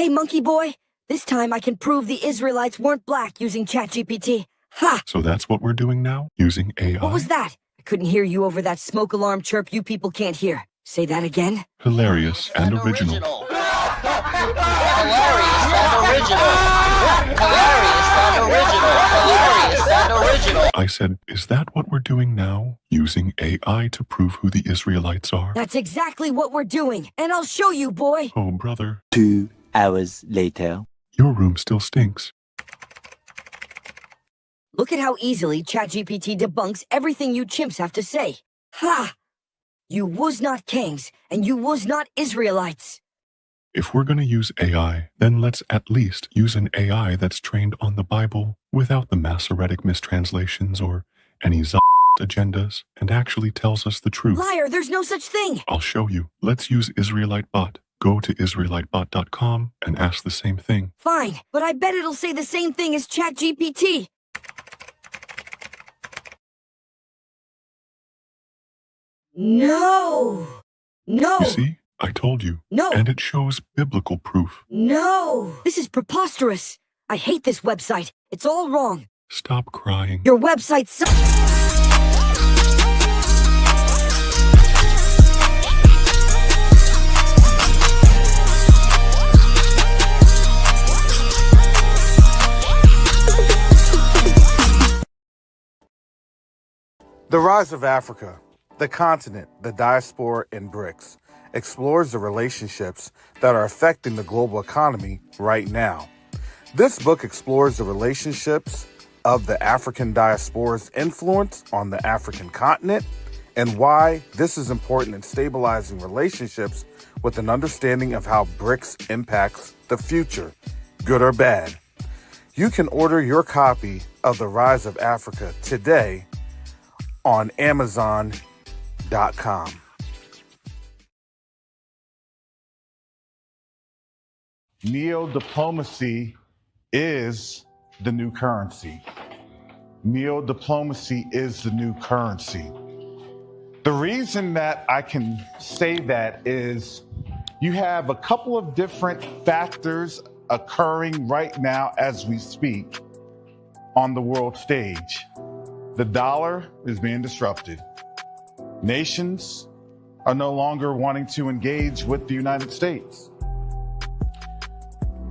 Hey, monkey boy. This time I can prove the Israelites weren't black using ChatGPT. Ha! So that's what we're doing now? Using AI? What was that? I couldn't hear you over that smoke alarm chirp you people can't hear. Say that again? Hilarious and original. Hilarious and original. Hilarious and original. Hilarious and original. I said, is that what we're doing now? Using AI to prove who the Israelites are? That's exactly what we're doing, and I'll show you, boy. Oh, brother. 2 hours later. Your room still stinks. Look at how easily ChatGPT debunks everything you chimps have to say. Ha! You was not kings, and you was not Israelites. If we're going to use AI, then let's at least use an AI that's trained on the Bible without the Masoretic mistranslations or any agendas and actually tells us the truth. Liar, there's no such thing. I'll show you. Let's use Israelite Bot. Go to IsraeliteBot.com and ask the same thing. Fine, but I bet it'll say the same thing as ChatGPT. No! No! You see? I told you. No! And it shows biblical proof. No! This is preposterous. I hate this website. It's all wrong. Stop crying. Your website sucks. The Rise of Africa, the continent, the diaspora, and BRICS explores the relationships that are affecting the global economy right now. This book explores the relationships of the African diaspora's influence on the African continent and why this is important in stabilizing relationships with an understanding of how BRICS impacts the future, good or bad. You can order your copy of The Rise of Africa today on Amazon.com. Neo-diplomacy is the new currency. Neo-diplomacy is the new currency. The reason that I can say that is you have a couple of different factors occurring right now as we speak on the world stage. The dollar is being disrupted. Nations are no longer wanting to engage with the United States.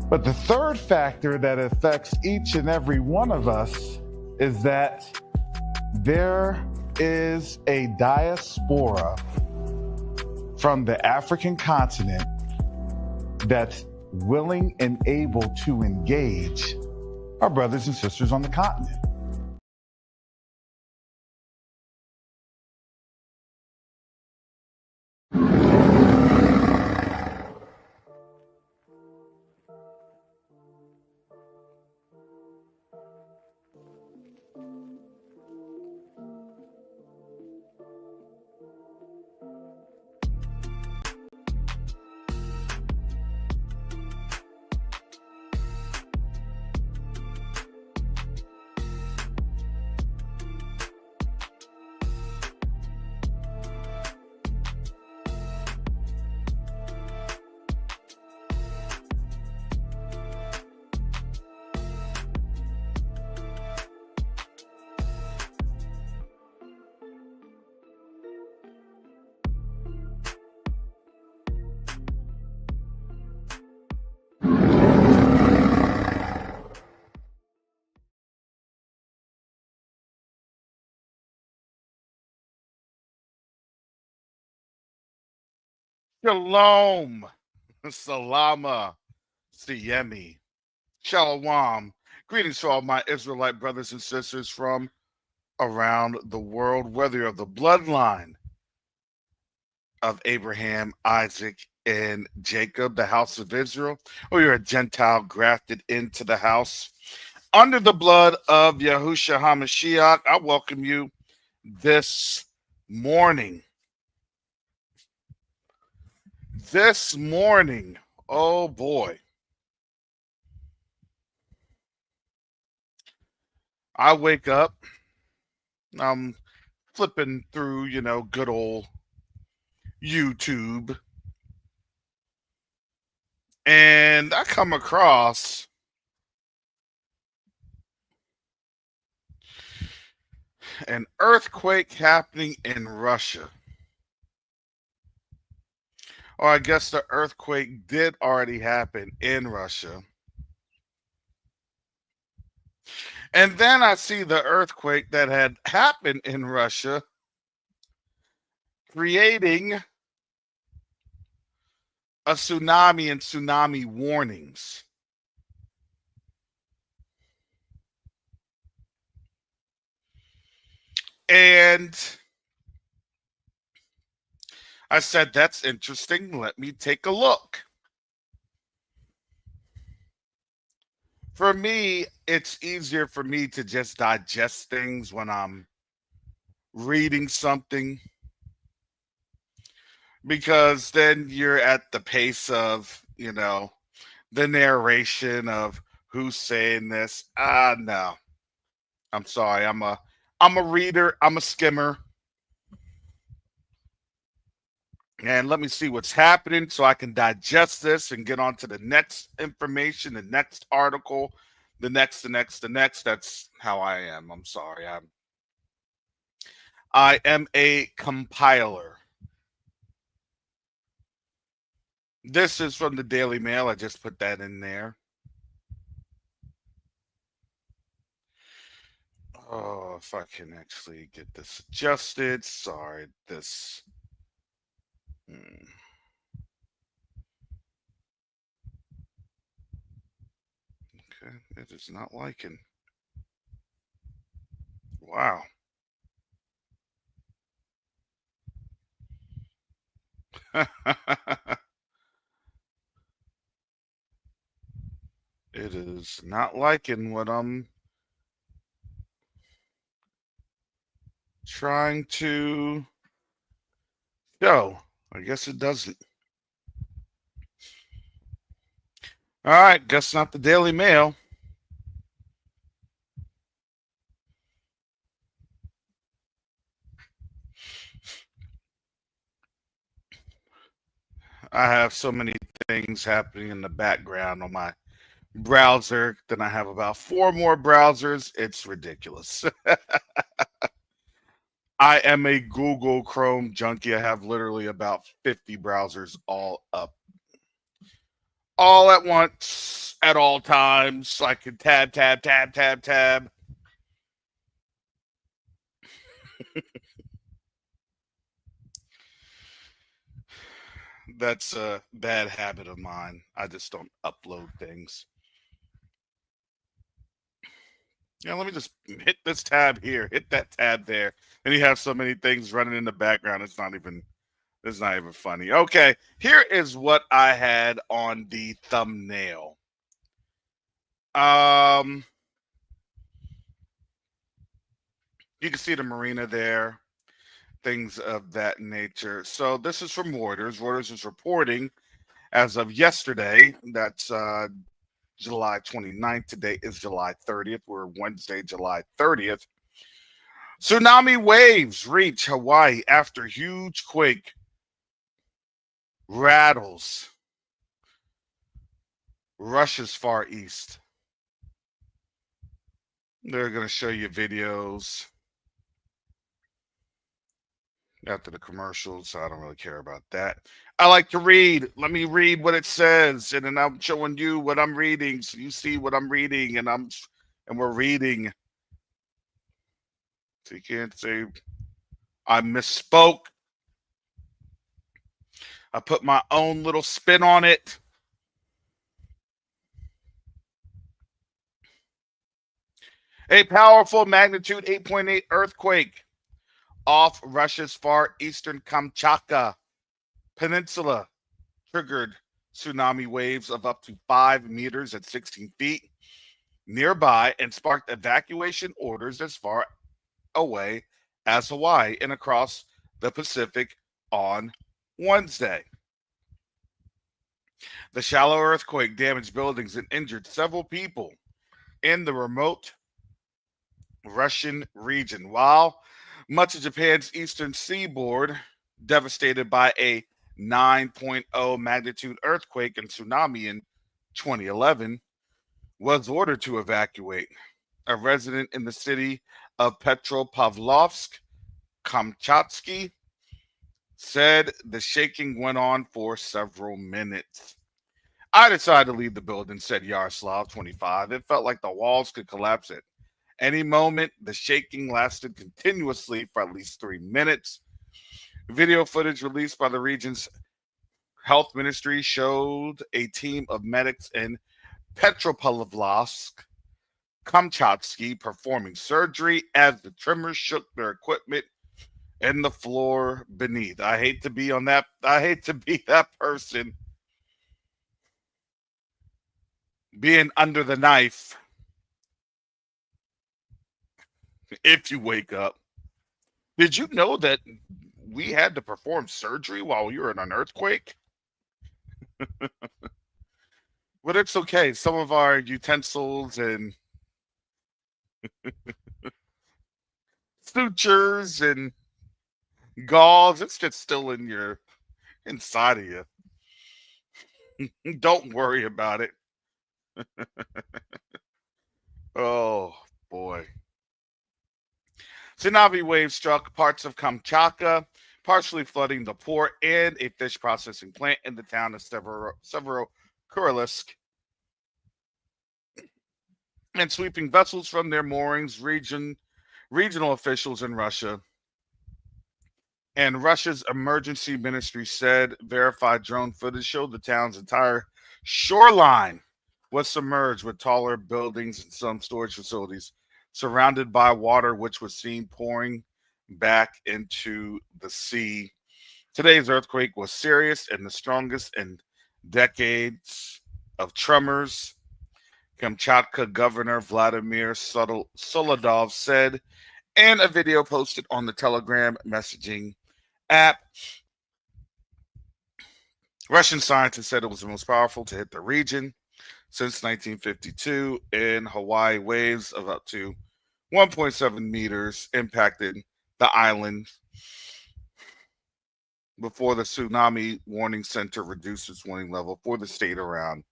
But the third factor that affects each and every one of us is that there is a diaspora from the African continent that's willing and able to engage our brothers and sisters on the continent. Shalom, Salama, Siyemi, Shalom. Greetings to all my Israelite brothers and sisters from around the world, whether you're of the bloodline of Abraham, Isaac, and Jacob, the house of Israel, or you're a Gentile grafted into the house under the blood of Yahushua HaMashiach. I welcome you this morning. This morning, oh boy, I wake up, I'm flipping through, good old YouTube, and and I come across an earthquake happening in Russia. Or I guess the earthquake did already happen in Russia. And then I see the earthquake that had happened in Russia creating a tsunami and tsunami warnings. And I said, that's interesting. Let me take a look. For me, it's easier for me to just digest things when I'm reading something, because then you're at the pace of, the narration of who's saying this. No. I'm sorry. I'm a reader. I'm a skimmer. And let me see what's happening so I can digest this and get on to the next information, the next article, the next. That's how I am. I'm sorry. I am a compiler. This is from the Daily Mail. I just put that in there. Oh, if I can actually get this adjusted. Sorry, this. Okay, it is not liking. Wow. It is not liking what I'm trying to show. I guess it doesn't. All right, guess not the Daily Mail. I have so many things happening in the background on my browser. Then I have about 4 more browsers. It's ridiculous. I am a Google Chrome junkie. I have literally about 50 browsers all up. All at once, at all times. I can tab. That's a bad habit of mine. I just don't upload things. Yeah, let me just hit this tab here, hit that tab there, and you have so many things running in the background. It's not even funny. Okay, here is what I had on the thumbnail. You can see the marina there, things of that nature. So this is from Reuters. Reuters is reporting as of yesterday. That's July 29th. Today is July 30th. We're Wednesday, July 30th. Tsunami waves reach Hawaii after huge quake rattles Russia's Far East. They're going to show you videos after the commercials, so I don't really care about that. I like to read. Let me read what it says, and then I'm showing you what I'm reading, so you see what I'm reading, and we're reading. So you can't say I misspoke. I put my own little spin on it. A powerful magnitude 8.8 earthquake off Russia's far eastern Kamchatka Peninsula triggered tsunami waves of up to 5 meters at 16 feet nearby and sparked evacuation orders as far away as Hawaii and across the Pacific on Wednesday. The shallow earthquake damaged buildings and injured several people in the remote Russian region, while much of Japan's eastern seaboard devastated by a 9.0 magnitude earthquake and tsunami in 2011, was ordered to evacuate. A resident in the city of Petropavlovsk, Kamchatsky, said the shaking went on for several minutes. I decided to leave the building, said Yaroslav, 25. It felt like the walls could collapse at any moment. The shaking lasted continuously for at least 3 minutes. Video footage released by the region's health ministry showed a team of medics in Petropavlovsk, Kamchatsky performing surgery as the tremors shook their equipment in the floor beneath. I hate to be that person being under the knife if you wake up. Did you know that we had to perform surgery while we were in an earthquake? But it's okay. Some of our utensils and sutures and gauze, it's just still inside of you. Don't worry about it. Oh boy. Tsunami waves struck parts of Kamchatka, partially flooding the port and a fish processing plant in the town of Severodvinsk, and sweeping vessels from their moorings. Regional officials in Russia and Russia's emergency ministry said verified drone footage showed the town's entire shoreline was submerged, with taller buildings and some storage facilities surrounded by water, which was seen pouring back into the sea. Today's earthquake was serious and the strongest in decades of tremors. Kamchatka Governor Vladimir Solodov said in a video posted on the Telegram messaging app. Russian scientists said it was the most powerful to hit the region since 1952, and Hawaii waves of up to 1.7 meters impacted the island before the Tsunami Warning Center reduced its warning level for the state around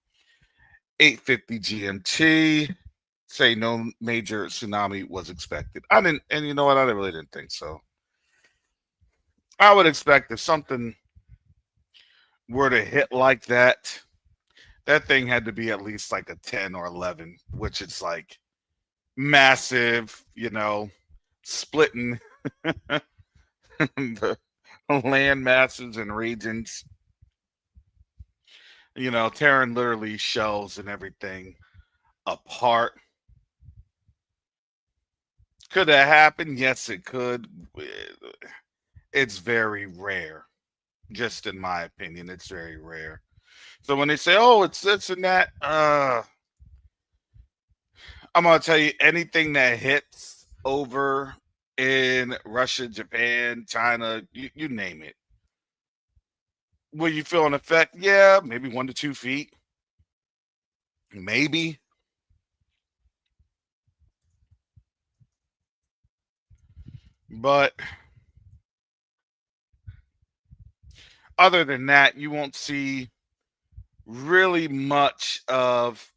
8:50 GMT. Say no major tsunami was expected. And you know what? I really didn't think so. I would expect if something were to hit like that, that thing had to be at least like a 10 or 11, which is like massive, splitting the land masses and regions, tearing literally shells and everything apart. Could that happen? Yes, it could. It's very rare. Just in my opinion, it's very rare. So when they say, oh, it's this and that, I'm going to tell you, anything that hits over in Russia, Japan, China, you name it. Will you feel an effect? Yeah, maybe 1 to 2 feet. Maybe. But other than that, you won't see really much of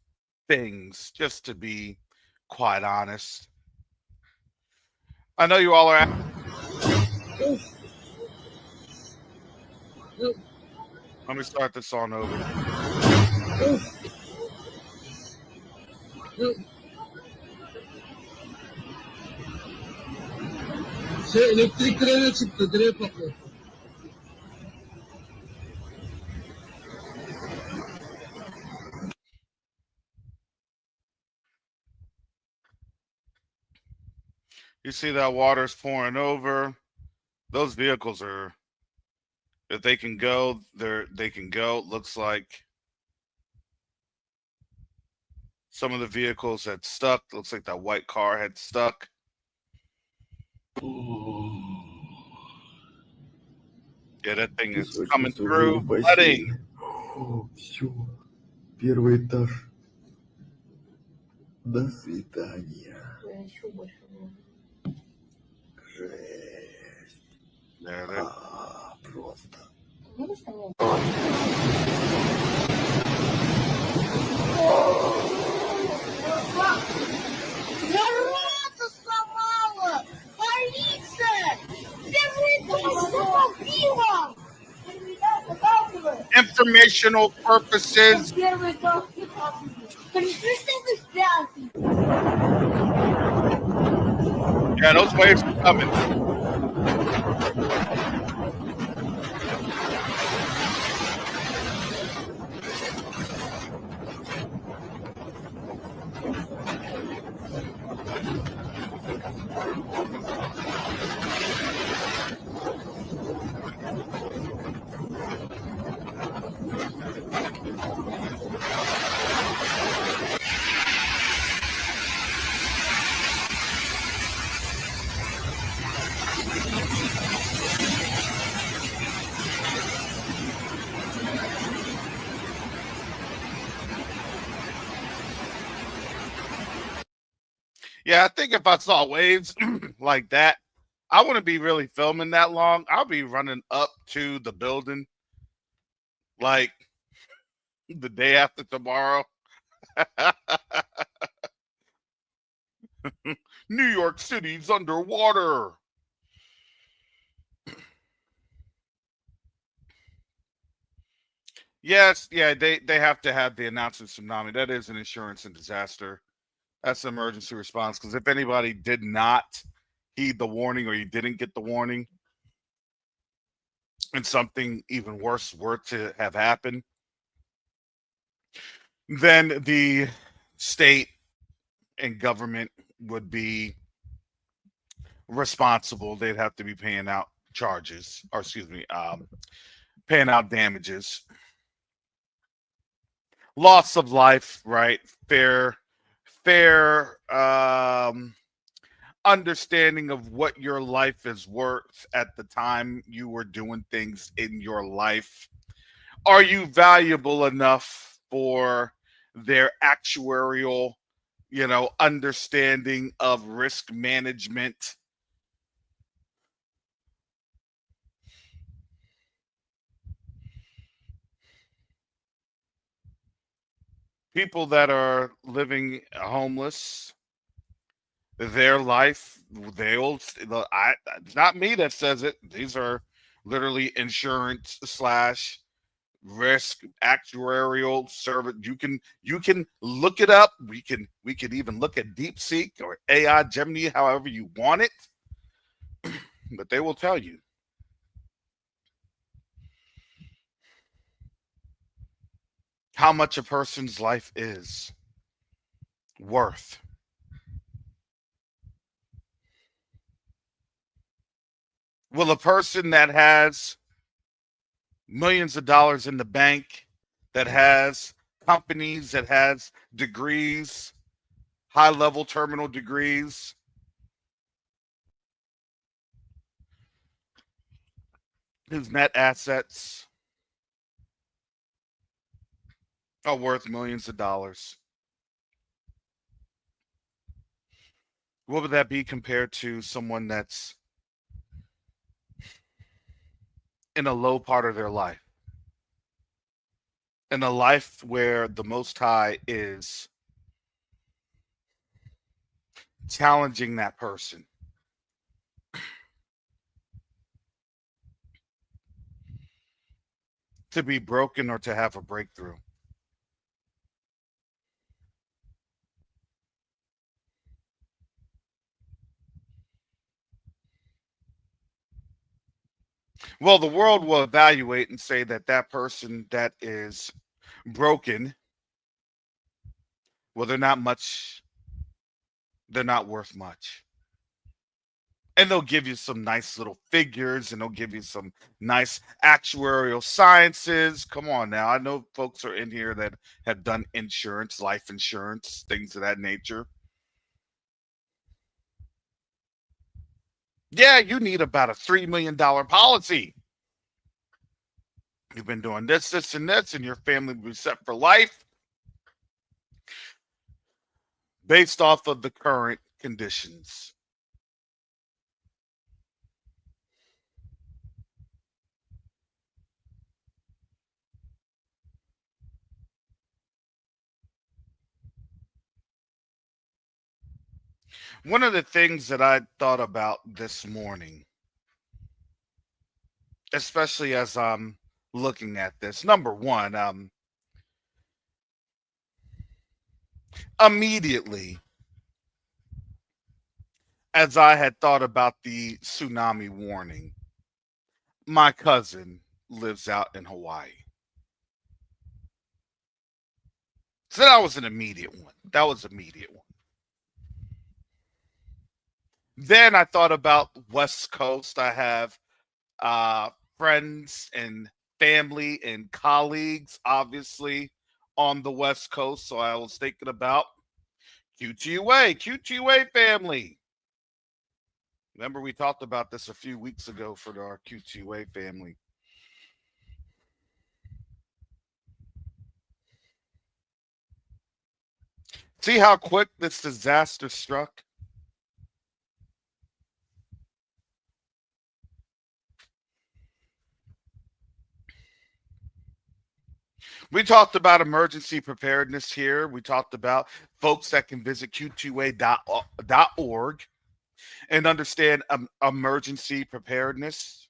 things, just to be quite honest. I know you all are. Let me start this on over. Elektrik direğine çıktı, direğe patlıyor. You see that water's pouring over. Those vehicles are, if they can go, they can go. Looks like some of the vehicles had stuck. Looks like that white car had stuck. Yeah, that thing is coming through. Flooding. Все. Первый этаж. До свидания. Жесть. Просто. informational purposes. Yeah, those waves are coming. Yeah, I think if I saw waves like that, I wouldn't be really filming that long. I'll be running up to the building like the day after tomorrow. New York City's underwater. Yes, yeah, they have to have the announcement tsunami. That is an insurance and disaster. That's an emergency response. Because if anybody did not heed the warning or you didn't get the warning and something even worse were to have happened, then the state and government would be responsible. They'd have to be paying out charges, or excuse me, paying out damages. Loss of life, right? Fair understanding of what your life is worth at the time you were doing things in your life. Are you valuable enough for their actuarial, understanding of risk management? People that are living homeless, their life, they'll, it's not me that says it. These are literally insurance slash risk actuarial service. You can look it up. We can even look at DeepSeek or AI Gemini, however you want it, but they will tell you how much a person's life is worth. Will a person that has millions of dollars in the bank, that has companies, that has degrees, high level terminal degrees, whose net assets are worth millions of dollars, what would that be compared to someone that's in a low part of their life? In a life where the Most High is challenging that person to be broken or to have a breakthrough. Well, the world will evaluate and say that that person that is broken, well, they're not worth much. And they'll give you some nice little figures, and they'll give you some nice actuarial sciences. Come on now. I know folks are in here that have done insurance, life insurance, things of that nature. Yeah, you need about a $3 million policy. You've been doing this, this, and this, and your family will be set for life based off of the current conditions. One of the things that I thought about this morning, especially as I'm looking at this. Number one, immediately, as I had thought about the tsunami warning, my cousin lives out in Hawaii. So that was an immediate one. That was an immediate one. Then I thought about West Coast. I have friends and family and colleagues, obviously, on the West Coast. So I was thinking about QTUA family. Remember, we talked about this a few weeks ago for our QTUA family. See how quick this disaster struck? We talked about emergency preparedness here. We talked about folks that can visit q2a.org and understand emergency preparedness,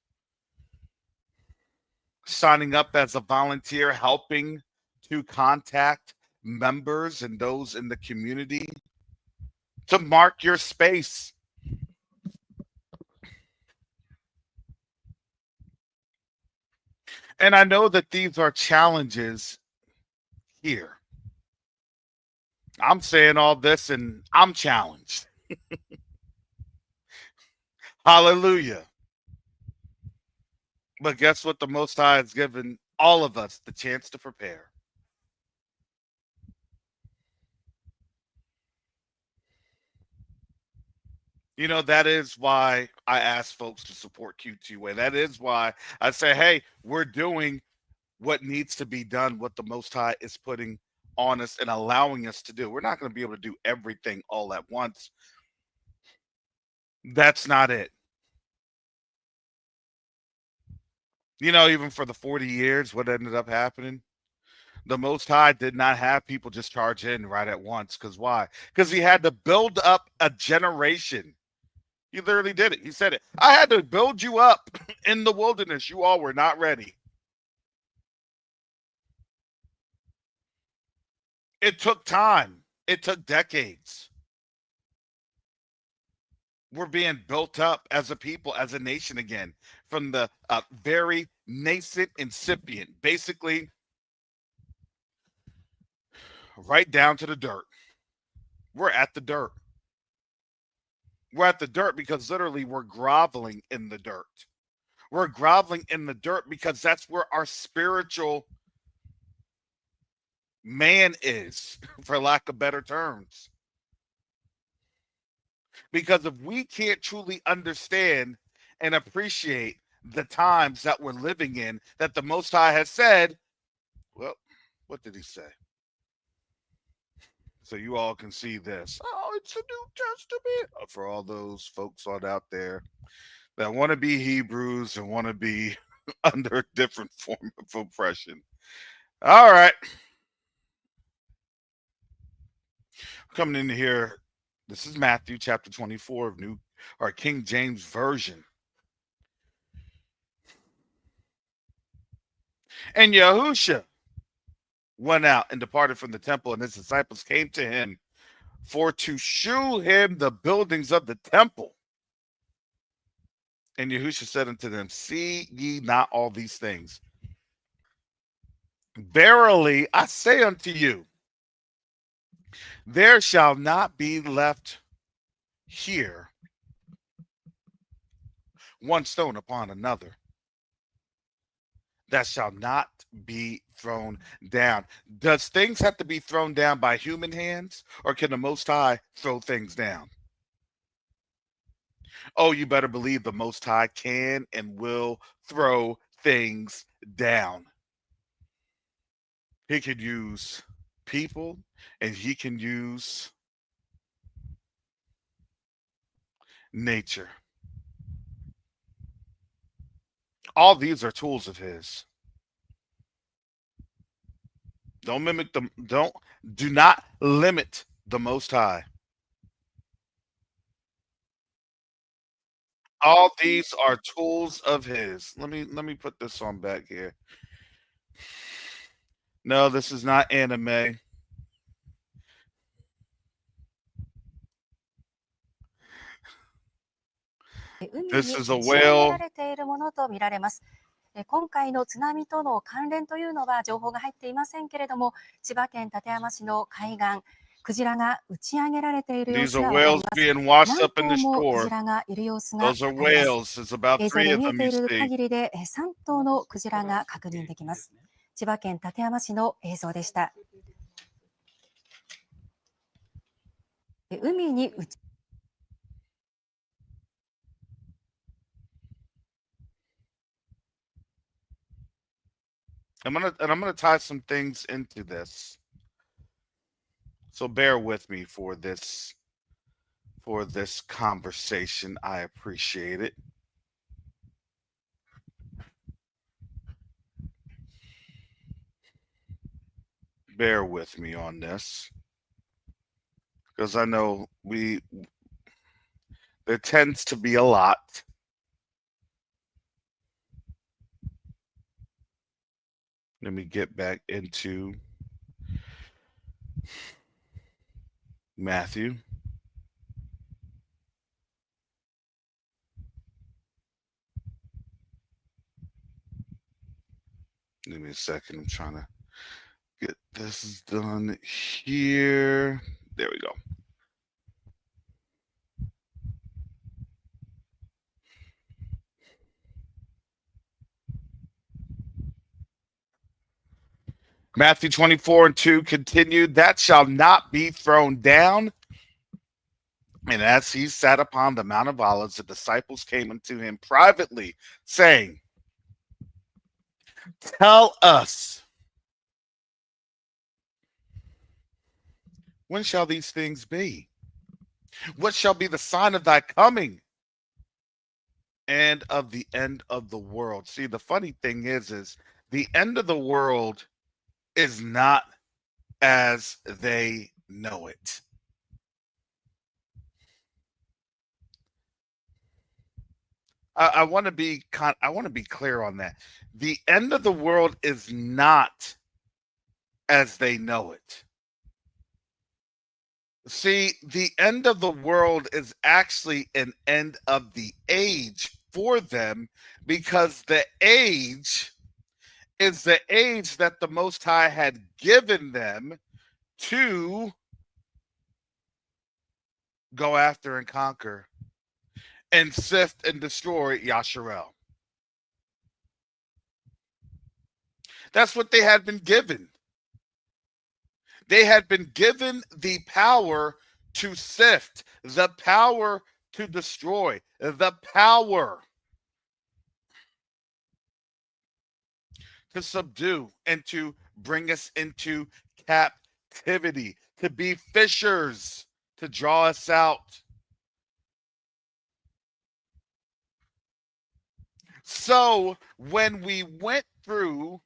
signing up as a volunteer, helping to contact members and those in the community to mark your space. And I know that these are challenges here. I'm saying all this and I'm challenged. Hallelujah. But guess what? The Most High has given all of us the chance to prepare. You know, that is why I ask folks to support Q2A. That is why I say, hey, we're doing what needs to be done, what the Most High is putting on us and allowing us to do. We're not going to be able to do everything all at once. That's not it. You know, even for the 40 years, what ended up happening? The Most High did not have people just charge in right at once. Because why? Because he had to build up a generation. He literally did it. He said it. I had to build you up in the wilderness. You all were not ready. It took time. It took decades. We're being built up as a people, as a nation again, from the very nascent incipient, basically right down to the dirt. We're at the dirt. We're at the dirt because literally we're groveling in the dirt. We're groveling in the dirt because that's where our spiritual man is, for lack of better terms. Because if we can't truly understand and appreciate the times that we're living in, that the Most High has said, well, what did he say? So you all can see this. Oh, it's the New Testament. For all those folks out there that want to be Hebrews and want to be under a different form of oppression. All right. Coming in here, this is Matthew chapter 24 of New or King James Version. And Yahusha went out and departed from the temple, and his disciples came to him for to shew him the buildings of the temple. And Yahusha said unto them, see ye not all these things? Verily I say unto you, there shall not be left here one stone upon another that shall not be thrown down. Does things have to be thrown down by human hands, or can the Most High throw things down? Oh, you better believe the Most High can and will throw things down. He could use people, and he can use nature. All these are tools of his. Don't mimic them. Do not limit the Most High. All these are tools of his. Let me put this on back here. No, this is not anime. This is a 打ち上げら whale. れているものとみられます。今回の津波との関連というのは情報が入っていませんけれども、千葉県館山市の海岸、クジラが打ち上げられている様 These 子 are がわかり whales ます。 being washed 何 up in the 頭もク shore. ジラがいる様子がわ Those か are ります。 whales. There's about 映像 3で of 見え them て you いる see. 限りで3頭のクジラが確認できます。千葉県館山市の映像でした。海に打ち I'm gonna tie some things into this. So bear with me for this conversation. I appreciate it. Bear with me on this, because I know there tends to be a lot. Let me get back into Matthew. Give me a second. I'm trying to get this done here. There we go. Matthew 24:2 continued, that shall not be thrown down. And as he sat upon the Mount of Olives, the disciples came unto him privately, saying, tell us, when shall these things be? What shall be the sign of thy coming and of the end of the world? See, the funny thing is the end of the world is not as they know it. I want to be clear on that. The end of the world is not as they know it. See, the end of the world is actually an end of the age for them, because the age is the age that the Most High had given them to go after and conquer and sift and destroy Yasharel. That's what they had been given. They had been given the power to sift, the power to destroy, the power to subdue and to bring us into captivity, to be fishers, to draw us out. So when we went through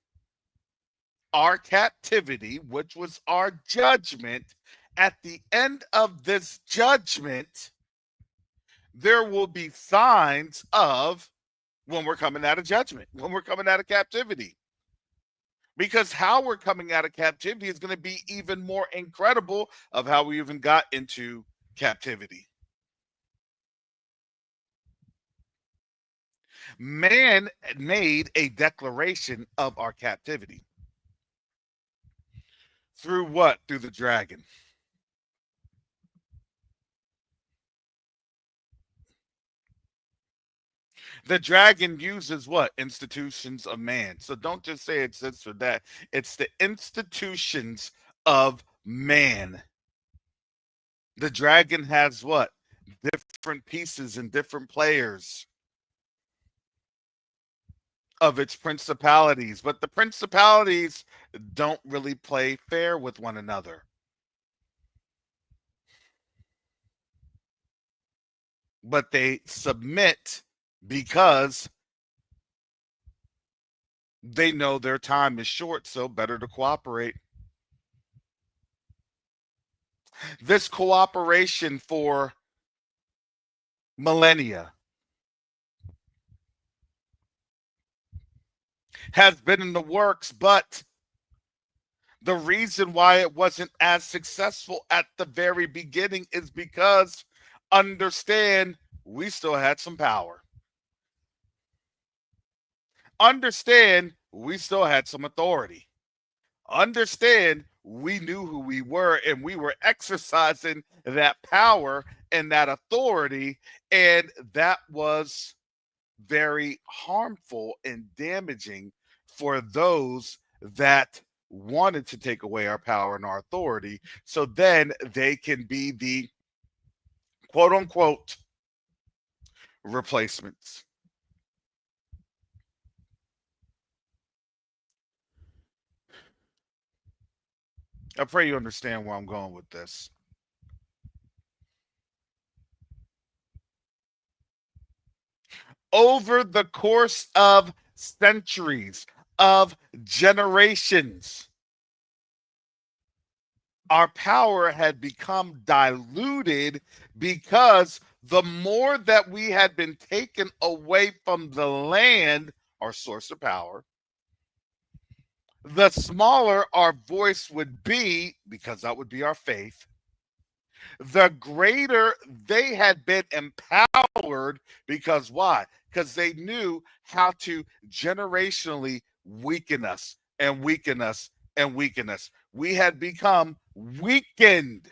our captivity, which was our judgment, at the end of this judgment, there will be signs of when we're coming out of judgment, when we're coming out of captivity. Because how we're coming out of captivity is going to be even more incredible of how we even got into captivity. Man made a declaration of our captivity. Through what? Through the dragon. The dragon uses what? Institutions of man. So don't just say it's this or that. It's the institutions of man. The dragon has what? Different pieces and different players of its principalities. But the principalities don't really play fair with one another. But they submit because they know their time is short, so better to cooperate. This cooperation for millennia has been in the works, but The reason why it wasn't as successful at the very beginning is because, understand, we still had some power. Understand, we still had some authority. Understand, we knew who we were and we were exercising that power and that authority, and that was very harmful and damaging for those that wanted to take away our power and our authority, so then they can be the quote unquote replacements. I pray you understand where I'm going with this. Over the course of centuries, of generations, our power had become diluted because the more that we had been taken away from the land, our source of power, the smaller our voice would be, because that would be our faith. The greater they had been empowered, because why? Because they knew how to generationally weaken us and weaken us and weaken us. We had become weakened.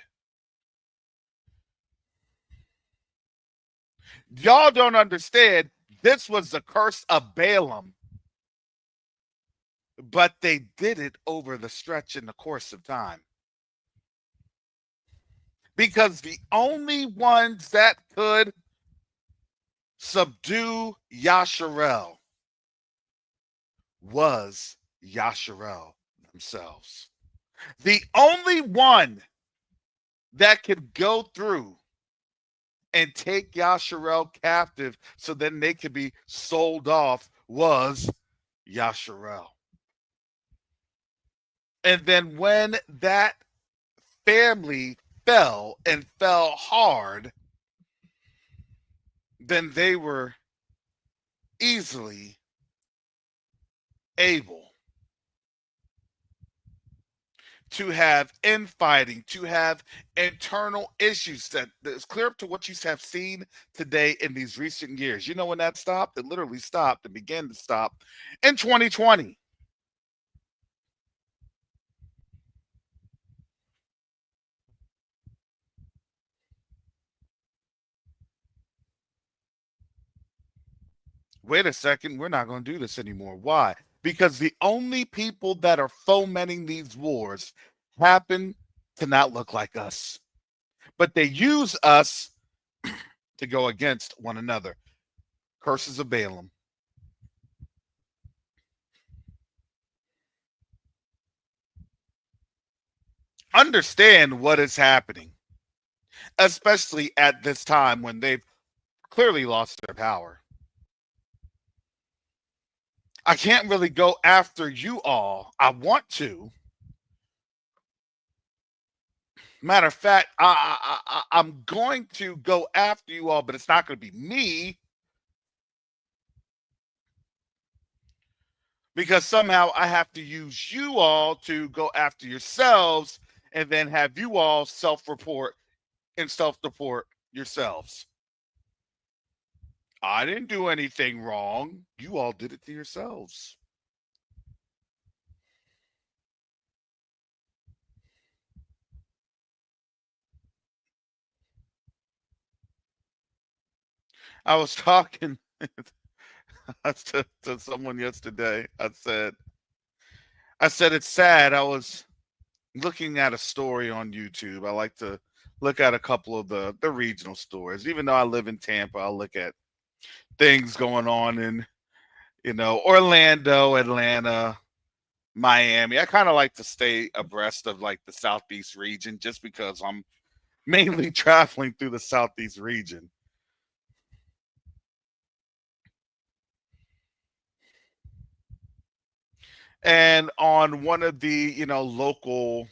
Y'all don't understand. This was the curse of Balaam. But they did it over the stretch in the course of time. Because the only ones that could subdue Yasharel was Yasharel themselves. The only one that could go through and take Yasharel captive so then they could be sold off was Yasharel. And then when that family fell and fell hard, then they were easily able to have infighting, to have internal issues that is clear up to what you have seen today in these recent years. You know when that stopped? It literally stopped and began to stop in 2020. Wait a second, we're not going to do this anymore. Why? Because the only people that are fomenting these wars happen to not look like us, but they use us to go against one another. Curses of Balaam. Understand what is happening, especially at this time when they've clearly lost their power. I can't really go after you all. I want to. Matter of fact, I'm going to go after you all, but it's not going to be me, because somehow I have to use you all to go after yourselves and then have you all self-report and self-deport yourselves. I didn't do anything wrong. You all did it to yourselves. I was talking to someone yesterday. I said it's sad. I was looking at a story on YouTube. I like to look at a couple of the regional stories. Even though I live in Tampa, I'll look at things going on in, Orlando, Atlanta, Miami. I kind of like to stay abreast of like the Southeast region just because I'm mainly traveling through the Southeast region. And on one of the, local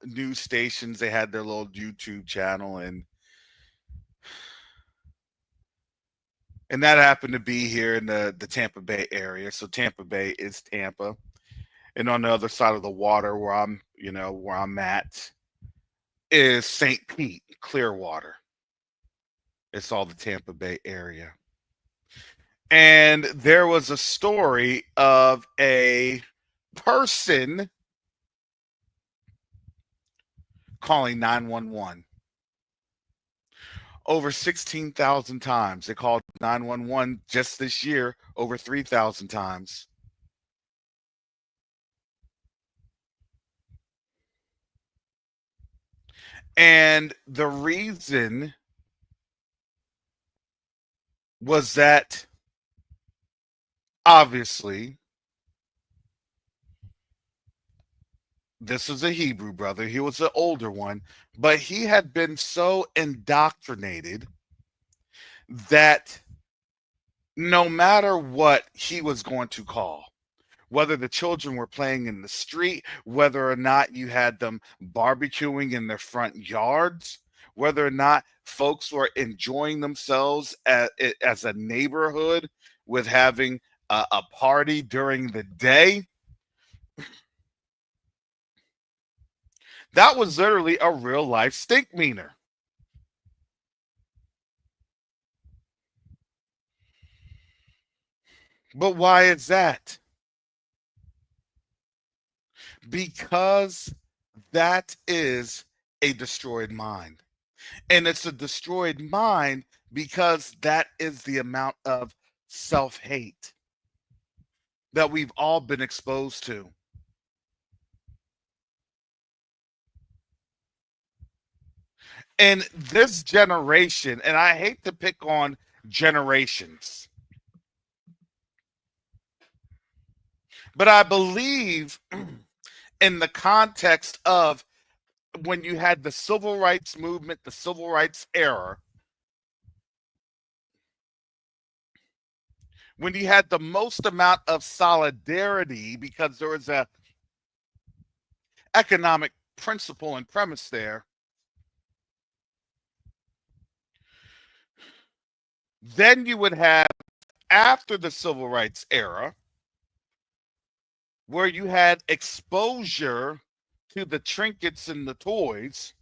news stations, they had their little YouTube channel, and that happened to be here in the Tampa Bay area. So Tampa Bay is Tampa. And on the other side of the water where I'm at is St. Pete, Clearwater. It's all the Tampa Bay area. And there was a story of a person calling 911. Over 16,000 times. They called 911 just this year, over 3,000 times. And the reason was that, obviously, this was a Hebrew brother. He was an older one, but he had been so indoctrinated that no matter what he was going to call, whether the children were playing in the street, whether or not you had them barbecuing in their front yards, whether or not folks were enjoying themselves as a neighborhood with having a party during the day, that was literally a real life stink meaner. But why is that? Because that is a destroyed mind. And it's a destroyed mind because that is the amount of self-hate that we've all been exposed to. And this generation, and I hate to pick on generations, but I believe in the context of when you had the civil rights movement, the civil rights era, when you had the most amount of solidarity because there was a economic principle and premise there, then you would have, after the civil rights era, where you had exposure to the trinkets and the toys,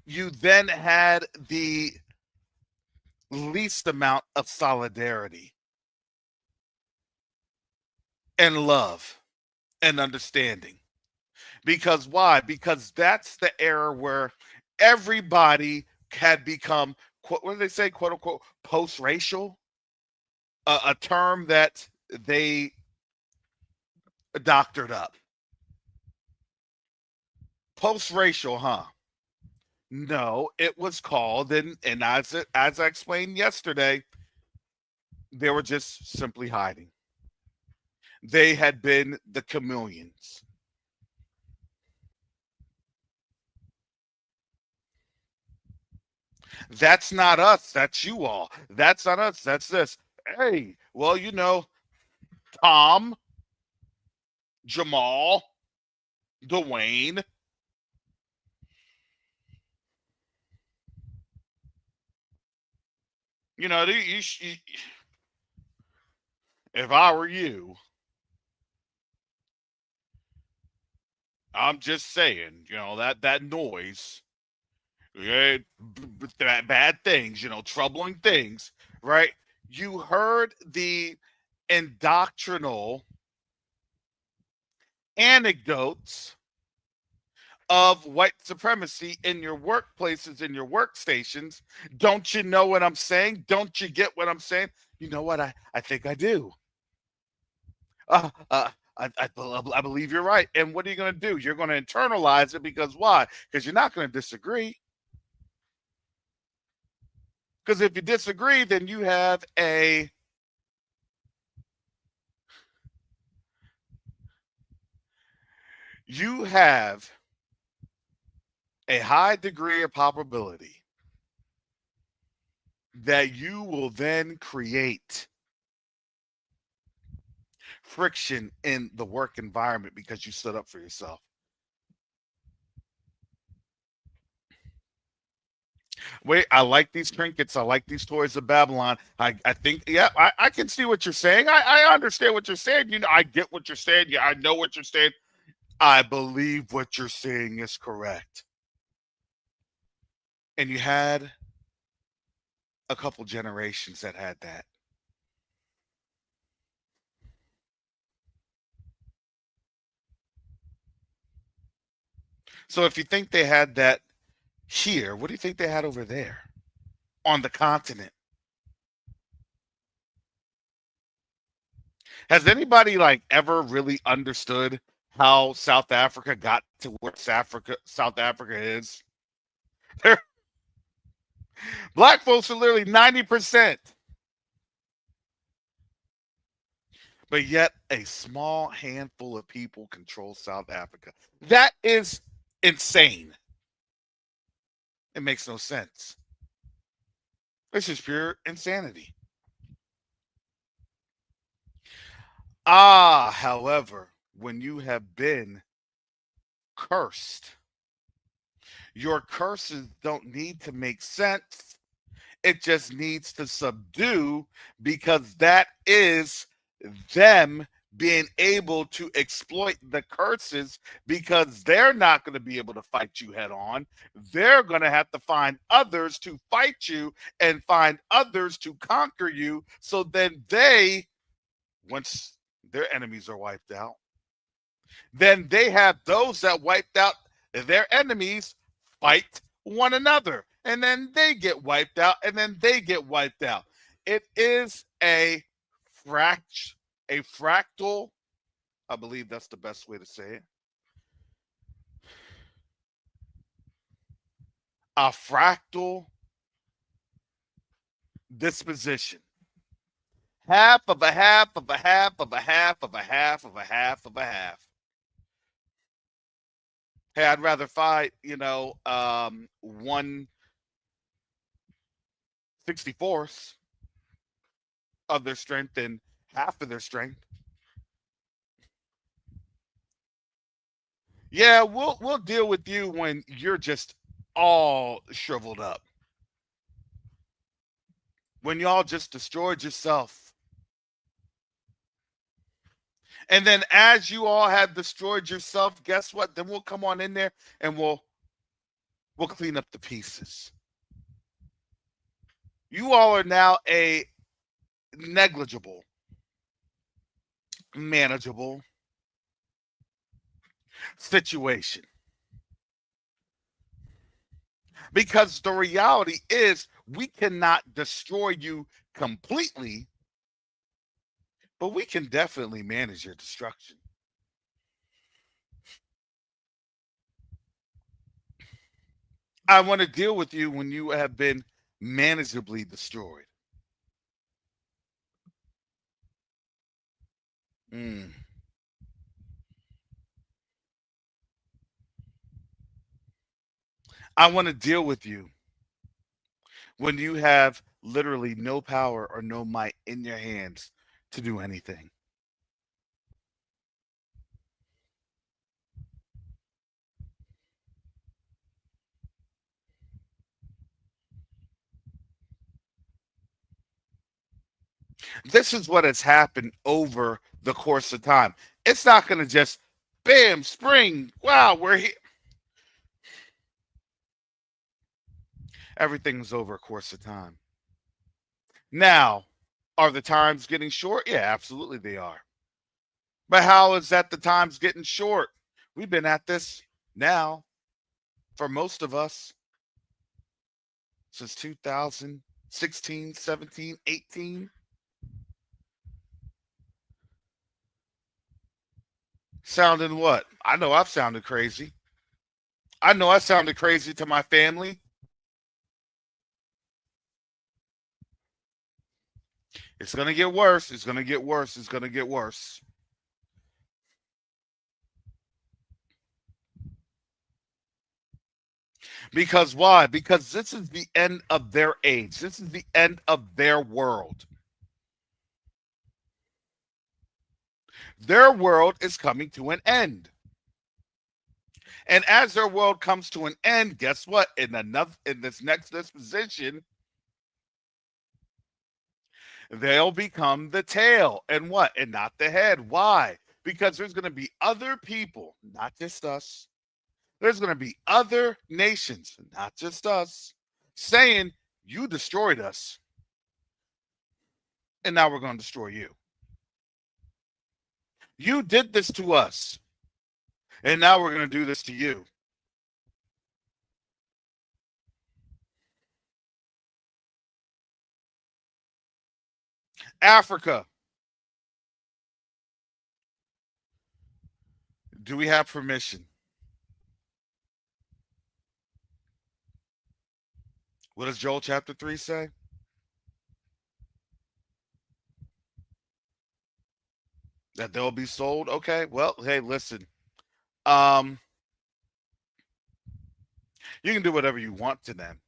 you then had the least amount of solidarity and love and understanding. Because why? Because that's the era where everybody had become, what do they say, quote unquote, post-racial, a term that they doctored up. Post-racial, huh? No, it was called, and as I explained yesterday, they were just simply hiding. They had been the chameleons. That's not us. That's you all. That's not us. That's this. Hey, well, Tom, Jamal, Dwayne. If I were you, I'm just saying, that noise, bad things, troubling things, right? You heard the indoctrinal anecdotes of white supremacy in your workplaces, in your workstations. Don't you know what I'm saying? Don't you get what I'm saying? You know what? I think I do. I believe you're right. And what are you going to do? You're going to internalize it because why? Because you're not going to disagree. Because if you disagree, then you have a high degree of probability that you will then create friction in the work environment because you stood up for yourself. Wait, I like these trinkets. I like these toys of Babylon. I think, yeah, I can see what you're saying. I understand what you're saying. You know, I get what you're saying. Yeah, I know what you're saying. I believe what you're saying is correct. And you had a couple generations that had that. So if you think they had that here, what do you think they had over there on the continent? Has anybody like ever really understood how South Africa got to where South Africa is? Black folks are literally 90%. But yet a small handful of people control South Africa. That is insane. It makes no sense. This is pure insanity. However, when you have been cursed, your curses don't need to make sense. It just needs to subdue, because that is them being able to exploit the curses, because they're not going to be able to fight you head on. They're going to have to find others to fight you and find others to conquer you. So then they, once their enemies are wiped out, then they have those that wiped out their enemies fight one another, and then they get wiped out, and then they get wiped out. It is a fractal, I believe that's the best way to say it. A fractal disposition. Half of a half of a half of a half of a half of a half of a half. Hey, I'd rather fight, 1/64th of their strength than half of their strength. Yeah, we'll deal with you when you're just all shriveled up. When y'all just destroyed yourself. And then as you all have destroyed yourself, guess what? Then we'll come on in there and we'll clean up the pieces. You all are now a negligible, manageable situation. Because the reality is we cannot destroy you completely, but we can definitely manage your destruction. I want to deal with you when you have been manageably destroyed. I want to deal with you when you have literally no power or no might in your hands to do anything. This is what has happened over the course of time. It's not going to just, bam, spring, wow, we're here. Everything's over a course of time. Now, are the times getting short? Yeah, absolutely they are. But how is that the times getting short? We've been at this now, for most of us, since 2016, 17, 18. Sounding what? I know I've sounded crazy. I know I sounded crazy to my family. It's going to get worse. It's going to get worse. It's going to get worse. Because why? Because this is the end of their age. This is the end of their world. Their world is coming to an end. And as their world comes to an end, guess what? In this next disposition, they'll become the tail and what? And not the head. Why? Because there's going to be other people, not just us. There's going to be other nations, not just us, saying, you destroyed us. And now we're going to destroy you. You did this to us. And now we're going to do this to you. Africa. Do we have permission? What does Joel chapter 3 say? That they'll be sold? Okay, well, hey, listen. You can do whatever you want to them.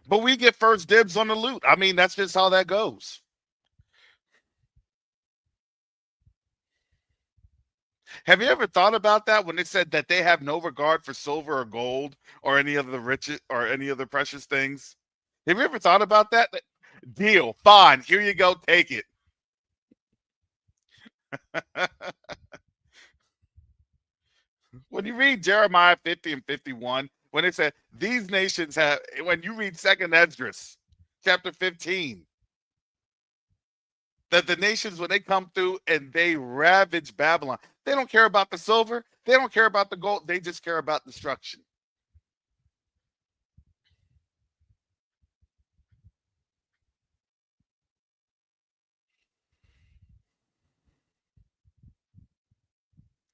But we get first dibs on the loot. I mean, that's just how that goes. Have you ever thought about that when it said that they have no regard for silver or gold or any of the rich or any of the precious things? Have you ever thought about that? Deal. Fine. Here you go. Take it. When you read Jeremiah 50 and 51, when it said these nations have, when you read 2nd Esdras, chapter 15, that the nations, when they come through and they ravage Babylon, they don't care about the silver, they don't care about the gold, they just care about destruction.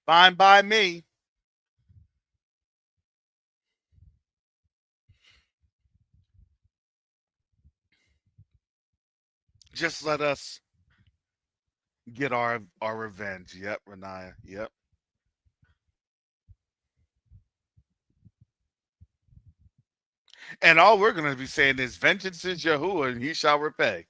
Fine by me. Just let us get our revenge. Yep, Renaya. Yep. And all we're going to be saying is, vengeance is Yahuwah, and he shall repay.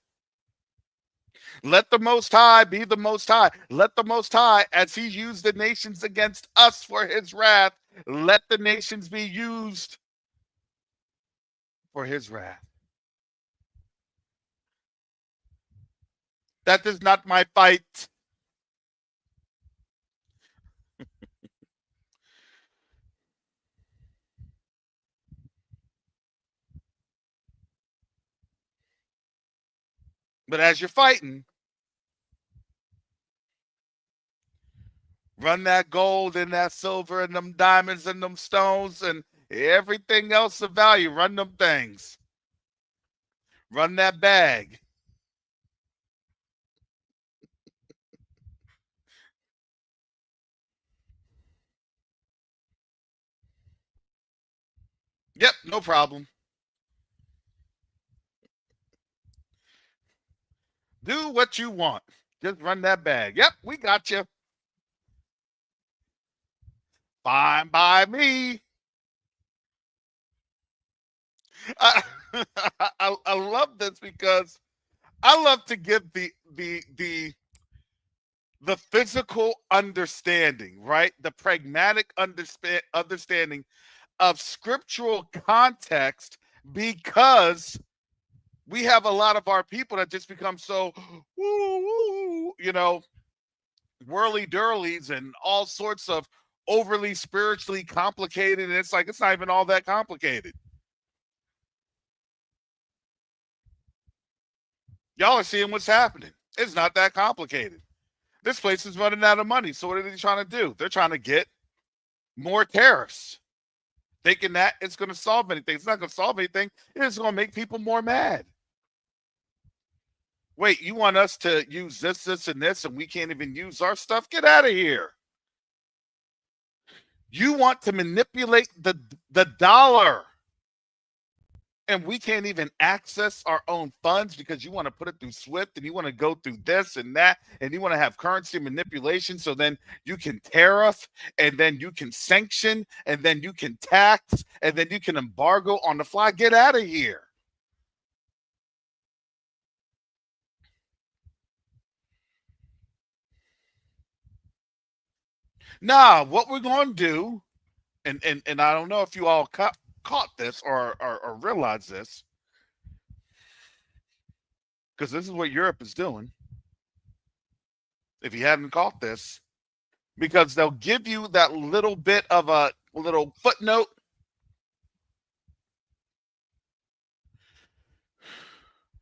Let the Most High be the Most High. Let the Most High, as he used the nations against us for his wrath, let the nations be used for his wrath. That is not my fight. But as you're fighting, run that gold and that silver and them diamonds and them stones and everything else of value. Run them things. Run that bag. Yep, no problem. Do what you want. Just run that bag. Yep, we got you. Fine by me. I, I love this because I love to give the physical understanding, right? The pragmatic understanding of scriptural context, because we have a lot of our people that just become so woo, whirly-durlies and all sorts of overly spiritually complicated, and it's like, it's not even all that complicated. Y'all are seeing what's happening. It's not that complicated. This place is running out of money. So what are they trying to do? They're trying to get more tariffs, thinking that it's going to solve anything. It's not going to solve anything. It's going to make people more mad. Wait, you want us to use this, and this, and we can't even use our stuff? Get out of here. You want to manipulate the dollar, and we can't even access our own funds because you want to put it through SWIFT, and you want to go through this and that, and you want to have currency manipulation, so then you can tariff, and then you can sanction, and then you can tax, and then you can embargo on the fly. Get out of here. Nah, what we're going to do, and I don't know if you all caught this or realize this, because this is what Europe is doing. If you hadn't caught this, because they'll give you that little bit of a little footnote.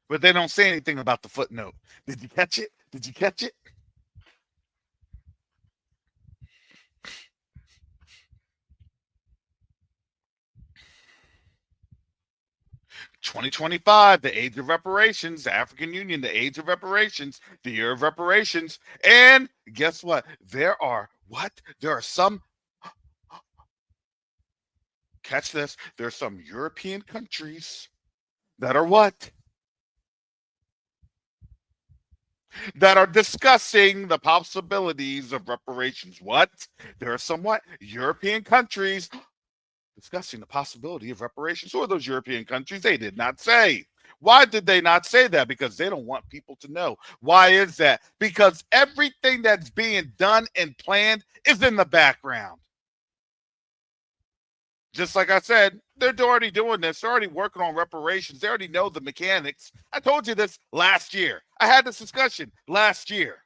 But they don't say anything about the footnote. Did you catch it? Did you catch it? "2025, the age of reparations, the African Union, the age of reparations, the year of reparations." And guess what? There are some, catch this, there are some European countries that are what? That are discussing the possibilities of reparations. What? There are somewhat European countries discussing the possibility of reparations. Who are those European countries? They did not say. Why did they not say that? Because they don't want people to know. Why is that? Because everything that's being done and planned is in the background. Just like I said, they're already doing this. They're already working on reparations. They already know the mechanics. I told you this last year. I had this discussion last year.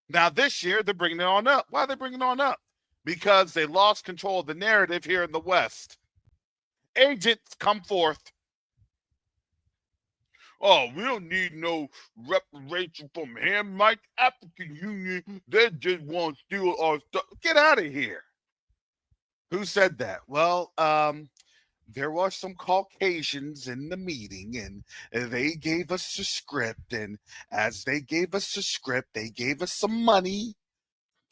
Now this year, they're bringing it on up. Why are they bringing it on up? Because they lost control of the narrative here in the West. Agents come forth. "Oh, we don't need no reparation from him, Mike. African Union, they just want to steal our stuff." Get out of here. Who said that? Well, there were some Caucasians in the meeting, and they gave us the script. And as they gave us the script, they gave us some money.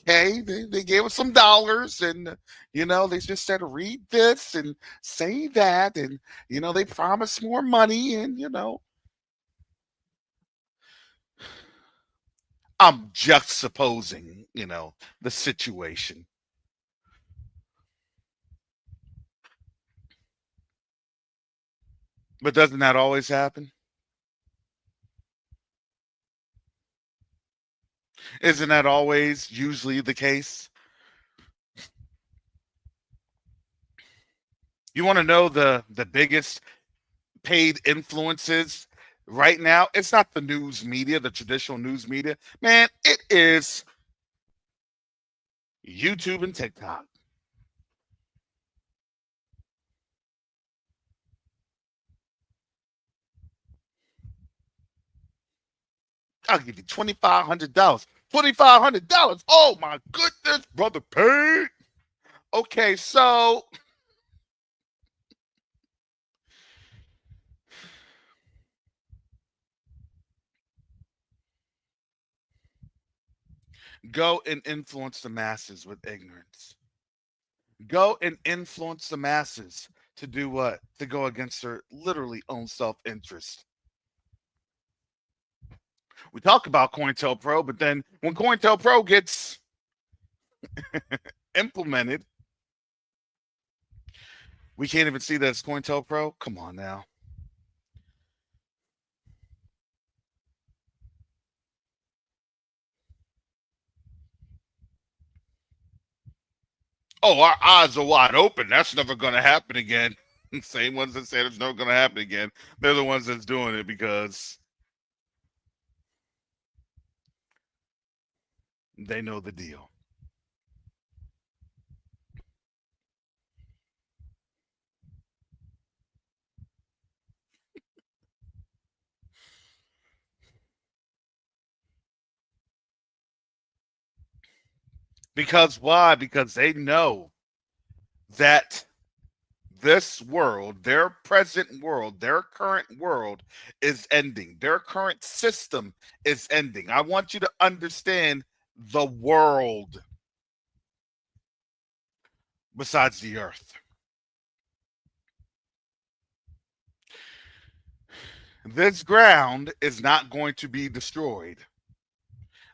Okay, they gave us some dollars, and they just said read this and say that, and they promised more money, and I'm juxtaposing the situation. But doesn't that always happen? Isn't that always usually the case? You want to know the biggest paid influences right now? It's not the news media, the traditional news media. Man, it is YouTube and TikTok. I'll give you $2,500. $2,500. Oh my goodness, brother Pete. Okay, so go and influence the masses with ignorance. Go and influence the masses to do what? To go against their literally own self-interest. We talk about COINTELPRO, but then when COINTELPRO gets implemented, we can't even see that it's COINTELPRO. Come on now. Oh, our eyes are wide open. That's never going to happen again. Same ones that say it's never going to happen again. They're the ones that's doing it because they know the deal. Because why? Because they know that this world, their present world, their current world is ending. Their current system is ending. I want you to understand the world besides the earth. This ground is not going to be destroyed.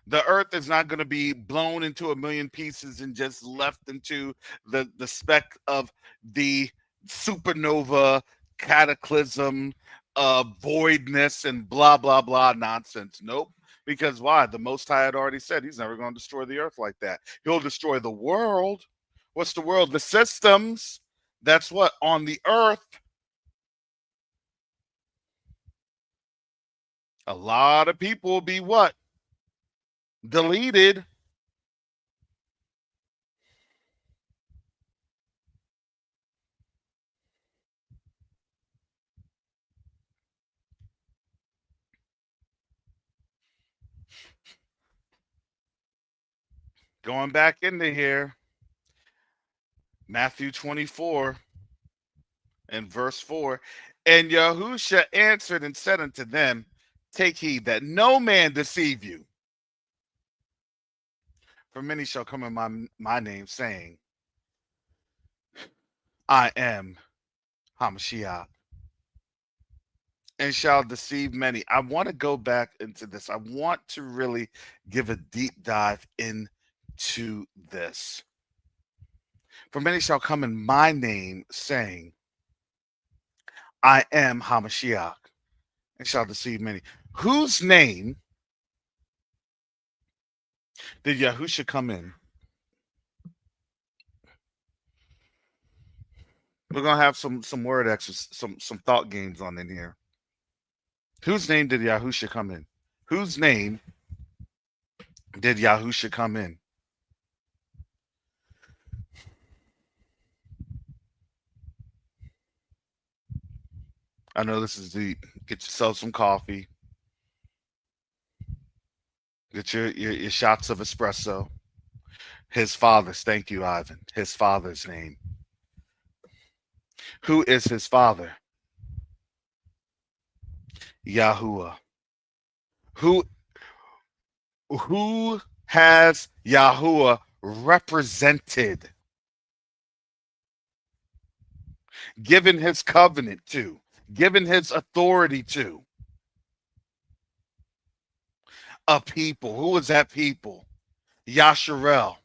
The earth is not going to be blown into a million pieces and just left into the speck of the supernova cataclysm, voidness, and blah, blah, blah nonsense. Nope. Because why? The Most High had already said he's never going to destroy the earth like that. He'll destroy the world. What's the world? The systems. That's what? On the earth. A lot of people will be what? Deleted. Going back into here, Matthew 24 and verse 4. And Yahusha answered and said unto them, take heed that no man deceive you. For many shall come in my name, saying, I am Hamashiach, and shall deceive many. I want to go back into this. I want to really give a deep dive into this. For many shall come in my name, saying, I am Hamashiach, and shall deceive many. Whose name did Yahusha come in? We're gonna have some word exercise, some thought games on in here. Whose name did Yahusha come in? Whose name did Yahusha come in? I know this is deep. Get yourself some coffee. Get your shots of espresso. His father's, thank you, Ivan. His father's name. Who is his father? Yahuwah. Who has Yahuwah represented? Given his covenant to, given his authority to? A people. Who was that people? Yasharel.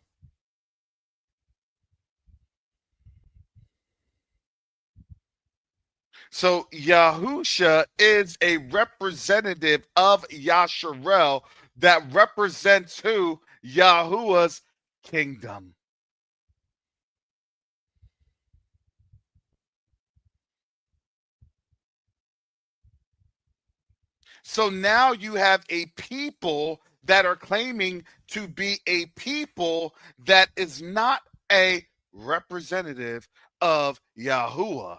So Yahusha is a representative of Yasharel that represents who? Yahuwah's kingdom. So now you have a people that are claiming to be a people that is not a representative of Yahuwah.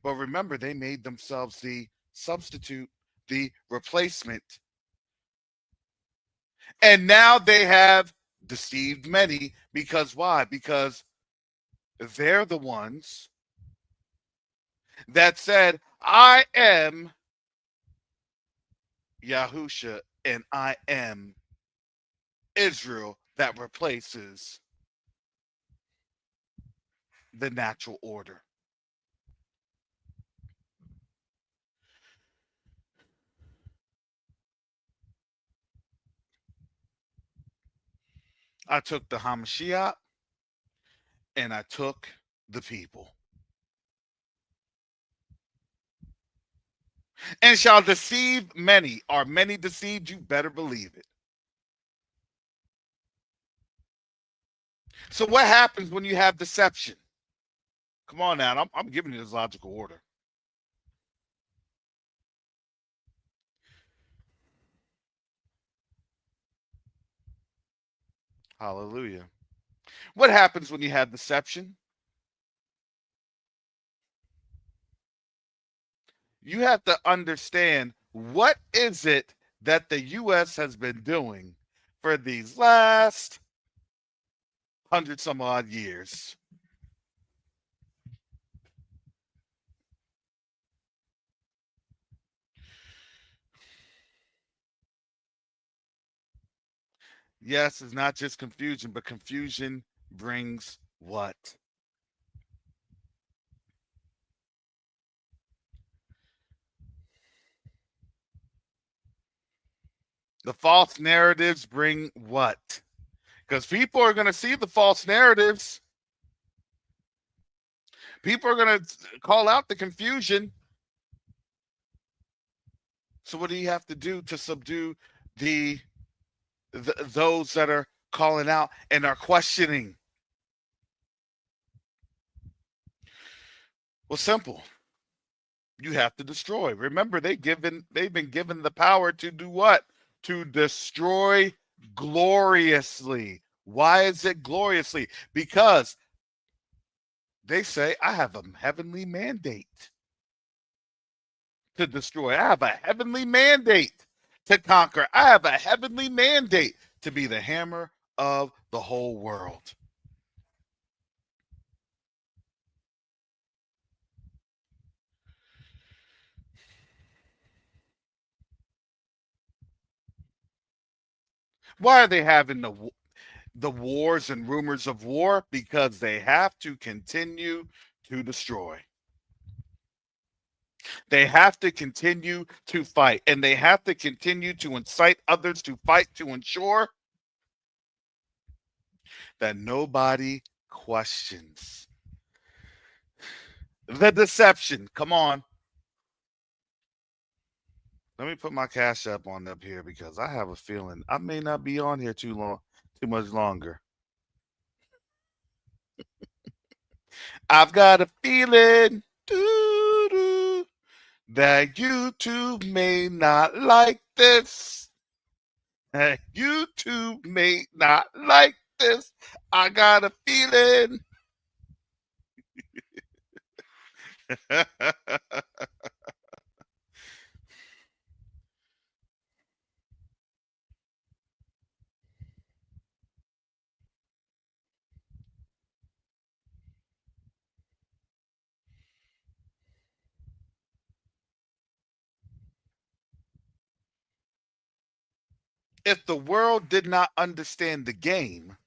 But remember, they made themselves the substitute, the replacement. And now they have deceived many because why? Because they're the ones that said, I am Yahusha and I am Israel that replaces the natural order. I took the Hamashiach and I took the people. And shall deceive many. Are many deceived? You better believe it. So what happens when you have deception? Come on now, I'm giving you this logical order. Hallelujah. What happens when you have deception? You have to understand, what is it that the U.S. has been doing for these last 100 some odd years? Yes, it's not just confusion, but confusion brings what? The false narratives bring what? Because people are going to see the false narratives. People are going to call out the confusion. So what do you have to do to subdue those that are calling out and are questioning? Well, simple. You have to destroy. Remember, they've been given the power to do what? To destroy gloriously. Why is it gloriously? Because they say, I have a heavenly mandate to destroy. I have a heavenly mandate to conquer. I have a heavenly mandate to be the hammer of the whole world. Why are they having the wars and rumors of war? Because they have to continue to destroy. They have to continue to fight, and they have to continue to incite others to fight to ensure that nobody questions the deception. Come on. Let me put my Cash App on up here because I have a feeling I may not be on here too much longer. I've got a feeling that YouTube may not like this. That YouTube may not like this. I got a feeling. If the world did not understand the game,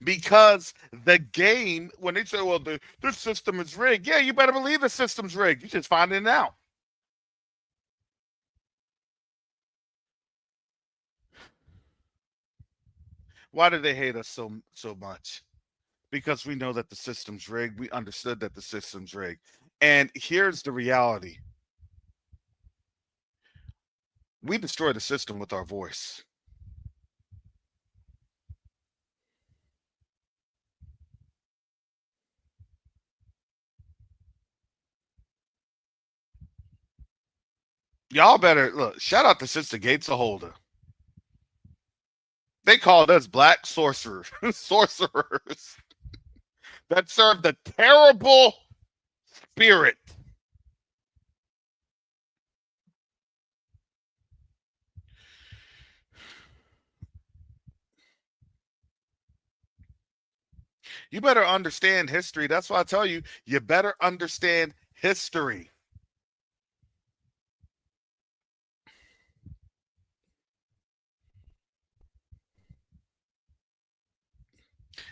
because the game, when they say, well, this system is rigged, yeah, you better believe the system's rigged. You just finding it out. Why do they hate us so much? Because we know that the system's rigged. We understood that the system's rigged. And here's the reality. We destroy the system with our voice. Y'all better look. Shout out to Sister Gates of Holder. They called us black sorcerers that serve the terrible spirit. You better understand history. That's why I tell you, you better understand history.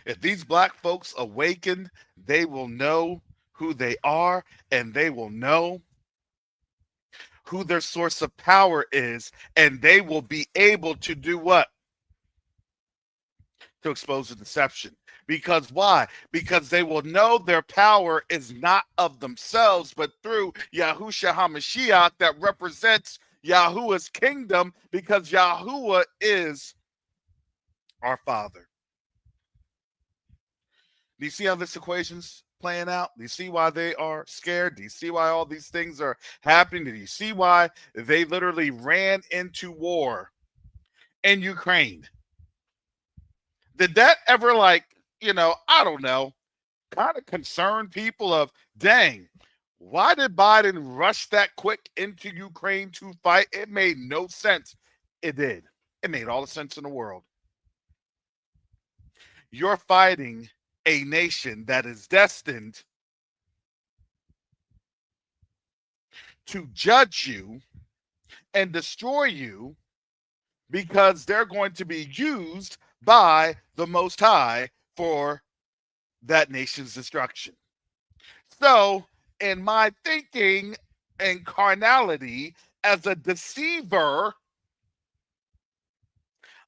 If these black folks awaken, they will know who they are, and they will know who their source of power is, and they will be able to do what? To expose the deception. Because why? Because they will know their power is not of themselves, but through Yahushua HaMashiach that represents Yahuwah's kingdom, because Yahuwah is our Father. Do you see how this equation's playing out? Do you see why they are scared? Do you see why all these things are happening? Do you see why they literally ran into war in Ukraine? Did that ever, I don't know, kind of concern people of, dang, why did Biden rush that quick into Ukraine to fight? It made no sense. It did. It made all the sense in the world. You're fighting a nation that is destined to judge you and destroy you because they're going to be used by the Most High for that nation's destruction. So, in my thinking and carnality as a deceiver,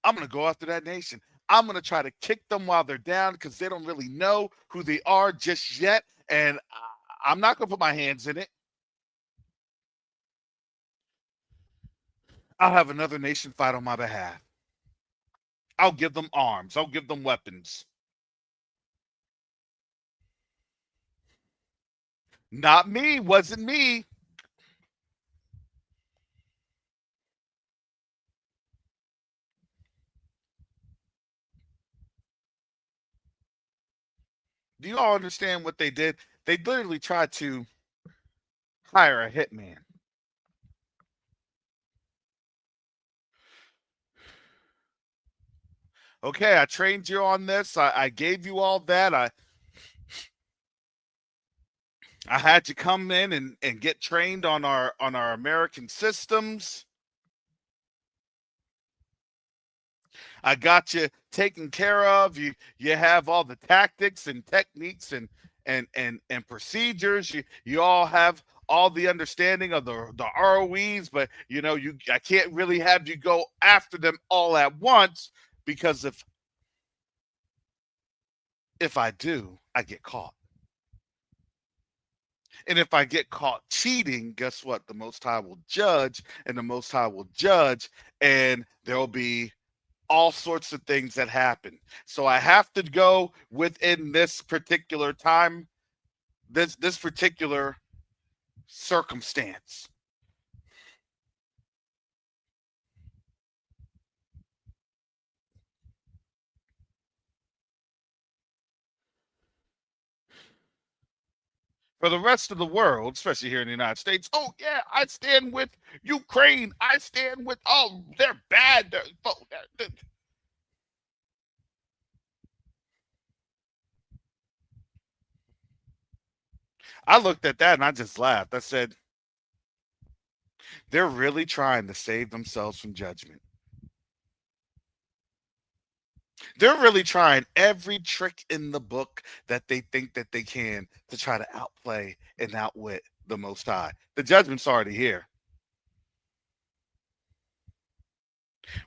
I'm going to go after that nation. I'm going to try to kick them while they're down because they don't really know who they are just yet. And I'm not going to put my hands in it. I'll have another nation fight on my behalf. I'll give them arms. I'll give them weapons. Not me. Wasn't me. Do you all understand what they did? They literally tried to hire a hitman. Okay, I trained you on this. I gave you all that. I had you come in and get trained on our American systems. I got you taken care of. You have all the tactics and techniques and procedures. You all have all the understanding of the ROEs, but I can't really have you go after them all at once, because if I do, I get caught. And if I get caught cheating, guess what? The Most High will judge, and the Most High will judge, and there'll be all sorts of things that happen. So I have to go within this particular time, this particular circumstance. For the rest of the world, especially here in the United States, oh yeah, I stand with Ukraine. I stand with, oh, they're bad. I looked at that and I just laughed. I said, they're really trying to save themselves from judgment. They're really trying every trick in the book that they think that they can to try to outplay and outwit the Most High. The judgment's already here.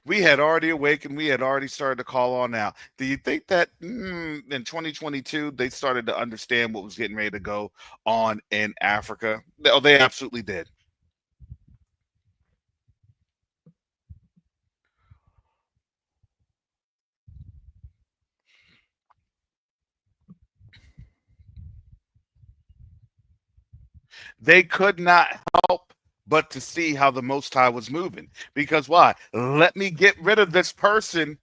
We had already awakened. We had already started to call on out. Do you think that in 2022 they started to understand what was getting ready to go on in Africa? Oh, they absolutely did. They could not help but to see how the Most High was moving. Because why? Let me get rid of this person,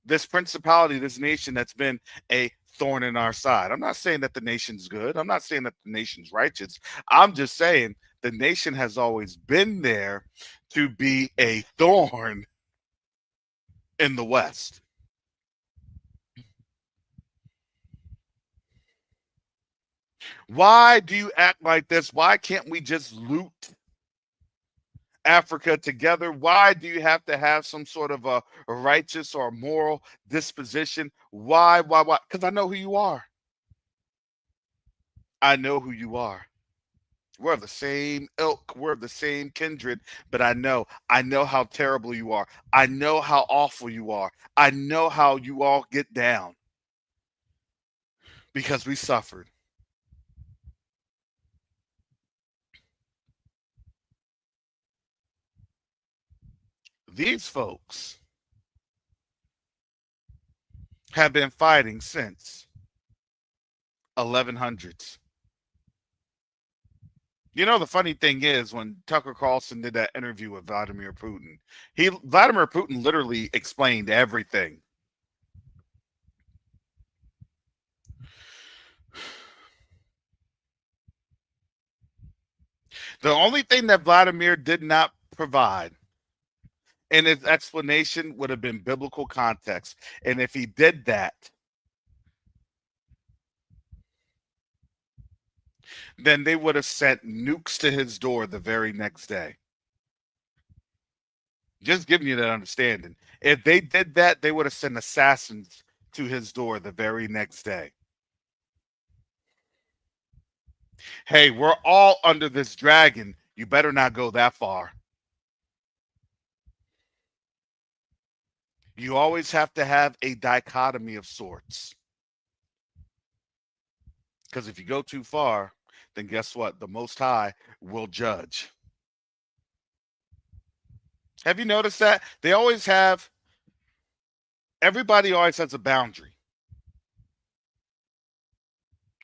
this principality, this nation that's been a thorn in our side. I'm not saying that the nation's good. I'm not saying that the nation's righteous. I'm just saying the nation has always been there to be a thorn in the West. Why do you act like this? Why can't we just loot Africa together? Why do you have to have some sort of a righteous or moral disposition? Why? Because I know who you are. I know who you are. We're of the same ilk. We're of the same kindred. But I know how terrible you are. I know how awful you are. I know how you all get down. Because we suffered. These folks have been fighting since 1100s. The funny thing is, when Tucker Carlson did that interview with Vladimir Putin, Vladimir Putin literally explained everything. The only thing that Vladimir did not provide in his explanation would have been biblical context. And if he did that, then they would have sent nukes to his door the very next day. Just giving you that understanding. If they did that, they would have sent assassins to his door the very next day. Hey, we're all under this dragon. You better not go that far. You always have to have a dichotomy of sorts. Because if you go too far, then guess what? The Most High will judge. Have you noticed that? Everybody always has a boundary.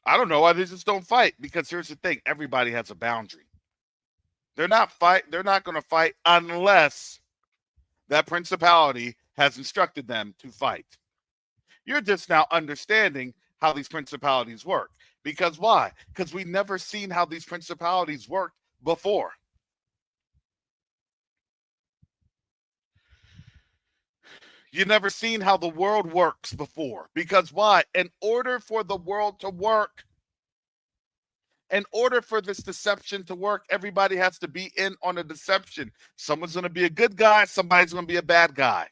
I don't know why they just don't fight, because here's the thing, everybody has a boundary. They're not going to fight unless that principality has instructed them to fight. You're just now understanding how these principalities work. Because why? Because we never seen how these principalities worked before. You've never seen how the world works before. Because why? In order for the world to work, in order for this deception to work, everybody has to be in on a deception. Someone's going to be a good guy, somebody's going to be a bad guy.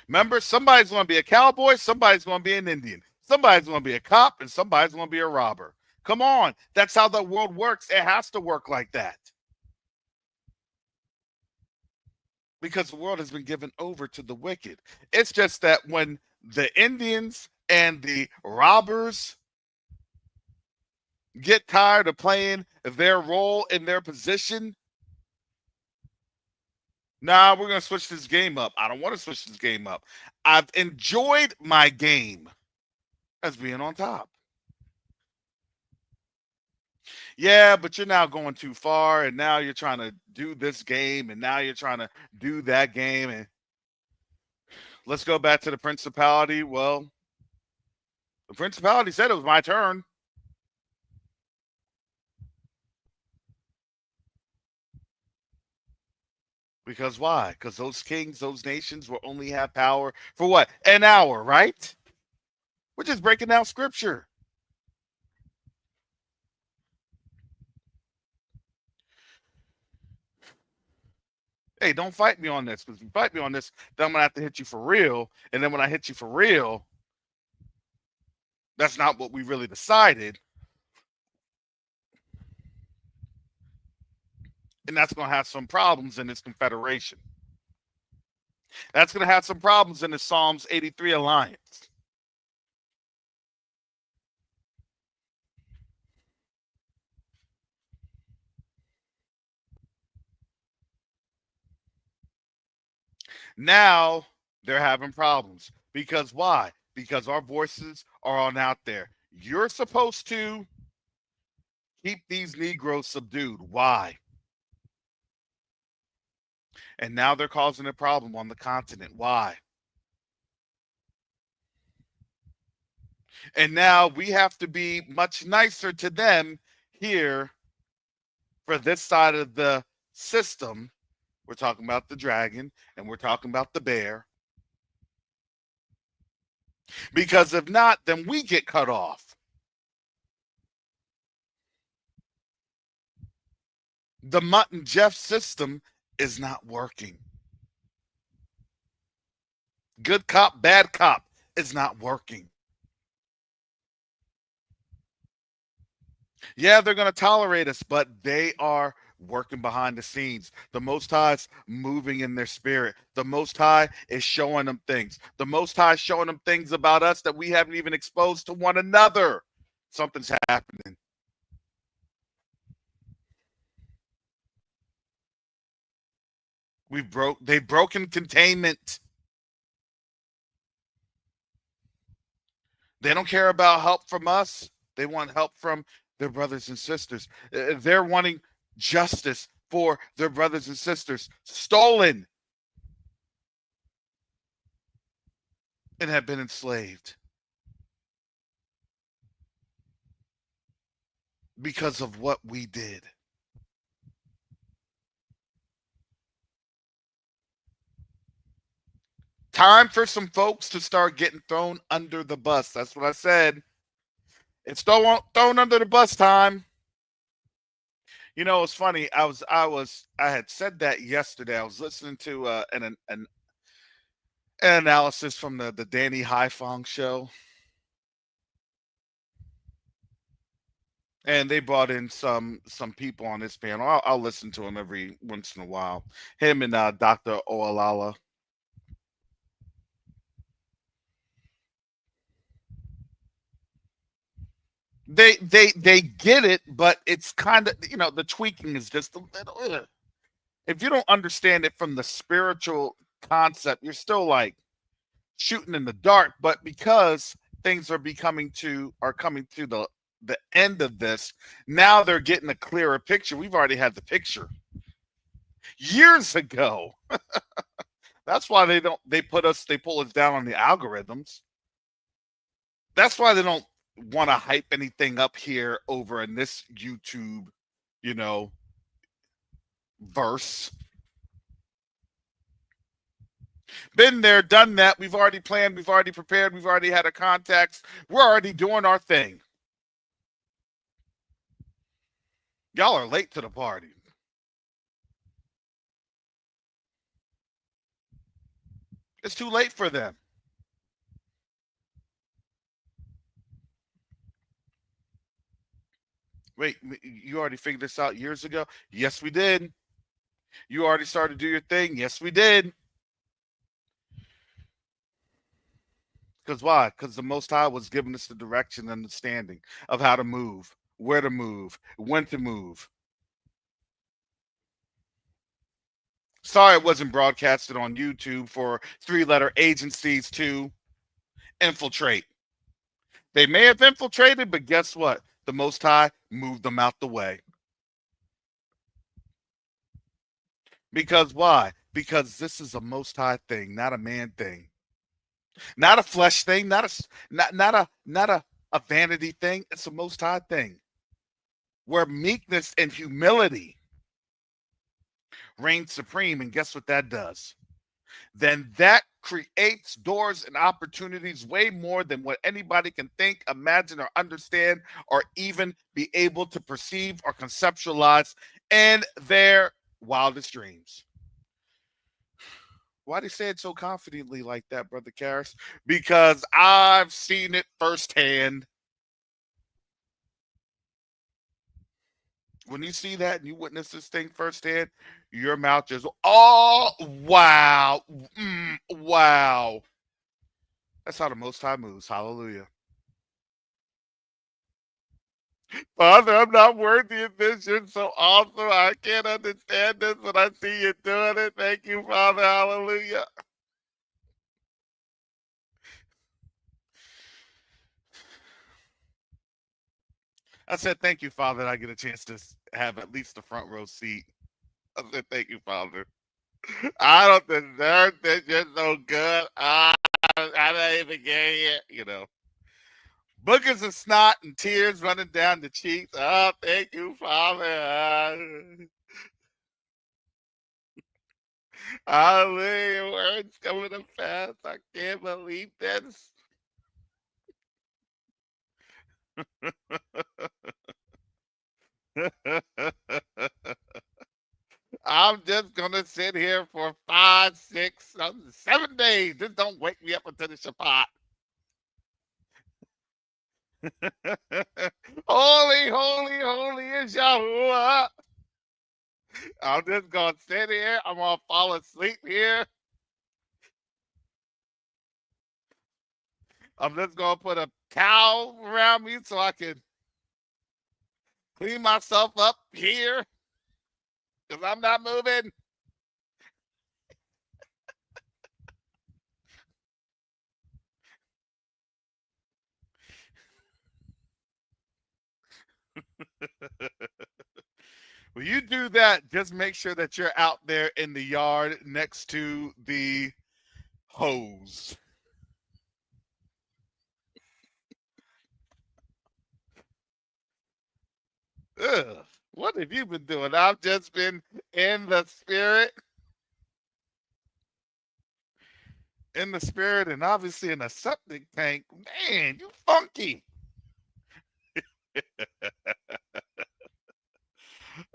Remember, somebody's going to be a cowboy, somebody's going to be an Indian, somebody's going to be a cop, and somebody's going to be a robber. Come on, that's how the world works. It has to work like that. Because the world has been given over to the wicked. It's just that when the Indians and the robbers get tired of playing their role in their position, nah, we're going to switch this game up. I don't want to switch this game up. I've enjoyed my game as being on top. Yeah, but you're now going too far, and now you're trying to do this game, and now you're trying to do that game. And let's go back to the principality. Well, the principality said it was my turn. Because why? Because those kings, those nations will only have power for what? An hour, right? We're just breaking down scripture. Hey, don't fight me on this, because if you fight me on this, then I'm going to have to hit you for real. And then when I hit you for real, that's not what we really decided. And that's going to have some problems in this confederation. That's going to have some problems in the Psalms 83 alliance. Now they're having problems. Because why? Because our voices are on out there. You're supposed to keep these Negroes subdued. Why? And now they're causing a problem on the continent. Why? And now we have to be much nicer to them here for this side of the system. We're talking about the dragon, and we're talking about the bear. Because if not, then we get cut off. The Mutt and Jeff system is not working. Good cop, bad cop is not working. Yeah, they're going to tolerate us, but they are working behind the scenes. The Most High is moving in their spirit. The Most High is showing them things. The Most High is showing them things about us that we haven't even exposed to one another. Something's happening. They've broken containment. They don't care about help from us. They want help from their brothers and sisters. They're wanting justice for their brothers and sisters stolen and have been enslaved because of what we did. Time for some folks to start getting thrown under the bus. That's what I said. It's thrown under the bus time. You know, it's funny. I had said that yesterday. I was listening to an analysis from the Danny Haifong show, and they brought in some people on this panel. I'll listen to him every once in a while. Him and Dr. Oalala. They get it, but it's kind of, the tweaking is just a little. If you don't understand it from the spiritual concept, you're still like shooting in the dark. But because things are coming to the end of this, now they're getting a clearer picture. We've already had the picture years ago. That's why they pull us down on the algorithms. That's why they don't want to hype anything up here over in this YouTube, verse. Been there, done that. We've already planned, we've already prepared, we've already had a context. We're already doing our thing. Y'all are late to the party. It's too late for them. Wait, you already figured this out years ago? Yes, we did. You already started to do your thing? Yes, we did. Because why? Because the Most High was giving us the direction and understanding of how to move, where to move, when to move. Sorry it wasn't broadcasted on YouTube for three-letter agencies to infiltrate. They may have infiltrated, but guess what? The Most High moved them out the way. Because why? Because this is a Most High thing, not a man thing. Not a flesh thing, not a vanity thing. It's a Most High thing. Where meekness and humility reign supreme. And guess what that does? Then that creates doors and opportunities way more than what anybody can think, imagine, or understand, or even be able to perceive or conceptualize in their wildest dreams. Why do you say it so confidently like that, Brother Karras? Because I've seen it firsthand. When you see that and you witness this thing firsthand, your mouth just, oh, wow. Wow. That's how the Most High moves. Hallelujah. Father, I'm not worthy of this. You're so awesome. I can't understand this, but I see you doing it. Thank you, Father. Hallelujah. I said, thank you, Father, that I get a chance to have at least the front row seat. I said, thank you, Father. I don't deserve this. You're so good. I'm not even getting it, Boogers of snot and tears running down the cheeks. Oh, thank you, Father. Hallelujah. Words coming to pass. I can't believe this. I'm just gonna sit here for 5, 6, 7 days. Just don't wake me up until the Shabbat. Holy, holy, holy is Yahuwah. I'm just gonna sit here. I'm gonna fall asleep here. I'm just gonna put a towel around me so I can clean myself up here. Because I'm not moving. When you do that, just make sure that you're out there in the yard next to the hose. Ugh, what have you been doing? I've just been in the spirit. In the spirit, and obviously in a septic tank. Man, you funky.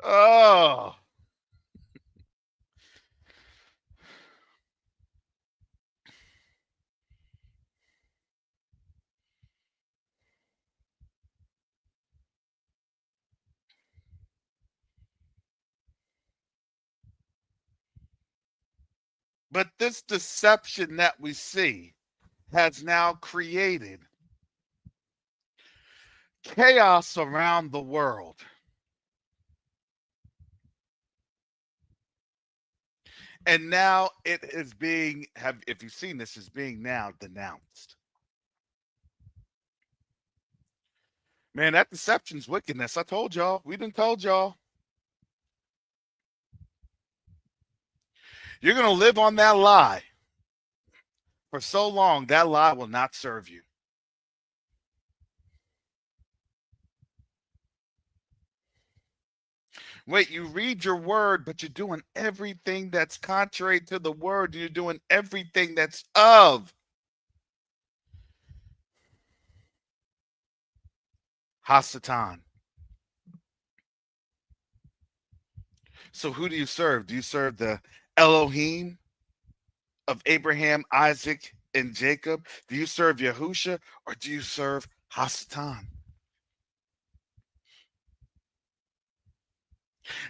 Oh. But this deception that we see has now created chaos around the world. And now it is being, if you've seen this, is being now denounced. Man, that deception's wickedness. I told y'all. We done told y'all. You're going to live on that lie for so long, that lie will not serve you. Wait, you read your word, but you're doing everything that's contrary to the word. You're doing everything that's of Hasatan. So who do you serve? Do you serve the Elohim of Abraham, Isaac, and Jacob? Do you serve Yahusha, or do you serve Hasatan?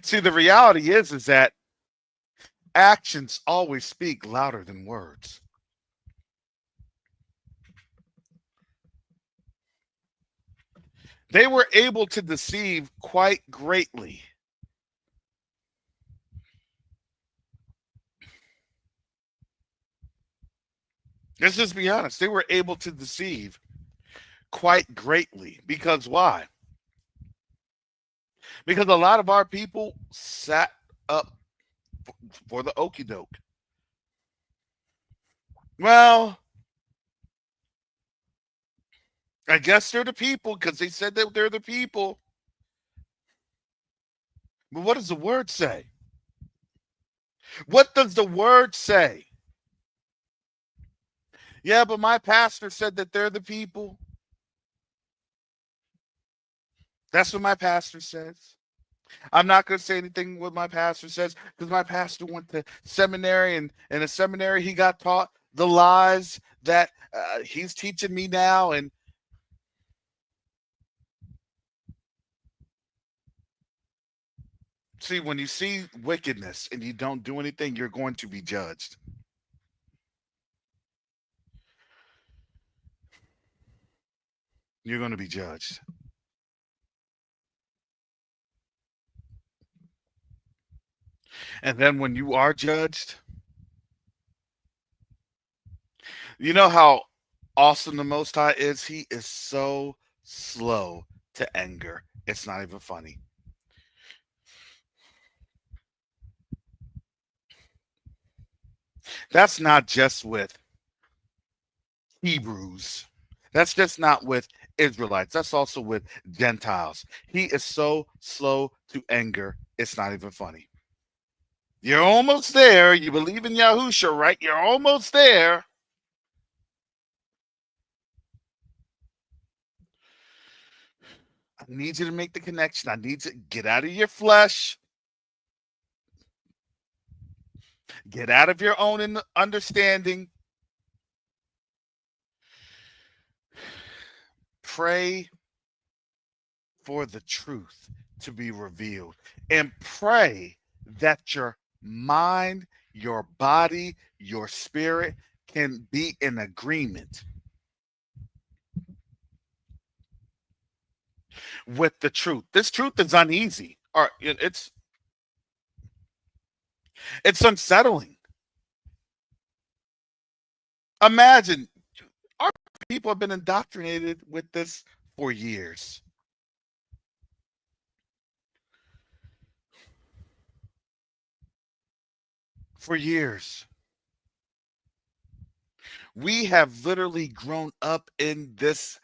See, the reality is that actions always speak louder than words. They were able to deceive quite greatly. Let's just be honest. They were able to deceive quite greatly. Because why? Because a lot of our people sat up for the okie doke. Well, I guess they're the people because they said that they're the people. But what does the word say? What does the word say? Yeah, but my pastor said that they're the people. That's what my pastor says. I'm not going to say anything what my pastor says because my pastor went to seminary, and in a seminary he got taught the lies that he's teaching me now. And see, when you see wickedness and you don't do anything, you're going to be judged. You're going to be judged. And then when you are judged, you know how awesome the Most High is? He is so slow to anger. It's not even funny. That's not just with Hebrews. That's just not with Israelites. That's also with Gentiles. He is so slow to anger. It's not even funny. You're almost there. You believe in Yahusha, right? You're almost there. I need you to make the connection. I need to get out of your flesh. Get out of your own understanding. Pray for the truth to be revealed. And pray that your mind, your body, your spirit can be in agreement with the truth. This truth is uneasy, or it's unsettling. Imagine, our people have been indoctrinated with this for years. For years. We have literally grown up in this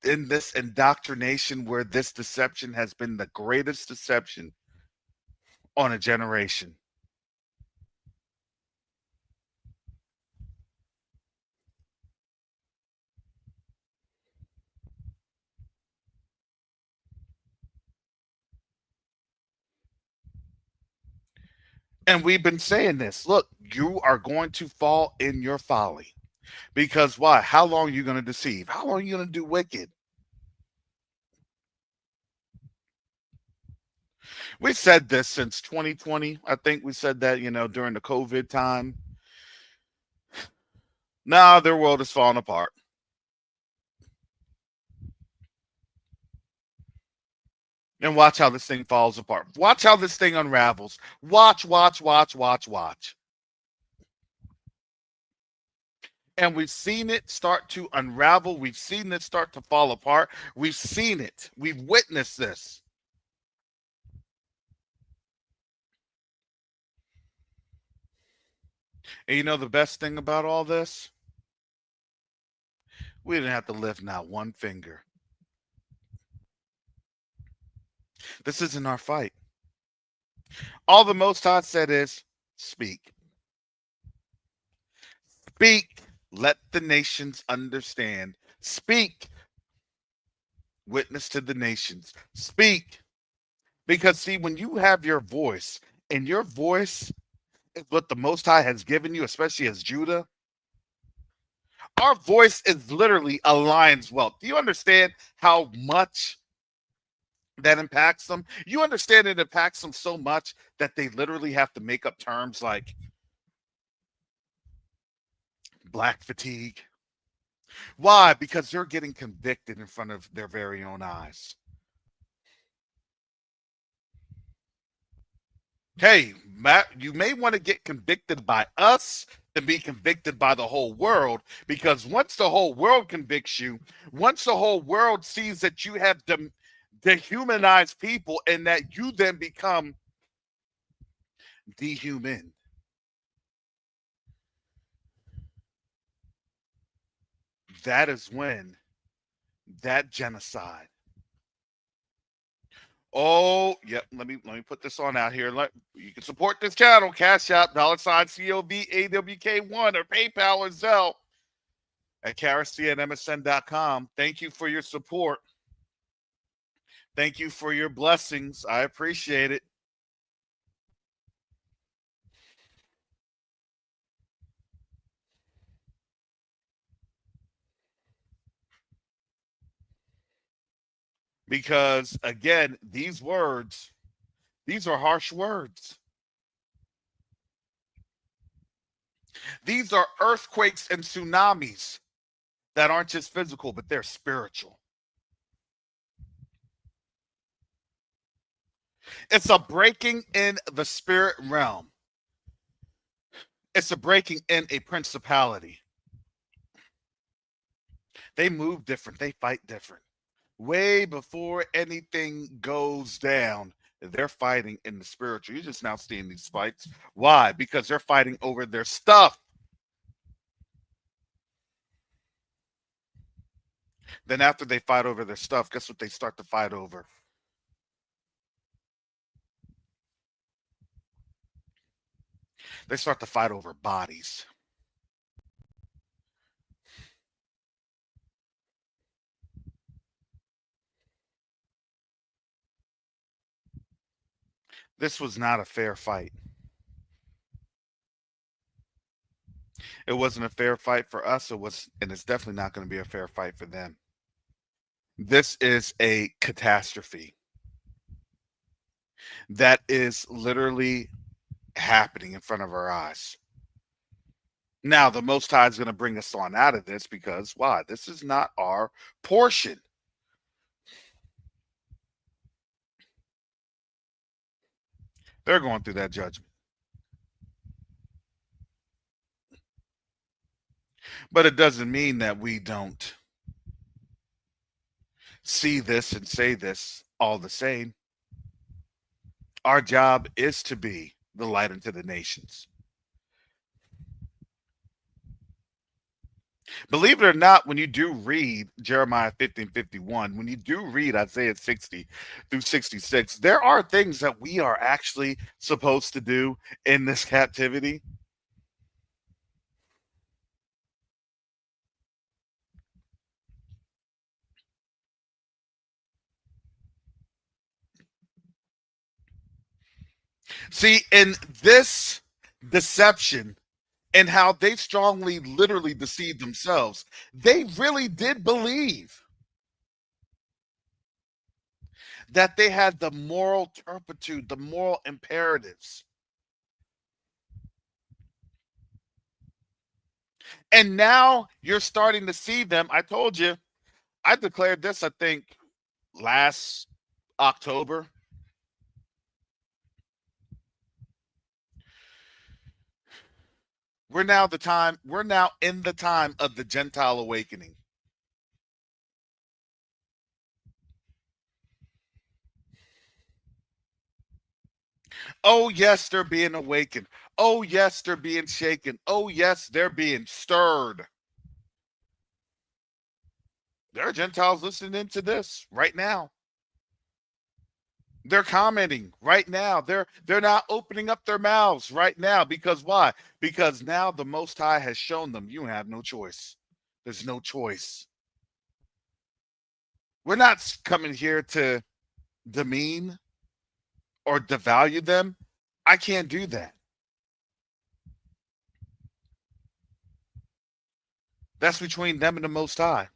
indoctrination where this deception has been the greatest deception on a generation. And we've been saying this. Look, you are going to fall in your folly. Because why? How long are you going to deceive? How long are you going to do wicked? We said this since 2020. I think we said that, during the COVID time. Nah, their world is falling apart. And watch how this thing falls apart. Watch how this thing unravels. Watch. And we've seen it start to unravel. We've seen it start to fall apart. We've seen it. We've witnessed this. And you know the best thing about all this? We didn't have to lift not one finger. This isn't our fight. All the Most High said is, speak. Speak. Let the nations understand. Speak. Witness to the nations. Speak. Because see, when you have your voice, and your voice is what the Most High has given you, especially as Judah, our voice is literally a lion's whelp. Do you understand how much that impacts them? You understand it impacts them so much that they literally have to make up terms like black fatigue. Why? Because they're getting convicted in front of their very own eyes. Hey, Matt, you may want to get convicted by us than be convicted by the whole world, because once the whole world convicts you, once the whole world sees that you have dehumanized people and that you then become dehuman, that is when that genocide. Oh, yep. Let me put this on out here. You can support this channel. Cash App, $COVAWK1 or PayPal or Zelle at karasty@msn.com. Thank you for your support. Thank you for your blessings. I appreciate it. Because again, these words, these are harsh words. These are earthquakes and tsunamis that aren't just physical, but they're spiritual. It's a breaking in the spirit realm. It's a breaking in a principality. They move different. They fight different. Way before anything goes down, they're fighting in the spiritual. You're just now seeing these fights. Why? Because they're fighting over their stuff. Then after they fight over their stuff, guess what they start to fight over? They start to fight over bodies. This was not a fair fight. It wasn't a fair fight for us. It was, and it's definitely not going to be a fair fight for them. This is a catastrophe that is literally happening in front of our eyes. Now, the Most High is going to bring us on out of this because why? This is not our portion. They're going through that judgment. But it doesn't mean that we don't see this and say this all the same. Our job is to be the light unto the nations. Believe it or not, when you do read Jeremiah 50:51, when you do read Isaiah 60 through 66, there are things that we are actually supposed to do in this captivity. See, in this deception and how they strongly, literally deceived themselves, they really did believe that they had the moral turpitude, the moral imperatives. And now you're starting to see them. I told you, I declared this, I think, last October. We're now in the time of the Gentile awakening. Oh, yes, they're being awakened. Oh, yes, they're being shaken. Oh, yes, they're being stirred. There are Gentiles listening to this right now. They're commenting right now. They're not opening up their mouths right now. Because why? Because now the Most High has shown them you have no choice. There's no choice. We're not coming here to demean or devalue them. I can't do that. That's between them and the Most High.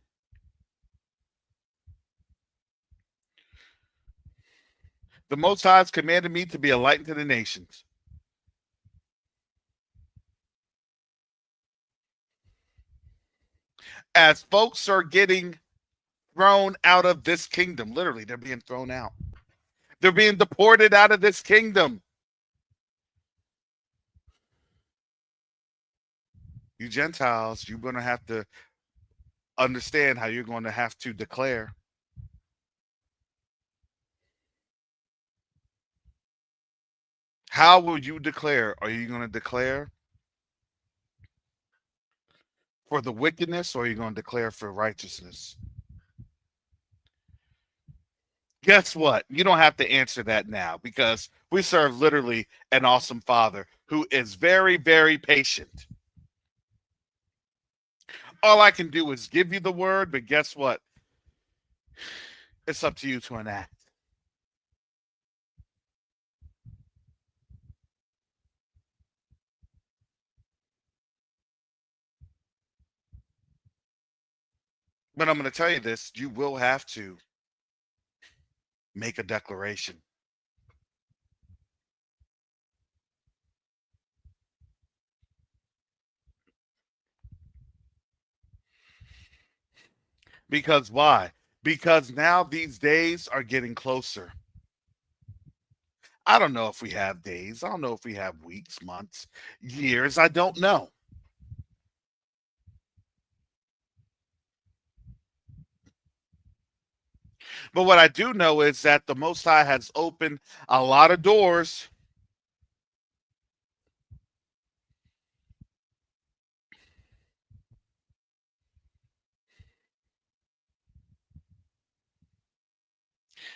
The Most High has commanded me to be a light unto the nations. As folks are getting thrown out of this kingdom, literally, they're being thrown out. They're being deported out of this kingdom. You Gentiles, you're going to have to understand how you're going to have to declare. How will you declare? Are you going to declare for the wickedness, or are you going to declare for righteousness? Guess what? You don't have to answer that now, because we serve literally an awesome Father who is very, very patient. All I can do is give you the word, but guess what? It's up to you to enact. But I'm going to tell you this, you will have to make a declaration. Because why? Because now these days are getting closer. I don't know if we have days. I don't know if we have weeks, months, years. I don't know. But what I do know is that the Most High has opened a lot of doors.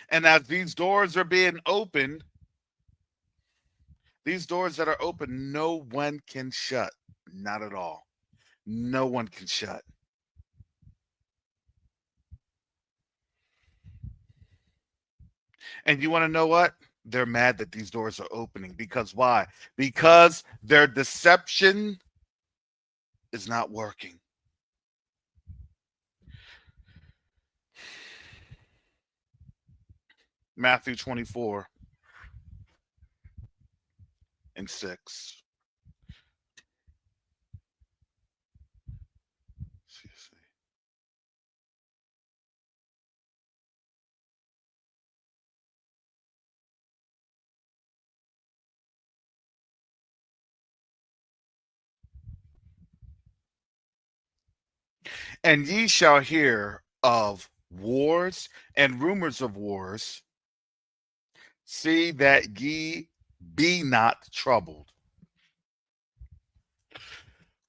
And as these doors are being opened, these doors that are open, no one can shut. Not at all. No one can shut. And you want to know what? They're mad that these doors are opening. Because why? Because their deception is not working. Matthew 24 and 6. And ye shall hear of wars and rumors of wars. See that ye be not troubled.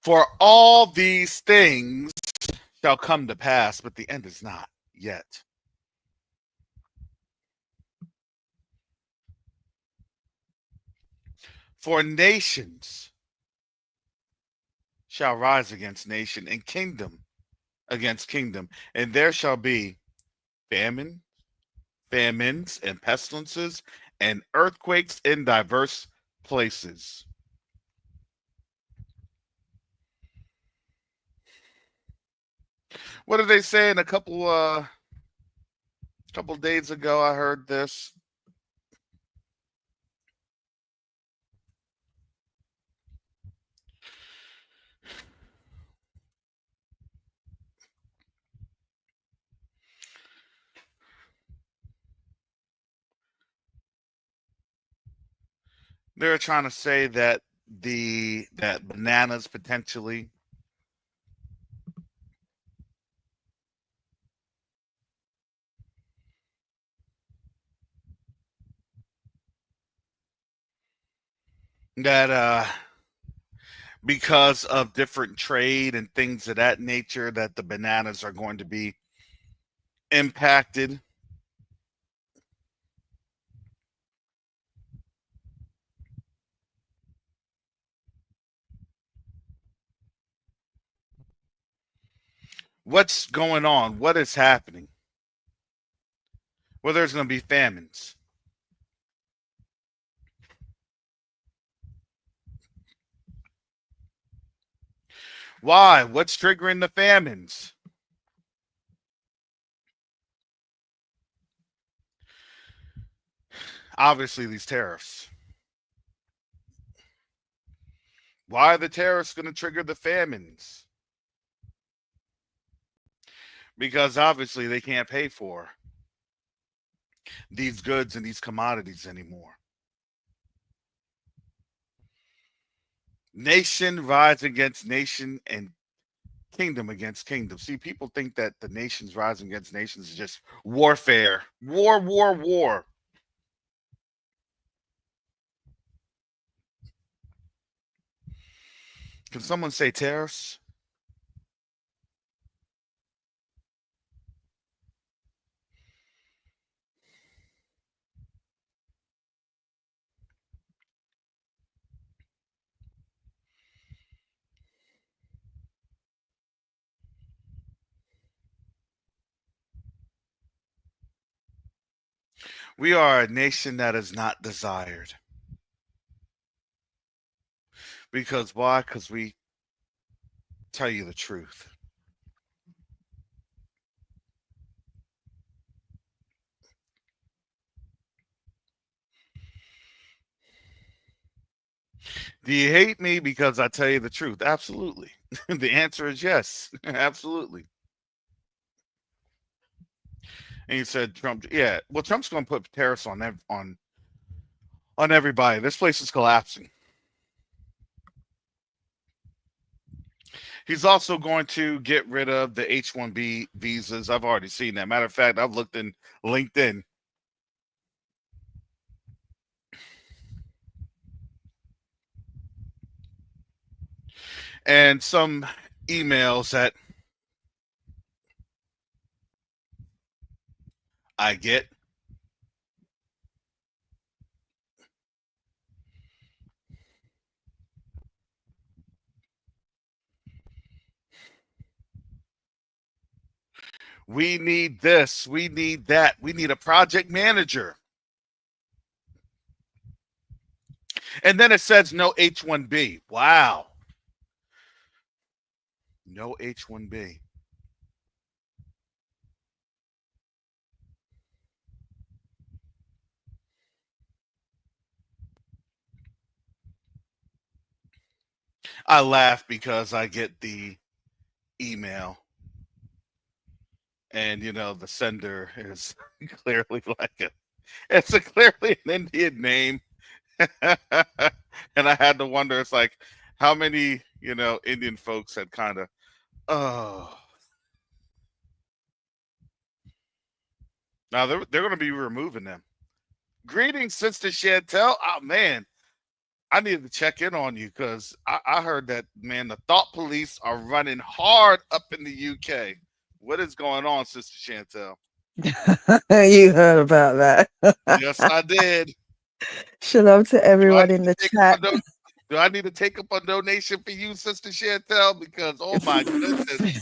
For all these things shall come to pass, but the end is not yet. For nations shall rise against nation, and kingdom against kingdom, and there shall be famines, and pestilences, and earthquakes in diverse places. What did they say in a couple days ago? I heard this. They're trying to say that that bananas potentially that because of different trade and things of that nature, that the bananas are going to be impacted. What's going on? What is happening? Well, there's going to be famines. Why? What's triggering the famines? Obviously, these tariffs. Why are the tariffs going to trigger the famines? Because obviously they can't pay for these goods and these commodities anymore. Nation rides against nation and kingdom against kingdom. See, people think that the nations rising against nations is just warfare. War, war, war. Can someone say tariffs? We are a nation that is not desired. Because why? Because we tell you the truth. Do you hate me because I tell you the truth? Absolutely. The answer is yes. Absolutely. And you said Trump, yeah. Well, Trump's going to put tariffs on everybody. This place is collapsing. He's also going to get rid of the H-1B visas. I've already seen that. Matter of fact, I've looked in LinkedIn. And some emails that I get. We need this. We need that. We need a project manager. And then it says no H-1B. Wow. No H-1B. I laugh because I get the email. And, you know, the sender is clearly it's clearly an Indian name. And I had to wonder, it's like, how many, you know, Indian folks had kind of, oh. Now they're going to be removing them. Greetings, Sister Chantel. Oh, man. I needed to check in on you because I heard that, man, the thought police are running hard up in the UK. What is going on, Sister Chantel? You heard about that. Yes, I did. Shalom to everyone in the chat. Do I need to take up a donation for you, Sister Chantel? Because, oh my goodness.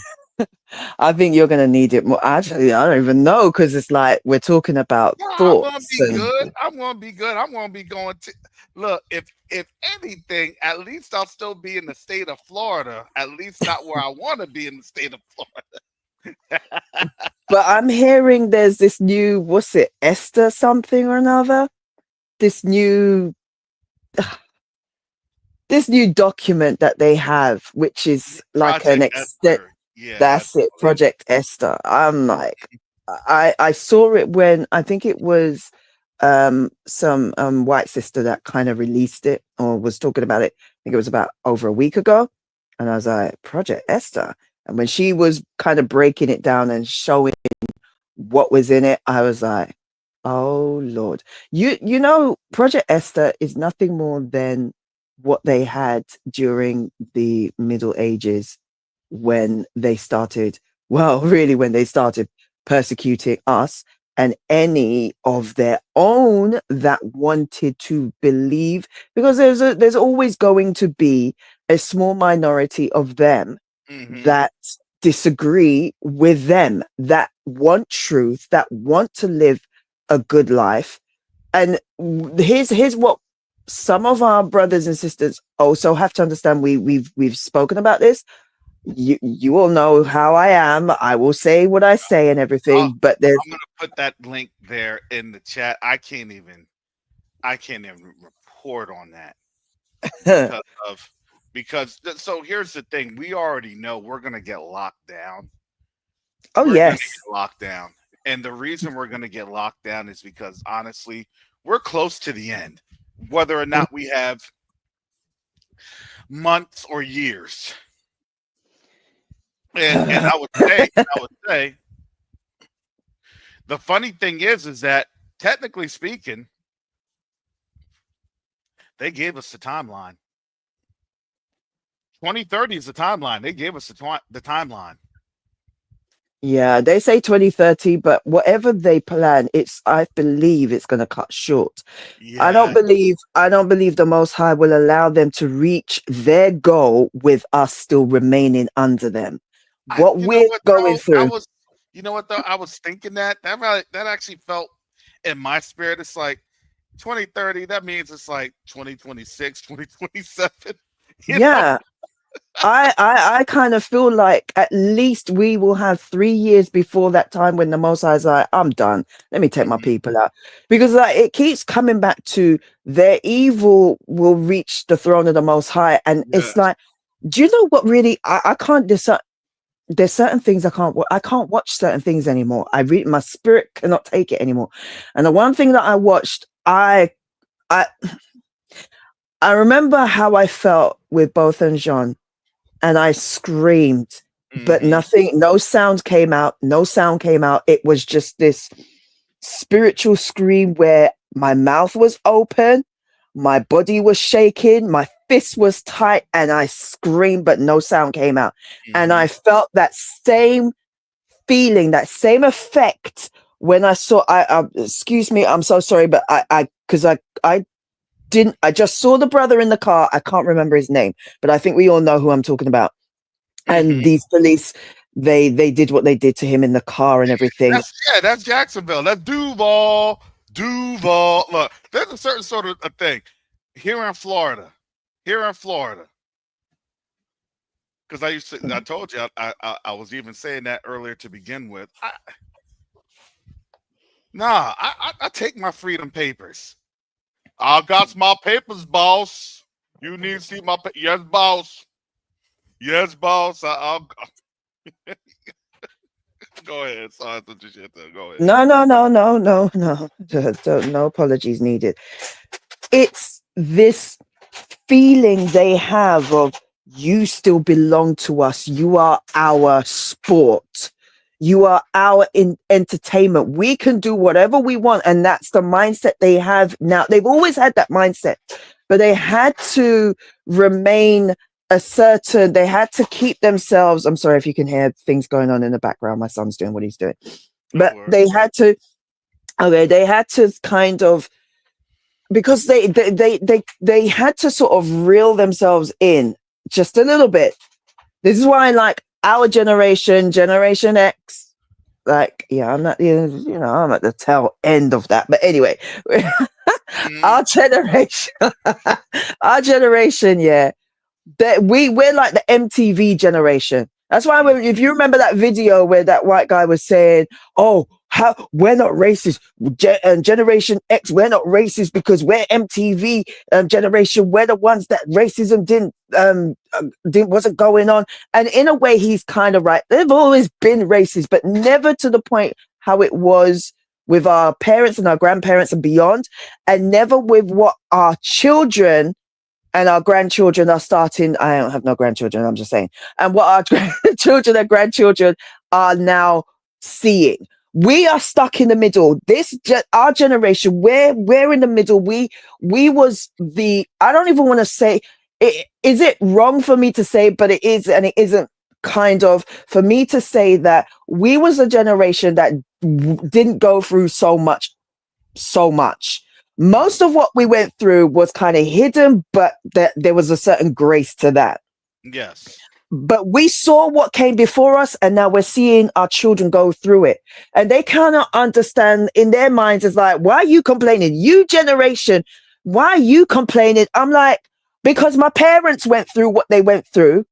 I think you're going to need it more. Actually, I don't even know because it's like we're talking about thoughts. I'm going to be good. I'm going to be going to look. If anything, at least I'll still be in the state of Florida. At least not where I want to be in the state of Florida. But I'm hearing there's this new, what's it, Esther something or another? This new document that they have, which is like Project an extent. Yeah, that's it, Project Esther. I'm like, I saw it when I think it was some white sister that kind of released it or was talking about it. I think it was about over a week ago. And I was like, Project Esther. And when she was kind of breaking it down and showing what was in it, I was like, oh Lord. You know, Project Esther is nothing more than what they had during the Middle Ages when they started, well, really when they started persecuting us and any of their own that wanted to believe, because there's always going to be a small minority of them that disagree with them, that want truth, that want to live a good life. And here's what some of our brothers and sisters also have to understand. We've spoken about this. You all know how I am. I will say what I say and everything, but there's I'm gonna put that link there in the chat. I can't even report on that because so here's the thing. We already know we're gonna get locked down. Oh, We're yes. gonna get locked down. And the reason we're gonna get locked down is because honestly, we're close to the end. Whether or not we have months or years. And I would say the funny thing is that technically speaking, they gave us the timeline. 2030 is the timeline. They gave us the timeline. Yeah, they say 2030, but whatever they plan, I believe it's going to cut short. Yeah. I don't believe the Most High will allow them to reach their goal with us still remaining under them. What we're going through. You know what though? I was thinking that actually felt in my spirit. It's like 2030. That means it's like 2026, 2027. Yeah. I kind of feel like at least we will have 3 years before that time when the Most High is like, I'm done. Let me take my people out. Because like it keeps coming back to their evil will reach the throne of the Most High. And it's like, do you know what really I can't decide? There's certain things I can't watch certain things anymore. My spirit cannot take it anymore. And the one thing that I watched, I remember how I felt with both and John. And I screamed, but no sound came out. It was just this spiritual scream where my mouth was open, my body was shaking, my fist was tight, and I screamed, but no sound came out. And I felt that same feeling, that same effect when I saw, excuse me, I'm so sorry, but I just saw the brother in the car. I can't remember his name, but I think we all know who I'm talking about. And these police, they did what they did to him in the car and everything. That's Jacksonville. That's Duval. Look, there's a certain sort of a thing here in Florida. Because I told you, I was even saying that earlier to begin with. I take my freedom papers. I got my papers, boss. You need to see my yes, boss. Yes, boss. I'll go ahead. Sorry, I you shit there. Go ahead. No apologies needed. It's this feeling they have of you still belong to us. You are our sport. You are our entertainment. We can do whatever we want. And that's the mindset they have now. They've always had that mindset, but they had to remain they had to keep themselves. I'm sorry if you can hear things going on in the background. My son's doing what he's doing. But they had to kind of, because they had to sort of reel themselves in just a little bit. This is why, like, our generation X, like, yeah, I'm not, I'm at the tail end of that. But anyway, our generation, yeah, that we're like the MTV generation. That's why if you remember that video where that white guy was saying, "Oh, we're not racist, Generation X, we're not racist because we're MTV generation. We're the ones that racism wasn't going on." And in a way, he's kind of right. They've always been racist, but never to the point how it was with our parents and our grandparents and beyond, and never with what our children and our grandchildren are starting. I don't have no grandchildren, I'm just saying. And what our children and grandchildren are now seeing. We are stuck in the middle. Our generation, we're in the middle. We was the, I don't even want to say, is it wrong for me to say, but it is, and it isn't kind of, for me to say that we was a generation that didn't go through so much. Most of what we went through was kind of hidden, but there was a certain grace to that. Yes. But we saw what came before us, and now we're seeing our children go through it. And they cannot understand, in their minds, it's like, why are you complaining? You generation, why are you complaining? I'm like, because my parents went through what they went through,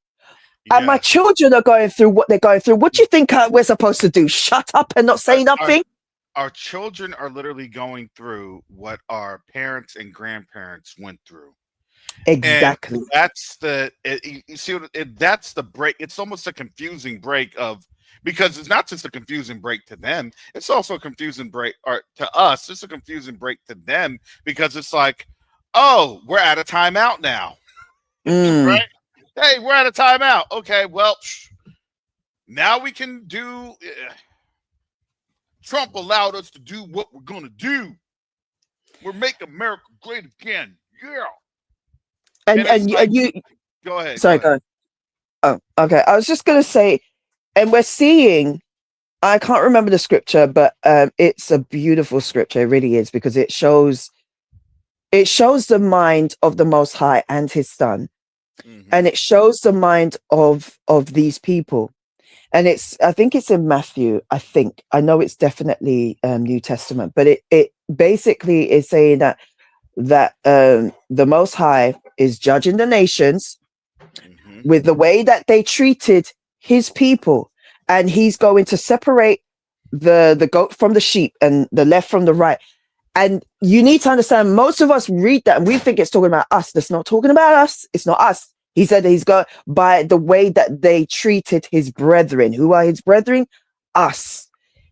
and my children are going through what they're going through. What do you think we're supposed to do? Shut up and not say nothing? Our children are literally going through what our parents and grandparents went through. Exactly. And that's that's the break. It's almost a confusing break because it's not just a confusing break to them. It's also a confusing break to us. It's a confusing break to them because it's like, oh, we're at a timeout now. Right? Hey, we're at a timeout. Okay, well, now we can do. Trump allowed us to do what we're going to do. We're making America great again. Yeah. And you go ahead. Sorry, go ahead. Oh, okay. I was just going to say, and we're seeing, I can't remember the scripture, but it's a beautiful scripture. It really is, because it shows the mind of the Most High and his Son. And it shows the mind of these people. And I think it's in Matthew. I know it's definitely New Testament, but it basically is saying that the Most High is judging the nations with the way that they treated his people, and he's going to separate the goat from the sheep and the left from the right. And you need to understand, most of us read that and we think it's talking about us. That's not talking about us. It's not us. He said he's got by the way that they treated his brethren. Who are his brethren? Us.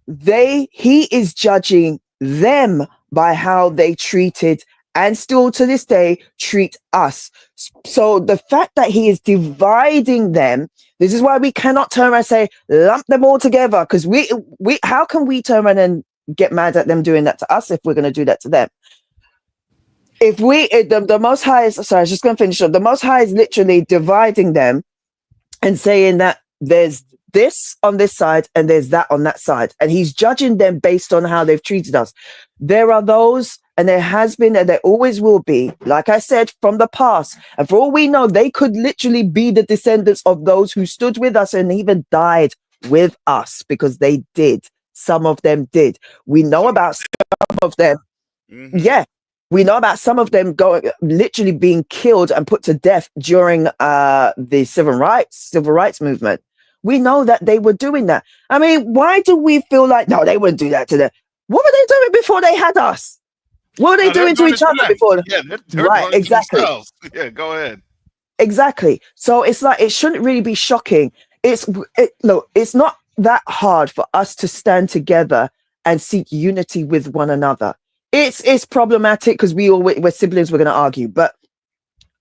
He is judging them by how they treated, and still to this day treat us. So the fact that he is dividing them, this is why we cannot turn around and say lump them all together, because we how can we turn around and get mad at them doing that to us if we're going to do that to them? If the Most High is, sorry, I was just going to finish up. The Most High is literally dividing them and saying that there's this on this side and there's that on that side. And he's judging them based on how they've treated us. There are those, and there has been, and there always will be, like I said, from the past. And for all we know, they could literally be the descendants of those who stood with us and even died with us, because they did. Some of them did. We know about some of them. Yeah. We know about some of them literally being killed and put to death during the civil rights movement. We know that they were doing that. I mean, why do we feel like, no, they wouldn't do that to them? What were they doing before they had us? What were they doing to each other before? Yeah, they're right, exactly. Yeah, go ahead. Exactly. So it's like, it shouldn't really be shocking. Look, it's not that hard for us to stand together and seek unity with one another. It's problematic because we're siblings, we're going to argue, but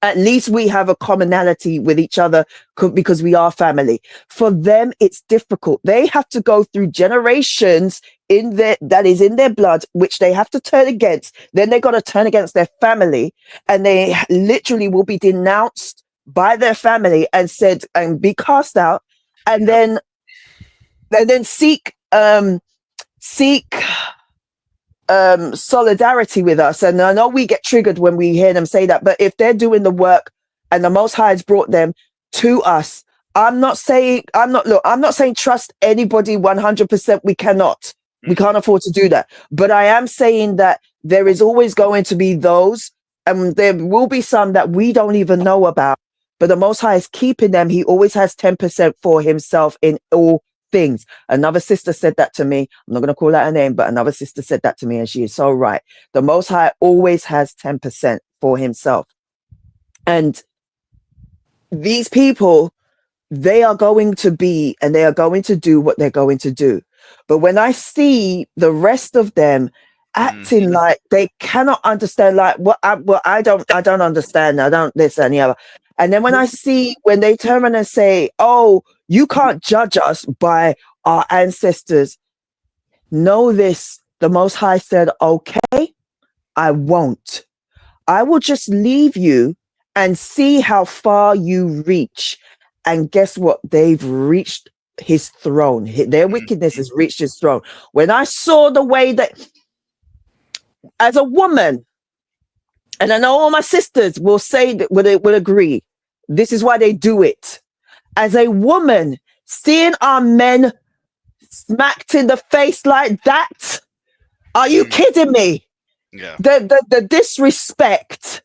at least we have a commonality with each other because we are family. For them, it's difficult. They have to go through generations that is in their blood, which they have to turn against. Then they got to turn against their family, and they literally will be denounced by their family and said and be cast out, and then seek solidarity with us. And I know we get triggered when we hear them say that, but if they're doing the work and the Most High has brought them to us, I'm not saying trust anybody 100%. We cannot. We can't afford to do that. But I am saying that there is always going to be those, and there will be some that we don't even know about, but the Most High is keeping them. He always has 10% for himself in all things. Another sister said that to me. I'm not going to call out her name, but another sister said that to me, and she is so right. The Most High always has 10% for himself. And these people, they are going to be, and they are going to do what they're going to do. But when I see the rest of them acting like they cannot understand, like I don't understand. I don't this and the other. And then when I see when they turn around and say, "Oh, you can't judge us by our ancestors," know this: the Most High said, "Okay, I won't. I will just leave you and see how far you reach." And guess what? They've reached his throne. Their wickedness has reached his throne. When I saw the way that, as a woman, and I know all my sisters will say that will agree, this is why they do it. As a woman, seeing our men smacked in the face like that, are you kidding me? Yeah. The disrespect,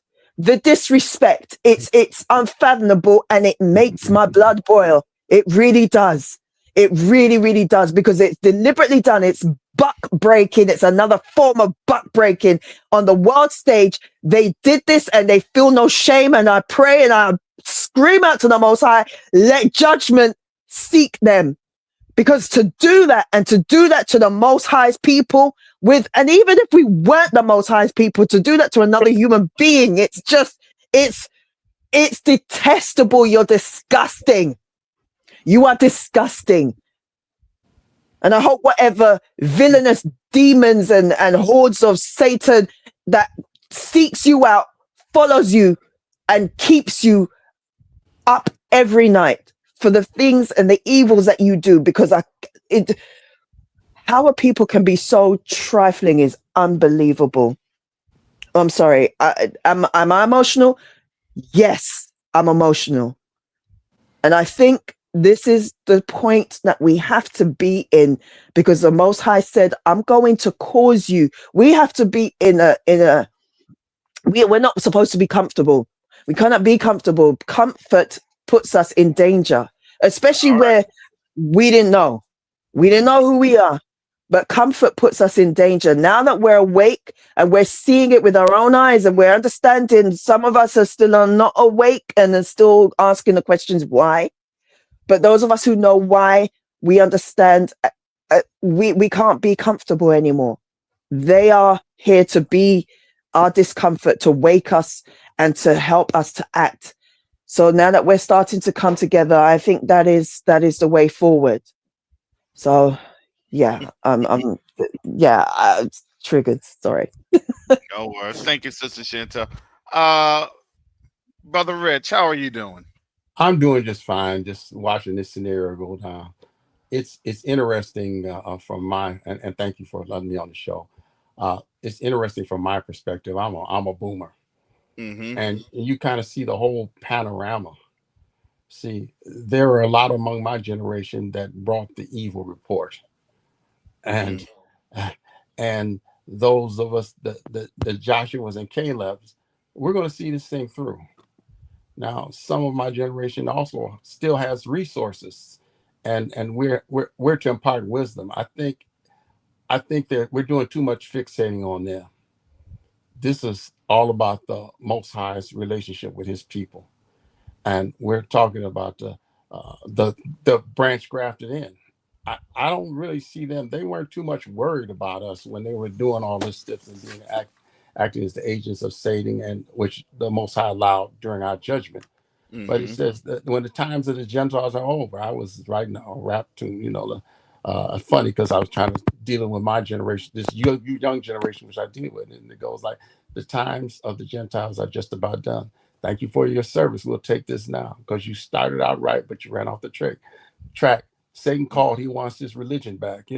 it's unfathomable, and it makes my blood boil. It really does. It really, really does, because it's deliberately done. It's buck breaking. It's another form of buck breaking on the world stage. They did this and they feel no shame. And I pray and I scream out to the Most High, let judgment seek them. Because to do that, and to do that to the Most High's people and even if we weren't the Most High's people, to do that to another human being, it's detestable. You're disgusting. You are disgusting. And I hope whatever villainous demons and hordes of Satan that seeks you out, follows you, and keeps you up every night for the things and the evils that you do, because how a people can be so trifling is unbelievable. I'm sorry. Am I emotional? Yes, I'm emotional. And I think this is the point that we have to be in, because the Most High said, I'm going to cause you. We have to be we're not supposed to be comfortable. We cannot be comfortable. Comfort puts us in danger, especially where we didn't know. We didn't know who we are, but comfort puts us in danger. Now that we're awake and we're seeing it with our own eyes and we're understanding, some of us are still not awake and are still asking the questions why. But those of us who know why, we understand we can't be comfortable anymore. They are here to be our discomfort, to wake us and to help us to act. So now that we're starting to come together, I think that is the way forward. So yeah, I'm triggered. Sorry. No worries. Thank you, Sister Chantel. Brother Rich, how are you doing? I'm doing just fine. Just watching this scenario go down. It's interesting from my and thank you for letting me on the show. It's interesting from my perspective. I'm a boomer, and you kind of see the whole panorama. See, there are a lot among my generation that brought the evil report, and and those of us the Joshua's and Caleb's, we're going to see this thing through. Now, some of my generation also still has resources, and we're to impart wisdom. I think that we're doing too much fixating on them. This is all about the Most High's relationship with His people, and we're talking about the branch grafted in. I don't really see them. They weren't too much worried about us when they were doing all this stuff and being acting as the agents of Satan, and which the Most High allowed during our judgment. But it says that when the times of the Gentiles are over, I was writing a rap tune, funny because I was trying to dealing with my generation, this young generation, which I deal with. And it goes like, the times of the Gentiles are just about done. Thank you for your service. We'll take this now, because you started out right, but you ran off the track. Satan called, he wants his religion back.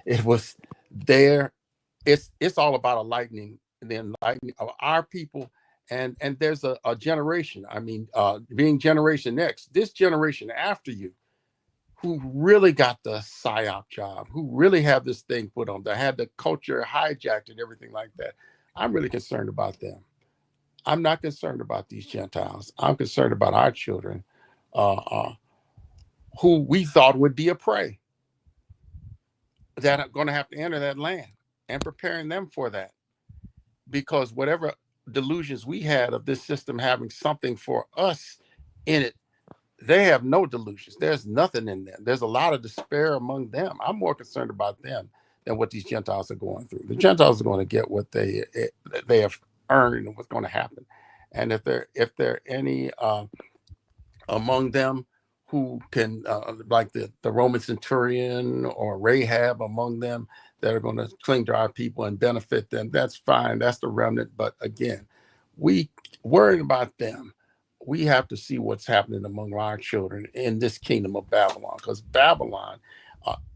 It was there. It's all about enlightening the enlightening of our people. And there's a generation, being Generation X, this generation after you, who really got the PSYOP job, who really have this thing put on, that had the culture hijacked and everything like that. I'm really concerned about them. I'm not concerned about these Gentiles. I'm concerned about our children, who we thought would be a prey, that are going to have to enter that land, and preparing them for that. Because whatever delusions we had of this system having something for us in it, they have no delusions. There's nothing in them. There's a lot of despair among them. I'm more concerned about them than what these Gentiles are going through. The Gentiles are going to get what they have earned and what's going to happen. And if there any among them who can, like the Roman centurion or Rahab among them, that are going to cling to our people and benefit them, that's fine. That's the remnant. But again, we worrying about them. We have to see what's happening among our children in this kingdom of Babylon, because Babylon,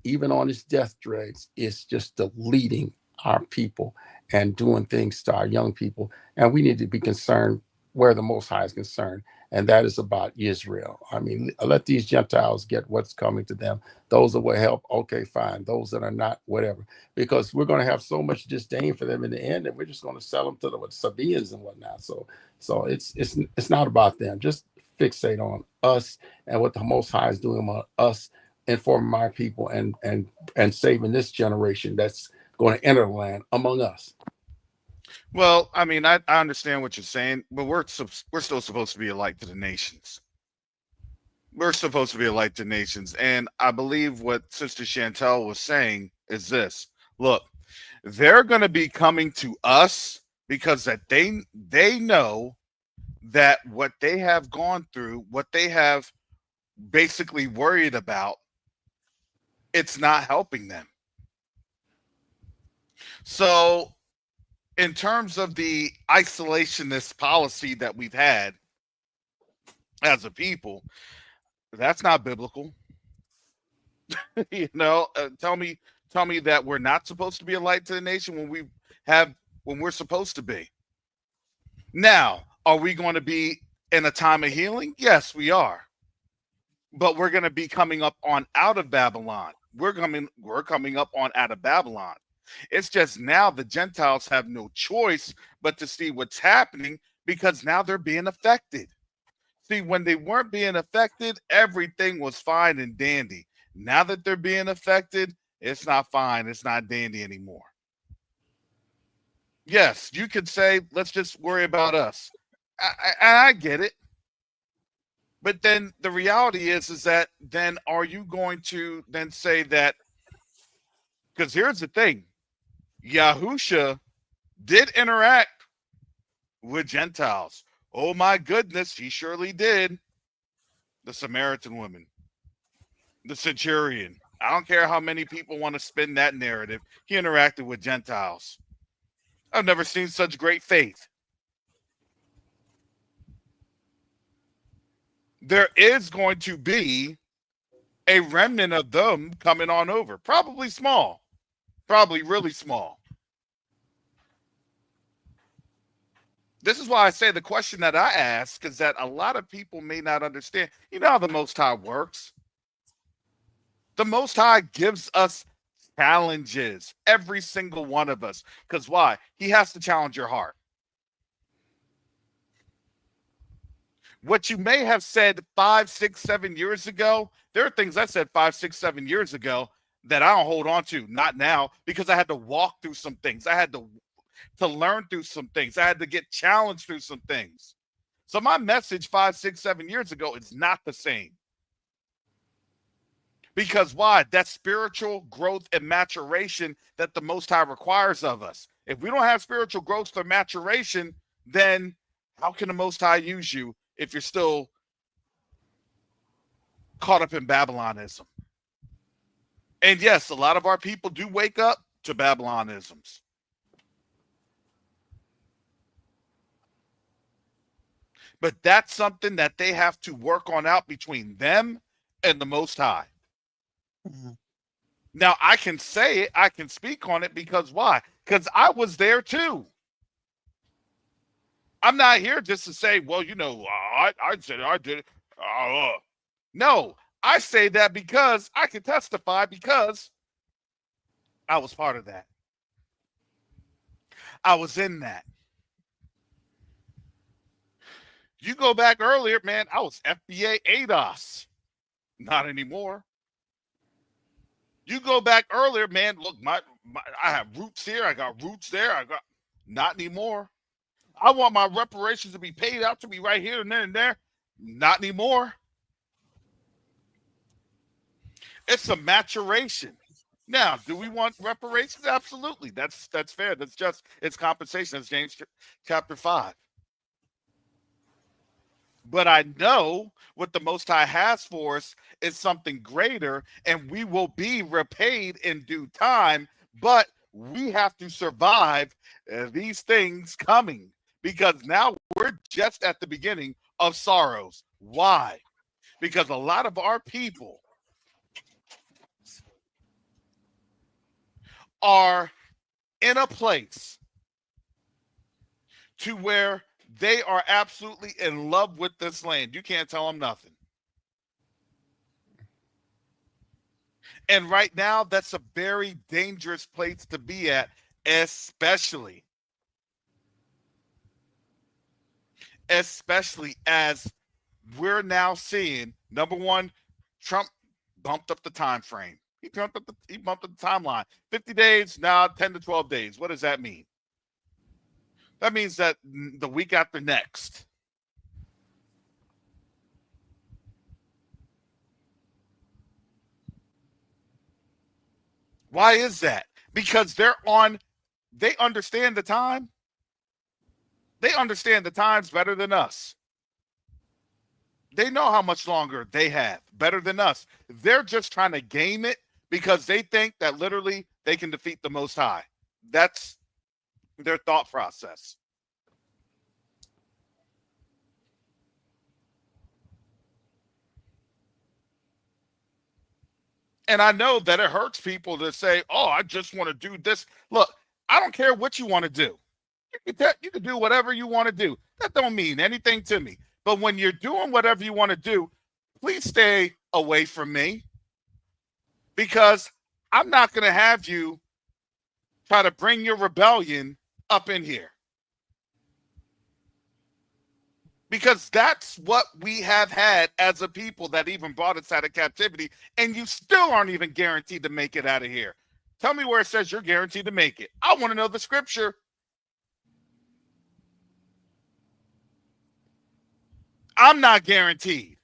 even on its death dregs, is just deleting our people and doing things to our young people. And we need to be concerned where the Most High is concerned, and that is about Israel. I mean, let these Gentiles get what's coming to them. Those that will help, okay, fine. Those that are not, whatever. Because we're going to have so much disdain for them in the end, and we're just going to sell them to the Sabaeans and whatnot. So it's not about them. Just fixate on us and what the Most High is doing among us, informing my people and saving this generation that's going to enter the land among us. Well, I mean, I understand what you're saying, but we're still supposed to be a light to the nations. We're supposed to be a light to the nations. And I believe what Sister Chantel was saying is this. Look, they're going to be coming to us because that they know that what they have gone through, what they have basically worried about, it's not helping them. So in terms of the isolationist policy that we've had as a people, that's not biblical. You know, tell me that we're not supposed to be a light to the nation when we're supposed to be. Now, are we going to be in a time of healing? Yes, we are. But we're going to be coming up on out of Babylon. We're coming up on out of Babylon. It's just now the Gentiles have no choice but to see what's happening, because now they're being affected. See, when they weren't being affected, everything was fine and dandy. Now that they're being affected, it's not fine. It's not dandy anymore. Yes, you could say, let's just worry about us. I get it. But then the reality is that then are you going to then say that? Because here's the thing. Yahusha did interact with Gentiles. Oh my goodness, he surely did. The Samaritan woman, the centurion. I don't care how many people want to spin that narrative. He interacted with Gentiles. I've never seen such great faith. There is going to be a remnant of them coming on over. Probably small. Probably really small. This is why I say the question that I ask is that a lot of people may not understand. You know how the Most High works. The Most High gives us challenges, every single one of us. Because why? He has to challenge your heart. What you may have said 5, 6, 7 years ago, there are things I said 5, 6, 7 years ago that I don't hold on to, not now, because I had to walk through some things. I had to learn through some things. I had to get challenged through some things. So my message 5, 6, 7 years ago is not the same. Because why? That's spiritual growth and maturation that the Most High requires of us. If we don't have spiritual growth or maturation, then how can the Most High use you if you're still caught up in Babylonism? And yes, a lot of our people do wake up to Babylonisms. But that's something that they have to work on out between them and the Most High. Mm-hmm. Now, I can say it, I can speak on it, because why? Because I was there too. I'm not here just to say, well, you know, I said I did it. No, I say that because I can testify, because I was part of that. I was in that. You go back earlier, man, I was FBA ADOS. Not anymore. You go back earlier, man, look, I have roots here, I got roots there, not anymore. I want my reparations to be paid out to me right here and there and there. Not anymore. It's a maturation. Now, do we want reparations? Absolutely. That's fair. That's just, it's compensation. That's James chapter 5. But I know what the Most High has for us is something greater, and we will be repaid in due time. But we have to survive these things coming, because now we're just at the beginning of sorrows. Why? Because a lot of our people are in a place to where they are absolutely in love with this land. You can't tell them nothing. And right now, that's a very dangerous place to be at, especially as we're now seeing, number one, Trump bumped up the time frame. He bumped up the timeline. 50 days, now 10 to 12 days. What does that mean? That means that the week after next, why is that? Because they understand the time. They understand the times better than us. They know how much longer they have, better than us. They're just trying to game it because they think that literally they can defeat the Most High. That's their thought process. And I know that it hurts people to say, oh, I just want to do this. Look, I don't care what you want to do. You can do whatever you want to do. That don't mean anything to me. But when you're doing whatever you want to do, please stay away from me, because I'm not going to have you try to bring your rebellion up in here. Because that's what we have had as a people that even brought us out of captivity, and you still aren't even guaranteed to make it out of here. Tell me where it says you're guaranteed to make it. I want to know the scripture. I'm not guaranteed.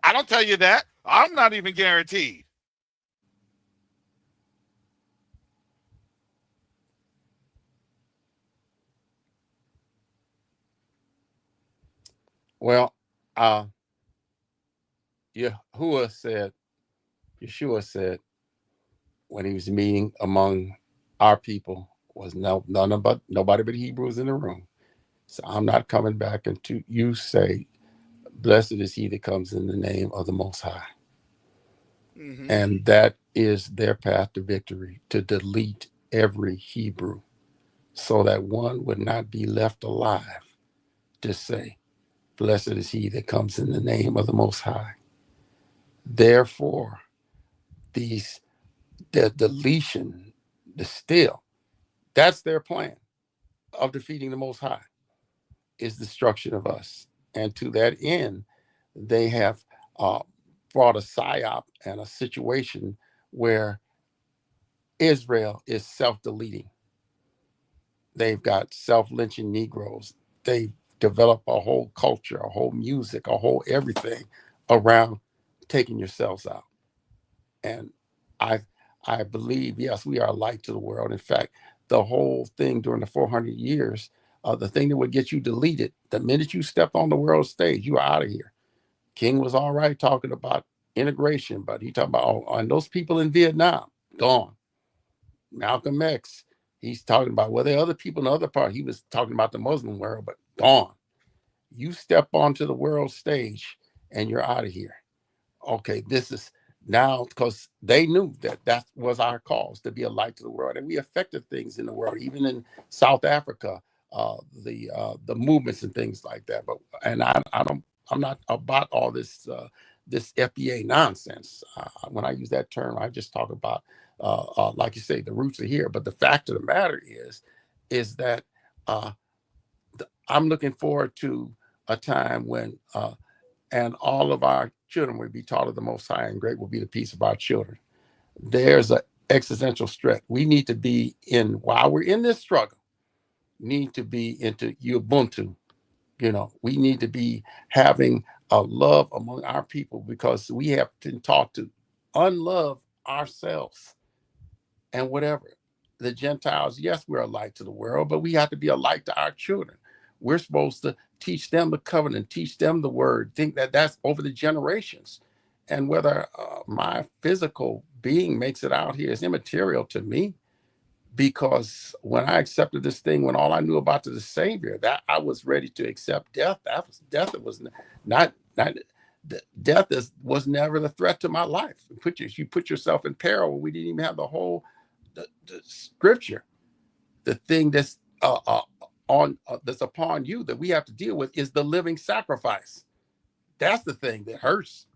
I don't tell you that. I'm not even guaranteed. Well, Yeshua said when he was meeting among our people, was nobody but Hebrews in the room. So I'm not coming back until you say, blessed is he that comes in the name of the Most High. Mm-hmm. And that is their path to victory, to delete every Hebrew so that one would not be left alive to say, blessed is he that comes in the name of the Most High. Therefore, the deletion, the still, that's their plan of defeating the Most High, is destruction of us. And to that end, they have brought a psyop and a situation where Israel is self-deleting. They've got self-lynching Negroes. They've developed a whole culture, a whole music, a whole everything around taking yourselves out. And I believe, yes, we are a light to the world. In fact, the whole thing during the 400 years, the thing that would get you deleted, the minute you stepped on the world stage, you are out of here. King was all right talking about integration, but he talked about, and those people in Vietnam, gone. Malcolm X, he's talking about, well, there are other people in the other part. He was talking about the Muslim world, but gone. You step onto the world stage and you're out of here. Okay, this is now, because they knew that was our cause, to be a light to the world, and we affected things in the world, even in South Africa, the movements and things like that. But I'm not about all this this FBA nonsense. When I use that term, I just talk about like you say, the roots are here. But the fact of the matter is that I'm looking forward to a time when and all of our children will be taught of the Most High, and great will be the peace of our children. There's an existential threat. We need to be in, while we're in this struggle, need to be into Ubuntu. You know, we need to be having a love among our people, because we have been taught to unlove ourselves and whatever. The Gentiles, yes, we're a light to the world, but we have to be a light to our children. We're supposed to teach them the covenant, teach them the word, think that that's over the generations. And whether my physical being makes it out here is immaterial to me, because when I accepted this thing, when all I knew about the Savior, that I was ready to accept death. Death was not death was never the threat to my life. You put yourself in peril. We didn't even have the whole the scripture. The thing that's that's upon you that we have to deal with is the living sacrifice. That's the thing that hurts,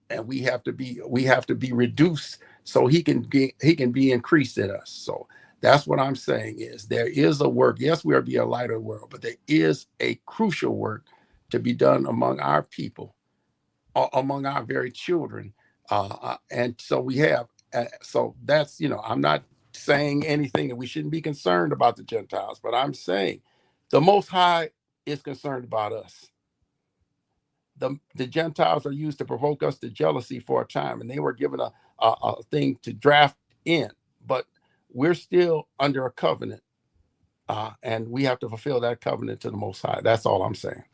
and we have to be reduced so he can be increased in us. So that's what I'm saying is there is a work. Yes, we are to be a light of the world, but there is a crucial work to be done among our people, among our very children, and so we have. So that's, I'm not saying anything that we shouldn't be concerned about the Gentiles, but I'm saying the Most High is concerned about us. The Gentiles are used to provoke us to jealousy for a time, and they were given a thing to draft in, but we're still under a covenant, and we have to fulfill that covenant to the Most High. That's all I'm saying.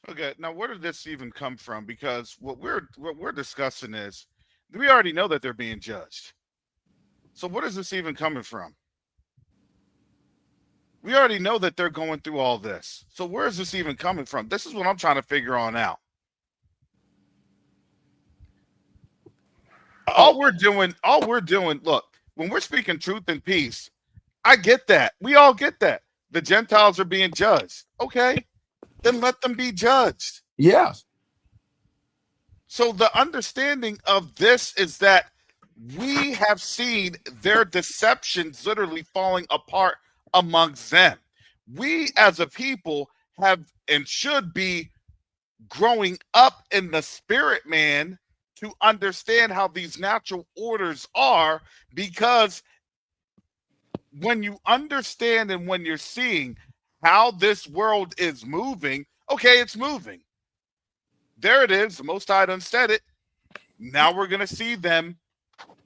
Okay, now where did this even come from? Because what we're discussing is we already know that they're being judged. So what is this even coming from? We already know that they're going through all this. So where is this even coming from? This is what I'm trying to figure on out. All we're doing, look, when we're speaking truth and peace, I get that. We all get that. The Gentiles are being judged. Okay, then let them be judged. Yes. So the understanding of this is that we have seen their deceptions literally falling apart amongst them. We as a people have and should be growing up in the spirit, man, to understand how these natural orders are, because when you understand and when you're seeing how this world is moving, okay, it's moving. There it is. The Most High done said it. Now we're going to see them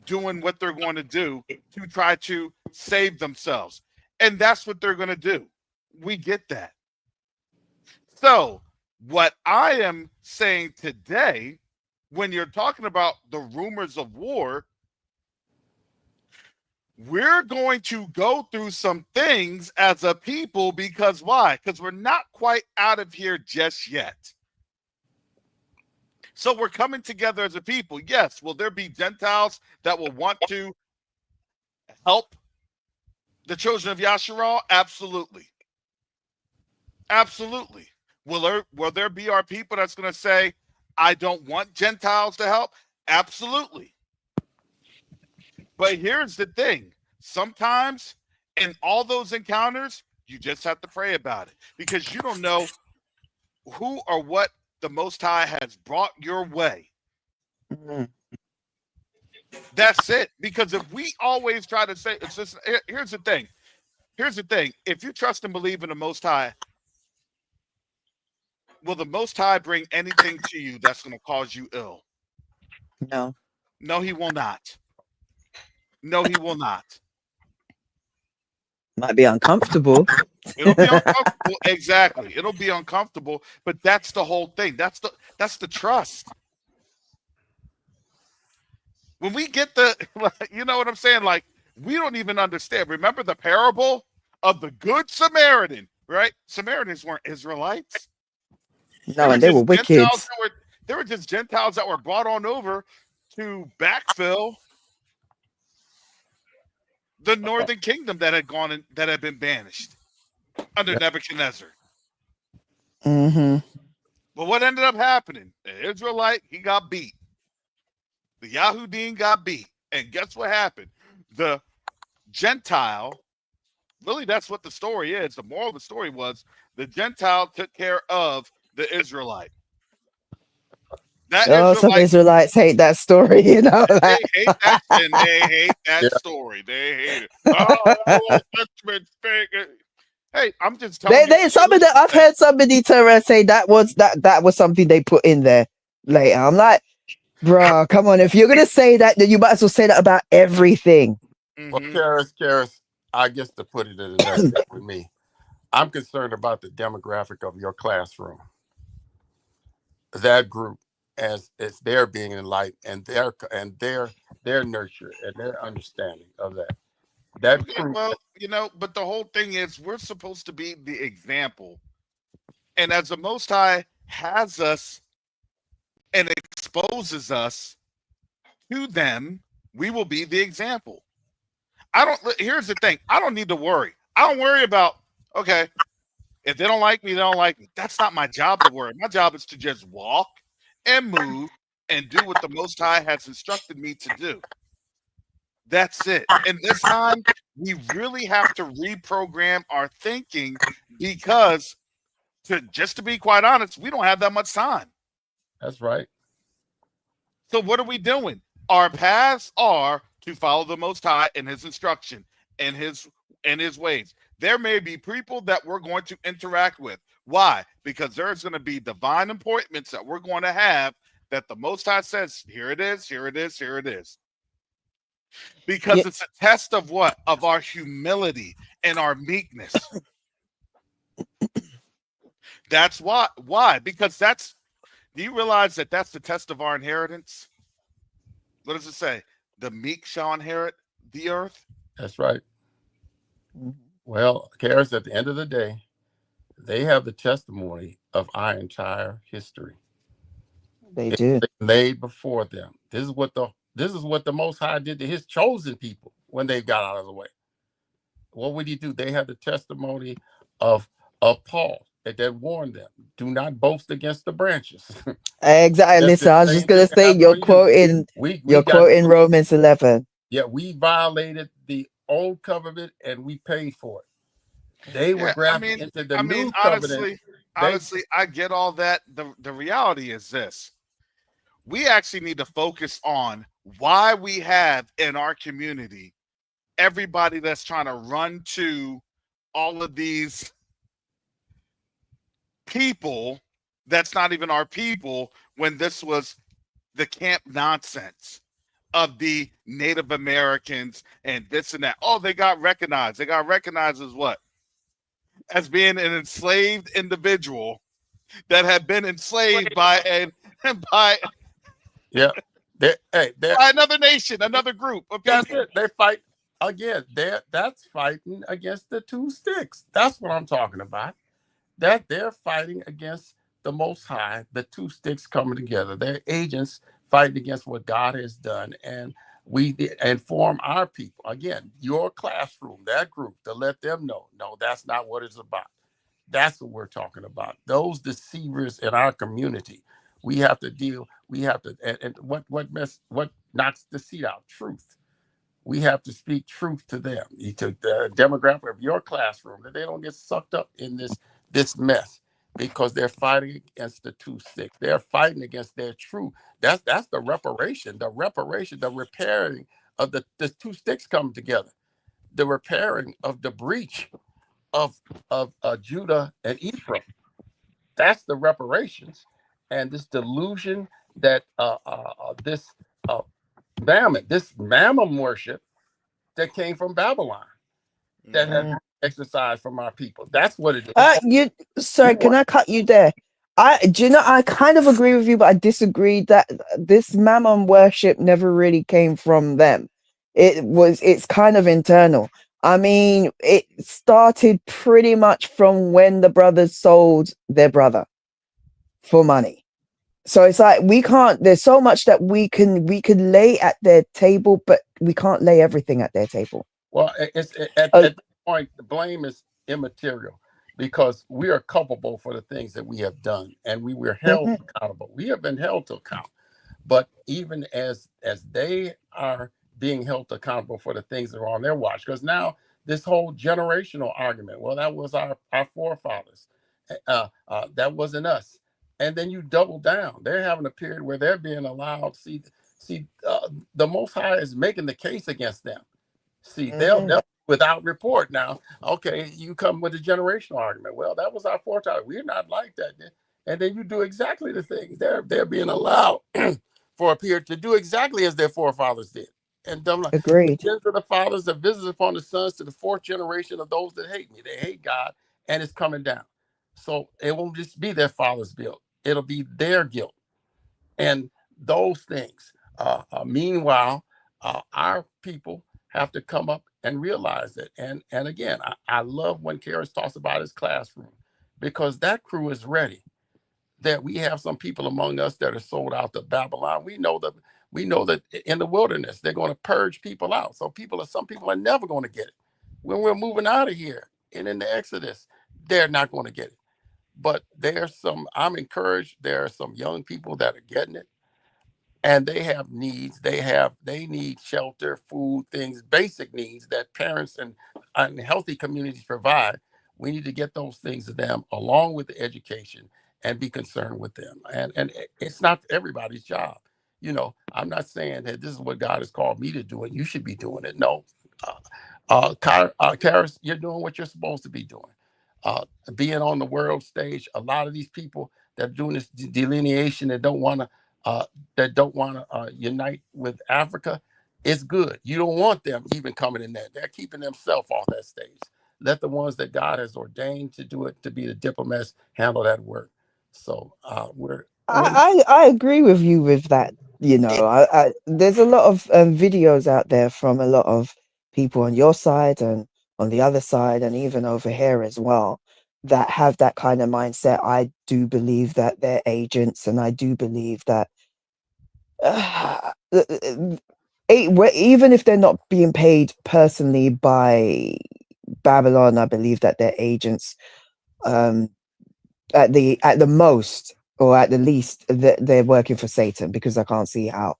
doing what they're going to do to try to save themselves. And that's what they're going to do. We get that. So what I am saying today, when you're talking about the rumors of war, we're going to go through some things as a people. Because why? Because we're not quite out of here just yet. So we're coming together as a people. Yes, will there be Gentiles that will want to help the children of Yasharal? Absolutely. Absolutely. Will there be our people that's going to say, I don't want Gentiles to help? Absolutely. But here's the thing. Sometimes in all those encounters, you just have to pray about it, because you don't know who or what the Most High has brought your way. Mm-hmm. That's it. Because if we always try to say, it's just, here's the thing. Here's the thing. If you trust and believe in the Most High, will the Most High bring anything to you that's going to cause you ill? No. No, he will not. No, he will not. Might be uncomfortable. It'll be uncomfortable. Exactly. It'll be uncomfortable, but that's the whole thing. That's the trust. When we get you know what I'm saying? Like, we don't even understand. Remember the parable of the Good Samaritan, right? Samaritans weren't Israelites. No, and they were wicked. They were just Gentiles that were brought on over to backfill the northern kingdom that had been banished under Nebuchadnezzar. Mm-hmm. But what ended up happening? The Israelite, he got beat. The Yahudim got beat. And guess what happened? The Gentile, really that's what the story is. The moral of the story was the Gentile took care of the Israelite. Some Israelites hate that story, you know. They hate that, and they hate that story. They hate it. Oh, hey, I'm just telling you. I've heard somebody say that was something they put in there later. I'm like, Bro, come on. If you're going to say that, then you might as well say that about everything. Well, Karis, I guess to put it in a nutshell with me, I'm concerned about the demographic of your classroom. That group, as they're being enlightened and their nurture and their understanding of that. Okay, well, but the whole thing is we're supposed to be the example. And as the Most High has us and exposes us to them, we will be the example. Here's the thing. I don't need to worry. I don't worry about, okay, if they don't like me, they don't like me. That's not my job to worry. My job is to just walk and move and do what the Most High has instructed me to do. That's it. And this time, we really have to reprogram our thinking because, just to be quite honest, we don't have that much time. That's right. So what are we doing? Our paths are to follow the Most High and His instruction and His ways. There may be people that we're going to interact with. Why? Because there's going to be divine appointments that we're going to have that the Most High says, here it is, here it is, here it is. Because it's a test of what? Of our humility and our meekness. That's why. Why? Because do you realize that that's the test of our inheritance? What does it say? The meek shall inherit the earth. That's right. Well, Karis, at the end of the day, they have the testimony of our entire history. They do. Laid before them. This is what the Most High did to His chosen people when they got out of the way. What would He do? They have the testimony of Paul that warned them, do not boast against the branches. Exactly. Listen, I was just going to say, you're quoting Romans 11. Yeah, we violated the old covenant and we paid for it. They were grafted into the new covenant. Honestly, I get all that. The reality is this. We actually need to focus on why we have in our community everybody that's trying to run to all of these people that's not even our people, when this was the camp nonsense of the Native Americans and this and that. Oh, they got recognized. They got recognized as what? As being an enslaved individual that had been enslaved by another nation, another group of people. That's it. They fight again. That's fighting against the two sticks. That's what I'm talking about. That they're fighting against the Most High, the two sticks coming together. They're agents fighting against what God has done, and we inform our people again, your classroom, that group, to let them know, no, that's not what it's about. That's what we're talking about. Those deceivers in our community, we have to deal. We have to, and what knocks the seed out? Truth. We have to speak truth to them, to the demographic of your classroom, that they don't get sucked up in this mess, because they're fighting against the two sticks. They're fighting against their truth. That's the reparation, the repairing of the two sticks coming together, the repairing of the breach of Judah and Ephraim. That's the reparations. And this delusion that this mammon worship that came from Babylon, that has been exercised from our people. That's what it is. Sorry, can I cut you there? I kind of agree with you, but I disagree that this mammon worship never really came from them. It's kind of internal. I mean, it started pretty much from when the brothers sold their brother for money. So it's like there's so much that we can lay at their table, but we can't lay everything at their table. Well, at this point, the blame is immaterial, because we are culpable for the things that we have done, and we were held accountable. We have been held to account. But even as they are being held accountable for the things that are on their watch, because now this whole generational argument, well, that was our forefathers. That wasn't us. And then you double down. They're having a period where they're being allowed. See, the Most High is making the case against them. See, they'll without report now. Okay, you come with a generational argument. Well, that was our forefather. We're not like that. And then you do exactly the things. They're being allowed for a period to do exactly as their forefathers did. And the Agreed. sins of the fathers are visited upon the sons to the fourth generation of those that hate me. They hate God, and it's coming down. So it won't just be their father's guilt; it'll be their guilt, and those things. Meanwhile, our people have to come up and realize it. And again, I love when Karis talks about his classroom, because that crew is ready. That we have some people among us that are sold out to Babylon. We know that in the wilderness they're going to purge people out. So some people are never going to get it. When we're moving out of here and in the Exodus, they're not going to get it. But I'm encouraged. There are some young people that are getting it, and they have needs. They need shelter, food, things, basic needs that parents and healthy communities provide. We need to get those things to them along with the education and be concerned with them. And it's not everybody's job. I'm not saying that this is what God has called me to do and you should be doing it. No. Karis, you're doing what you're supposed to be doing. Being on the world stage, a lot of these people that are doing this delineation that don't want to unite with Africa, it's good. You don't want them even coming in there. They're keeping themselves off that stage. Let the ones that God has ordained to do it, to be the diplomats, handle that work. So I agree with you with that. There's a lot of videos out there from a lot of people on your side and on the other side, and even over here as well, that have that kind of mindset. I do believe that they're agents, and I do believe that even if they're not being paid personally by Babylon, I believe that they're agents. At the most, or at the least, they're working for Satan, because I can't see how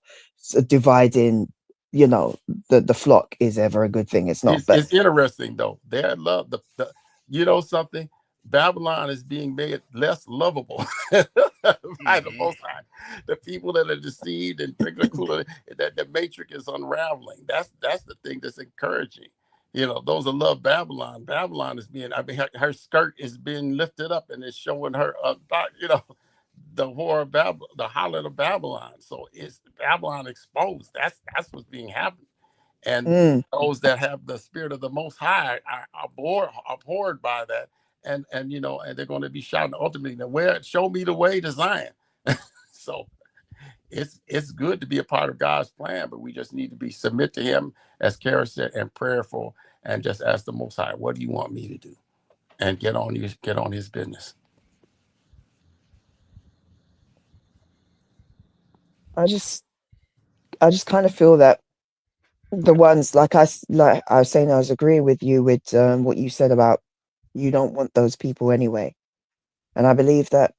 dividing, the flock is ever a good thing. It's not. It's interesting though. They love something. Babylon is being made less lovable by the Most High. The people that are deceived and that the matrix is unraveling. That's the thing that's encouraging. Those that love Babylon. Babylon is being. Her skirt is being lifted up and it's showing her. The horror of Babylon, the harlot of Babylon. So it's Babylon exposed. That's what's being happened. And those that have the spirit of the Most High are abhorred by that. And they're going to be shouting ultimately, show me the way to Zion. So it's good to be a part of God's plan, but we just need to submit to him, as Kara said, and prayerful, and just ask the Most High, what do you want me to do? And get on his business. I just kind of feel that the ones like I was saying, I was agreeing with you with what you said about you don't want those people anyway, and I believe that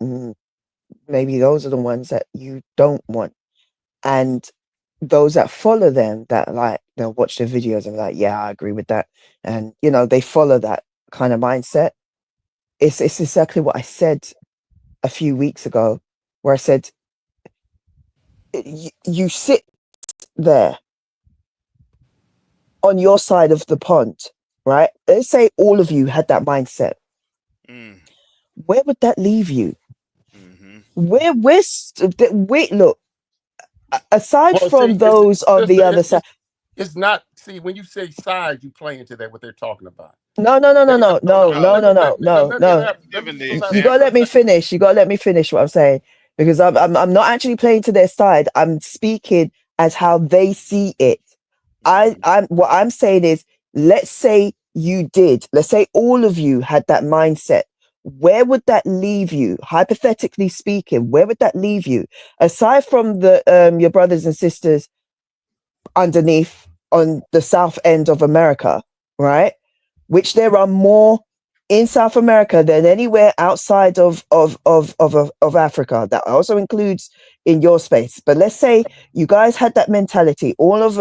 maybe those are the ones that you don't want, and those that follow them, that they'll watch their videos and be like, yeah, I agree with that, and they follow that kind of mindset. It's exactly what I said a few weeks ago, where I said you sit there on your side of the pond, right? Let's say all of you had that mindset. Where would that leave you? Look, aside from those on the other side, it's not. See, when you say side, you play into that what they're talking about. No. You gotta let me finish. You gotta let me finish what I'm saying, because I'm not actually playing to their side. I'm speaking as how they see it. What I'm saying is, let's say let's say all of you had that mindset. Where would that leave you? Hypothetically speaking, where would that leave you? Aside from your brothers and sisters underneath on the south end of America, right? Which there are more in South America than anywhere outside of Africa. That also includes in your space. But let's say you guys had that mentality. All of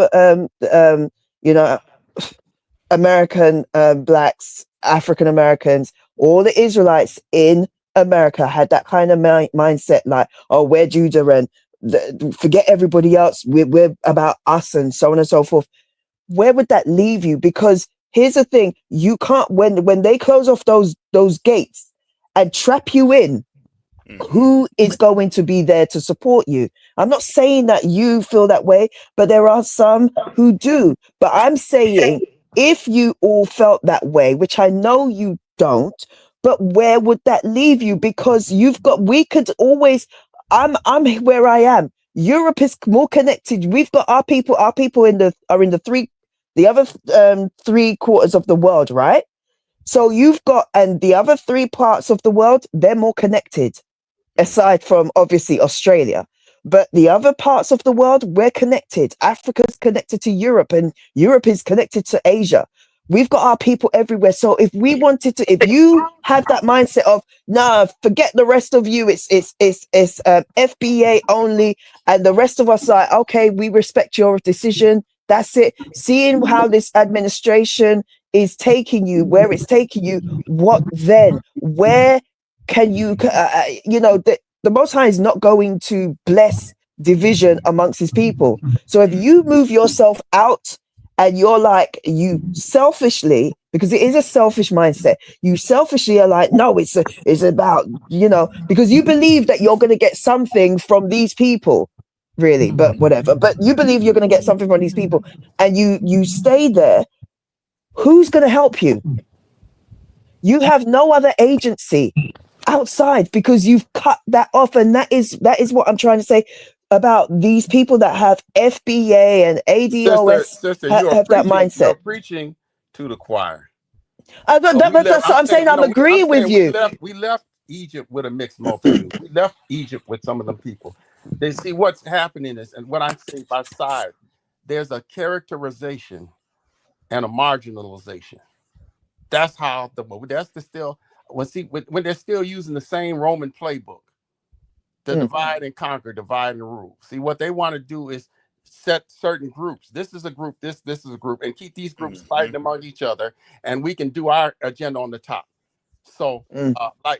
American blacks, African Americans, all the Israelites in America had that kind of mindset, like, oh, we're Judah and forget everybody else. We're about us, and so on and so forth. Where would that leave you? Because here's the thing: you can't, when they close off those gates and trap you in, who is going to be there to support you? I'm not saying that you feel that way, but there are some who do. But I'm saying if you all felt that way, which I know you don't, but where would that leave you? Because we could always, I'm where I am. Europe is more connected. We've got our people are in the other 3/4 of the world, right? So you've got, and the other 3 parts of the world, they're more connected, aside from obviously Australia. But the other parts of the world, we're connected. Africa's connected to Europe, and Europe is connected to Asia. We've got our people everywhere. So if we wanted to, if you had that mindset of, nah, forget the rest of you, it's FBA only, and the rest of us are okay, we respect your decision. That's it. Seeing how this administration is taking you, where it's taking you, what then? Where can you, the Most High is not going to bless division amongst his people. So if you move yourself out and you're like, you selfishly, because it is a selfish mindset, you selfishly are like, no, it's about, because you believe that you're going to get something from these people, really, but whatever. But you believe you're going to get something from these people, and you stay there. Who's going to help you? You have no other agency outside because you've cut that off. And that is what I'm trying to say about these people that have FBA and ADOS Sister, have that mindset. You're preaching to the choir. That's what I'm saying. I'm agreeing with you. We left Egypt with a mixed multitude. We left Egypt with some of them people. They see what's happening is, and what I say by side, there's a characterization and a marginalization. That's how when they're still using the same Roman playbook, the divide and conquer, divide and rule. See, what they want to do is set certain groups. This is a group, this is a group, and keep these groups fighting among each other, and we can do our agenda on the top. So,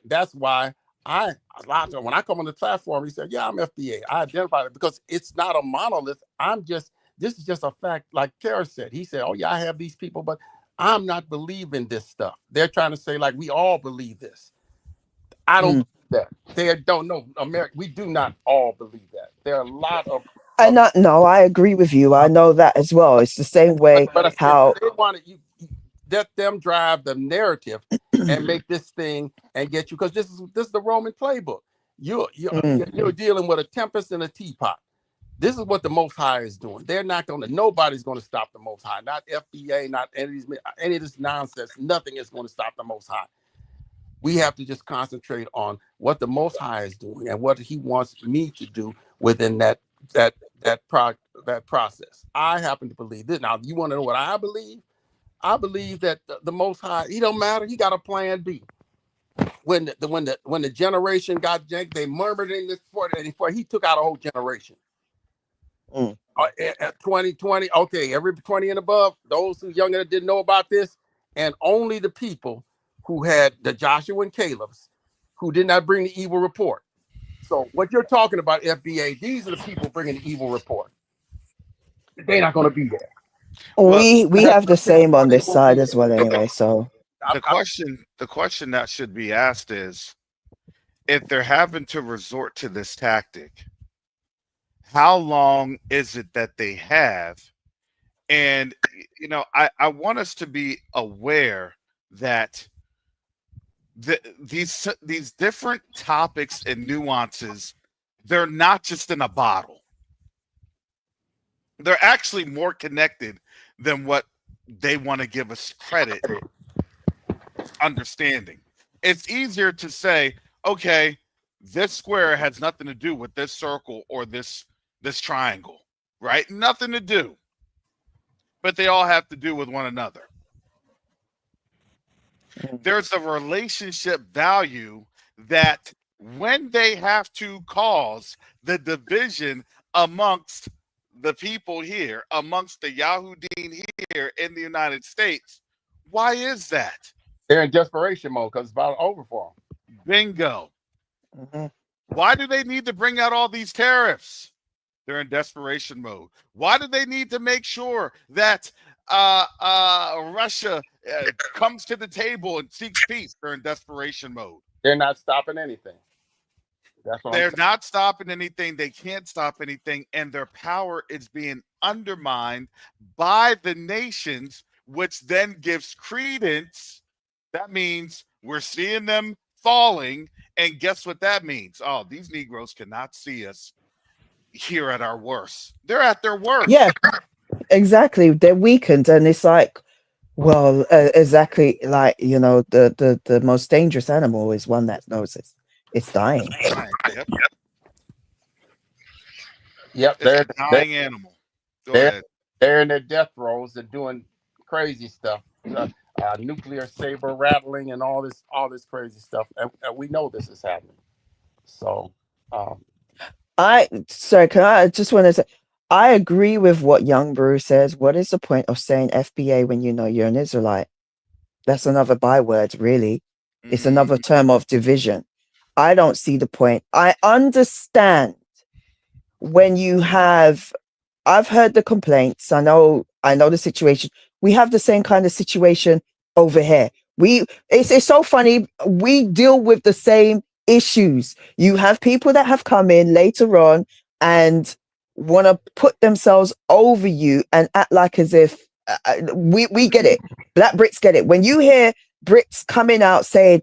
that's why when I come on the platform, he said, yeah, I'm FBA. I identify it because it's not a monolith. This is just a fact. Like Kara said, he said, oh yeah, I have these people, but I'm not believing this stuff. They're trying to say like we all believe this. I don't believe that. They don't know America. We do not all believe that. There are a lot of. No, I agree with you. I know that as well. It's the same way how they want you let them drive the narrative and make this thing and get you, because this is the Roman playbook. You're dealing with a tempest in a teapot. This is what the Most High is doing. Nobody's going to stop the Most High. Not FBA, not any of this nonsense. Nothing is going to stop the Most High. We have to just concentrate on what the Most High is doing and what He wants me to do within that process. I happen to believe this. Now, you want to know what I believe? I believe that the Most High, He don't matter. He got a plan B. When the generation got janked, they murmured in this for He took out a whole generation. At 2020, okay, every 20 and above, those who younger didn't know about this, and only the people who had the Joshua and Caleb's who did not bring the evil report. So what you're talking about, FBA, these are the people bringing the evil report. They're not going to be there. We have the same on this side as well anyway. So the question that should be asked is, if they're having to resort to this tactic, how long is it that they have? And I want us to be aware that these different topics and nuances, they're not just in a bottle. They're actually more connected than what they want to give us credit understanding. It's easier to say, okay, this square has nothing to do with this circle or this triangle, right? Nothing to do. But they all have to do with one another. There's a relationship value that when they have to cause the division amongst the people here, amongst the Yahudim here in the United States, why is that? They're in desperation mode because it's about over for them. Bingo. Why do they need to bring out all these tariffs? They're in desperation mode. Why do they need to make sure that Russia comes to the table and seeks peace? They're in desperation mode. They're not stopping anything. That's what I'm They're saying. not stopping anything. They can't stop anything. And their power is being undermined by the nations, which then gives credence. That means we're seeing them falling. And guess what that means? Oh, these Negroes cannot see us here at our worst. They're at their worst. Yeah, exactly. They're weakened, and it's like, well, exactly, like, you know, the most dangerous animal is one that knows it's dying. Yep. Yep, It's a dying animal. Go ahead. They're in their death throes. They're doing crazy stuff, nuclear saber rattling, and all this crazy stuff. And we know this is happening. So, I just want to say, I agree with what Young Brew says. What is the point of saying FBA when you know you're an Israelite? That's another byword, really. It's another term of division. I don't see the point. I understand when you have, I've heard the complaints. I know the situation. We have the same kind of situation over here. It's so funny. We deal with the same issues. You have people that have come in later on and want to put themselves over you and act like as if we get it. Black Brits get it. When you hear Brits coming out saying,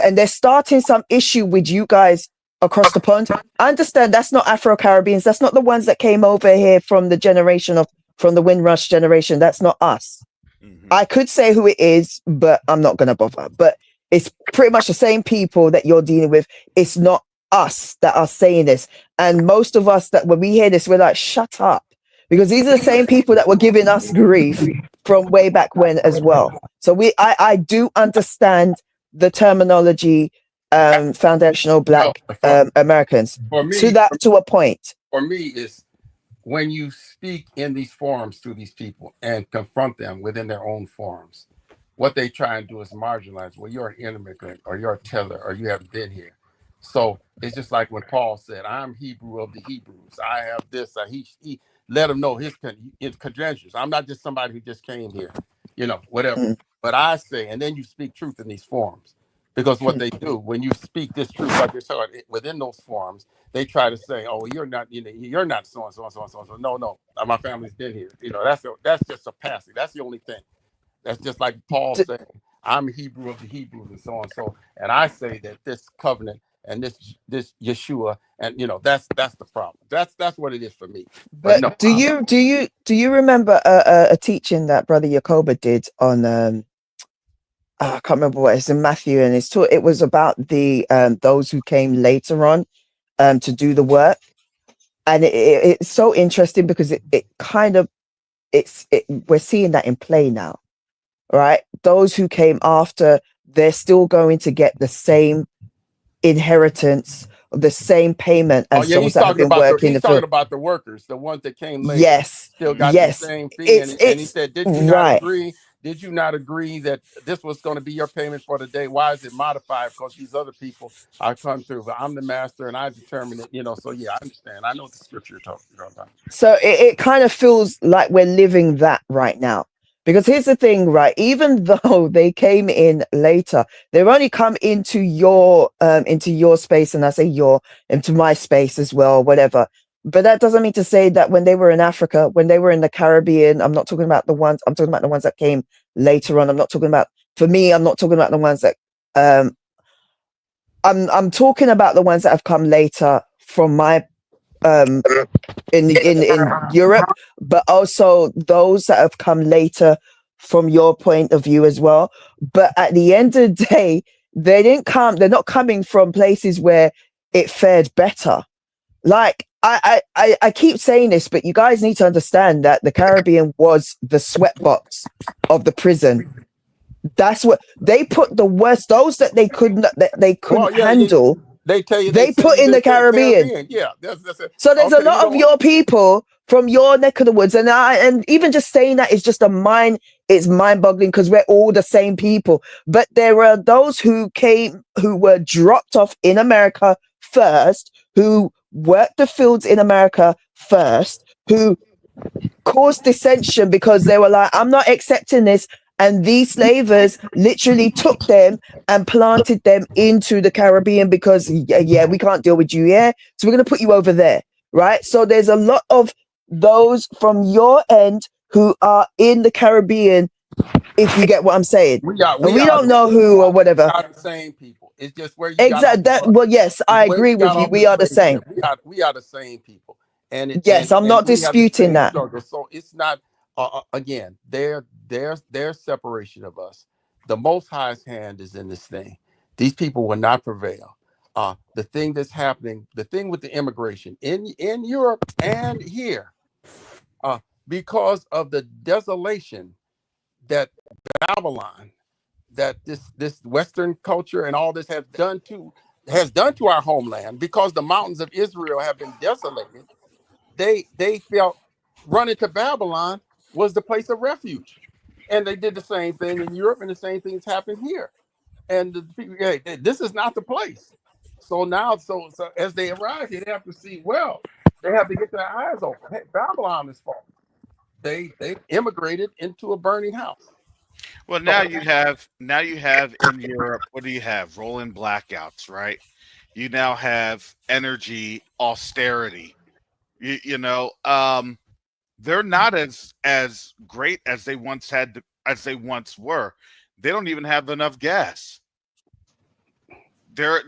and they're starting some issue with you guys across the pond, I understand that's not Afro-Caribbeans. That's not the ones that came over here from the Windrush generation. That's not us. I could say who it is, but I'm not going to bother. But it's pretty much the same people that you're dealing with. It's not us that are saying this. And most of us, that when we hear this, we're like, shut up. Because these are the same people that were giving us grief from way back when as well. So I do understand the terminology, foundational Black Americans, for me, to a point. For me, is when you speak in these forums to these people and confront them within their own forums, what they try and do is marginalize. Well, you're an immigrant, or you're a teller, or you haven't been here. So it's just like when Paul said, "I'm Hebrew of the Hebrews. I have this." He let him know his credentials. I'm not just somebody who just came here, whatever. But I say, and then you speak truth in these forums. Because what they do when you speak this truth, like you're saying, within those forums, they try to say, "Oh, you're not so and so and so and so." No, my family's been here. That's just a passing. That's the only thing. That's just like Paul saying, "I'm Hebrew of the Hebrews," and so on. So, and I say that this covenant and this Yeshua, and that's the problem. That's what it is for me. But no, do you remember a teaching that Brother Yakoba did on I can't remember what it's in Matthew, and it was about the those who came later on to do the work, and it's so interesting because we're seeing that in play now, right? Those who came after, they're still going to get the same inheritance, the same payment as those that have been working. He's talking about the workers, the ones that came later. Yes, still got the same fee, and he said, "Did you not agree? Did you not agree that this was going to be your payment for the day? Why is it modified? Because these other people are come through, but I'm the master and I determine it." So yeah, I understand. I know what the scripture you're talking about. So it kind of feels like we're living that right now. Because here's the thing, right? Even though they came in later, they've only come into your space, and I say into my space as well, whatever. But that doesn't mean to say that when they were in Africa, when they were in the Caribbean, I'm talking about the ones that came later on. I'm not talking about the ones that I'm talking about the ones that have come later from my in Europe, but also those that have come later from your point of view as well. But at the end of the day, they're not coming from places where it fared better. Like I keep saying this, but you guys need to understand that the Caribbean was the sweatbox of the prison. That's what they put the worst, those that they couldn't handle. They tell you they put in the Caribbean. Yeah, that's it. So there's a lot of your people from your neck of the woods, and even just saying that is just it's mind-boggling because we're all the same people. But there are those who were dropped off in America first, who worked the fields in America first, who caused dissension because they were like, "I'm not accepting this. And these slavers literally took them and planted them into the Caribbean because, yeah, we can't deal with you here. So we're going to put you over there, right? So there's a lot of those from your end who are in the Caribbean, if you get what I'm saying. We are, And we we are, don't know who or we whatever. are the same people. It's just where you got Exactly. off the, Well, yes, I where agree you got with you. off We the are the slave same. ship. We are the same people, and Yes, I'm not we have the disputing same that. struggle. So it's not again their separation of us. The Most High's hand is in this thing. These people will not prevail. The thing that's happening, the thing with the immigration in Europe and here, because of the desolation that Babylon, that this Western culture and all this has done to our homeland, because the mountains of Israel have been desolated. They felt running to Babylon was the place of refuge, and they did the same thing in Europe, and the same thing is happening here. And the people, hey, this is not the place. So now, so as they arrive here, they have to see. Well, they have to get their eyes open. Hey, Babylon is falling. They immigrated into a burning house. Well, now you have in Europe, what do you have? Rolling blackouts, right? You now have energy austerity. They're not as great as they once had, as they once were. They don't even have enough gas. Their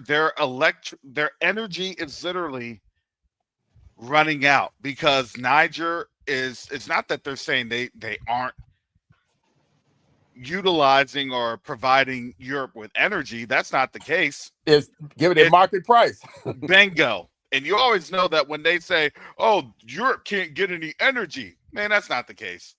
energy is literally running out because Niger is. It's not that they're saying they aren't utilizing or providing Europe with energy. That's not the case. It's giving it market price. Bingo. And you always know that when they say, oh, Europe can't get any energy, man, that's not the case.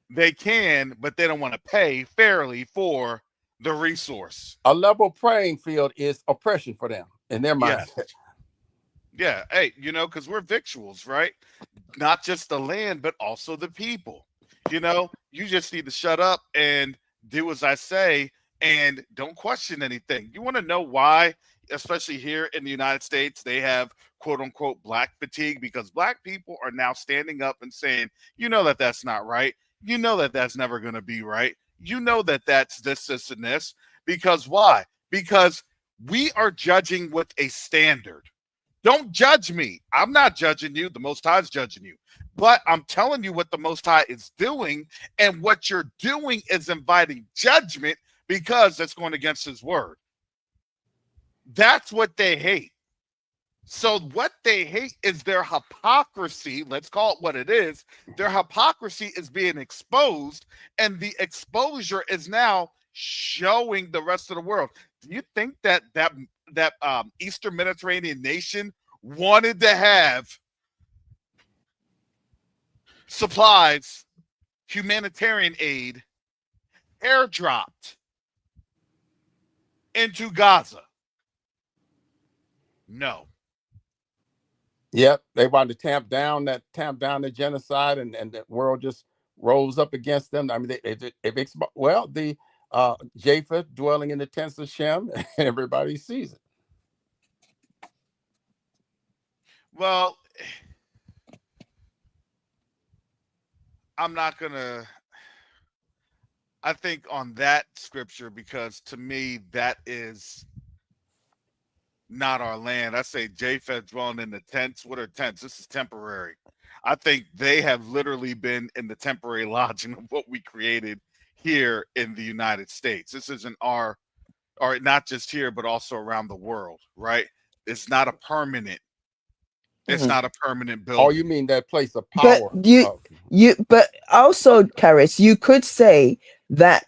They can, but they don't want to pay fairly for the resource. A level playing field is oppression for them in their mindset. Yes. Yeah. Hey, because we're victuals, right? Not just the land, but also the people. You just need to shut up and do as I say and don't question anything. You want to know why, especially here in the United States, they have quote unquote black fatigue? Because black people are now standing up and saying, that that's not right. That that's never going to be right. That that's this, and this. Because why? Because we are judging with a standard. Don't judge me. I'm not judging you. The Most High is judging you. But I'm telling you what the Most High is doing, and what you're doing is inviting judgment because that's going against his word. That's what they hate. So what they hate is their hypocrisy. Let's call it what it is. Their hypocrisy is being exposed, and the exposure is now showing the rest of the world. Do you think that Eastern Mediterranean nation wanted to have supplies, humanitarian aid airdropped into Gaza? No. Yep, they wanted to tamp down the genocide, and the world just rose up against them. I mean, the Japheth dwelling in the tents of Shem, and everybody sees it. Well, I'm not gonna. I think on that scripture, because to me that is not our land. I say Japheth dwelling in the tents. What are tents? This is temporary. I think they have literally been in the temporary lodging of what we created here in the United States. This isn't or not just here, but also around the world, right? It's not a permanent. It's not a permanent building. Oh, you mean that place of power? But also, Karis, you could say that.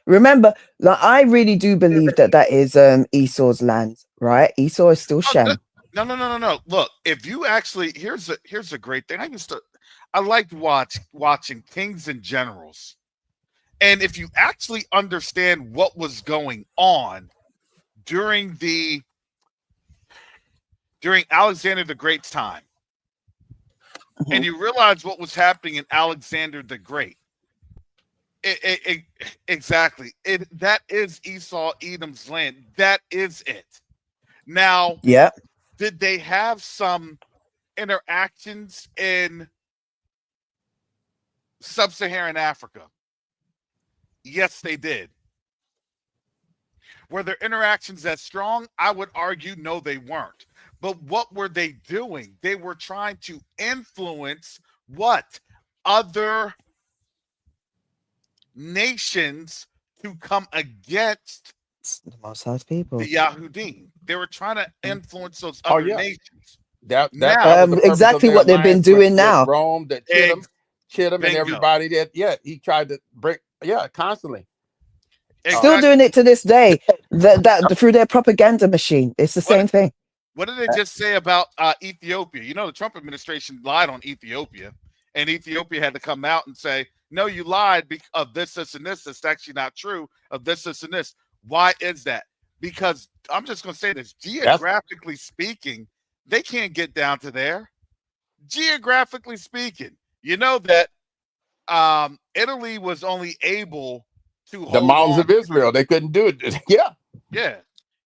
Remember, I really do believe that is Esau's land, right? Esau is still Shem. No. Look, if you actually here's a great thing. I liked watching Kings and Generals. And if you actually understand what was going on during Alexander the Great's time, and you realize what was happening in Alexander the Great, exactly. That is Esau, Edom's land. That is it. Now, did they have some interactions in sub-Saharan Africa? Yes, they did. Were their interactions that strong? I would argue no, they weren't. But what were they doing? They were trying to influence what? Other nations to come against The Most High's people. the Yahudim. They were trying to influence those Oh other yeah, nations. that Now, was the purpose Exactly of their what they've been alliance doing with now. Rome, that Chittim, and bingo. everybody that he tried to break. Yeah, constantly. Still Exactly. doing it to this day. That through their propaganda machine. It's the same thing. What did they just say about Ethiopia? You know, the Trump administration lied on Ethiopia, and Ethiopia had to come out and say, no, you lied because of this, this, and this. That's actually not true of this, this, and this. Why is that? Because I'm just going to say this, geographically speaking, they can't get down to there. Geographically speaking, you know that Italy was only able to hold The mountains on of Israel, they couldn't do it. Yeah. Yeah.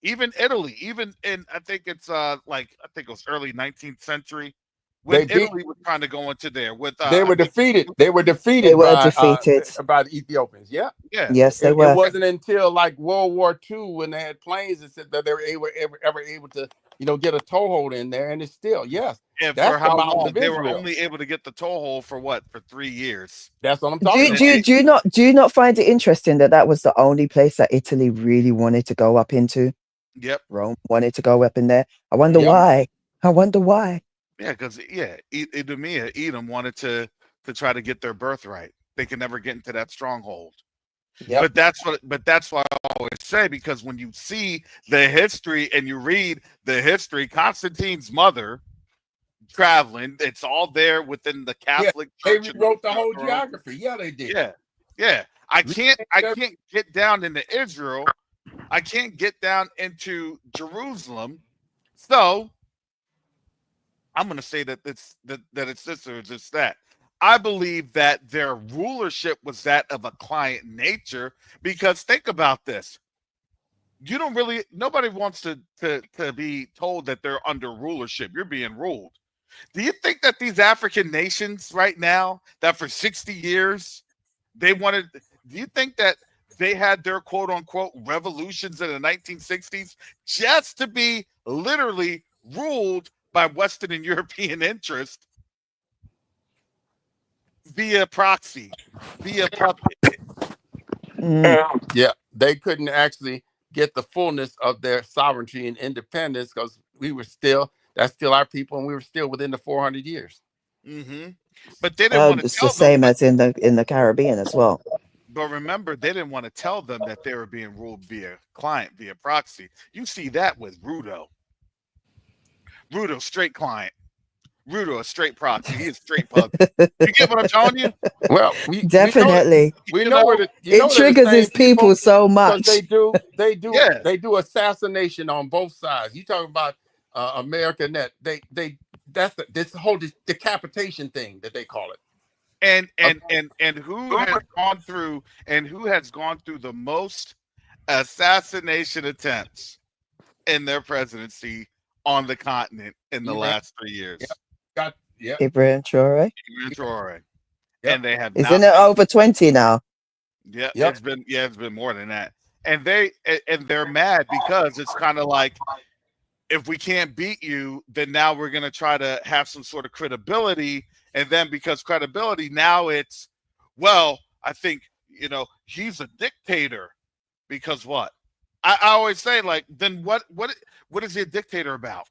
Even Italy, even in I think it's I think it was early 19th century when Italy was trying to go into there with they were defeated. They were defeated. They were by, defeated by the Ethiopians. Yeah. Yeah. Yes, they were. It wasn't until like World War II when they had planes that said that they were ever able to, get a toehold in there, and it's still And that's for how the mountains long of they were Israel. only able to get the toehold for what? For 3 years. That's what I'm talking about. Do you not find it interesting that was the only place that Italy really wanted to go up into? Yep. Rome wanted to go up in there. I wonder why. I wonder why. Yeah, because Edom wanted to try to get their birthright. They could never get into that stronghold. Yep. But that's why I always say, because when you see the history and you read the history, Constantine's mother traveling, it's all there within the Catholic Church. They wrote the whole geography. Yeah, they did. Yeah. I can't get down into Israel. I can't get down into Jerusalem. So I'm going to say that it's this or just that. I believe that their rulership was that of a client nature, because think about this. Nobody wants to be told that they're under rulership. You're being ruled. Do you think that these African nations right now, that for 60 years, do you think that they had their quote unquote revolutions in the 1960s just to be literally ruled by Western and European interest via proxy, via puppet? Yeah, they couldn't actually get the fullness of their sovereignty and independence because that's still our people, and we were still within the 400 years. Mm-hmm. But they didn't want to it's tell the same them, as in the Caribbean as well. But remember, they didn't want to tell them that they were being ruled via client, via proxy. You see that with Rudo. Rudo, straight client. Rudo, a straight proxy. He is straight pug. You get what I'm telling you? Well, definitely. We know it. It triggers his people so much. They do assassination on both sides. You talking about America Net? That's this whole decapitation thing that they call it. And who has gone through the most assassination attempts in their presidency on the continent in the last 3 years? Ibrahim Traore. And they have Isn't it over 20 now? Yeah, it's been more than that. And they're mad because it's kind of like, if we can't beat you, then now we're going to try to have some sort of credibility. And then because credibility, now it's, well, I think, he's a dictator because what? I always say, like, then what is he a dictator about?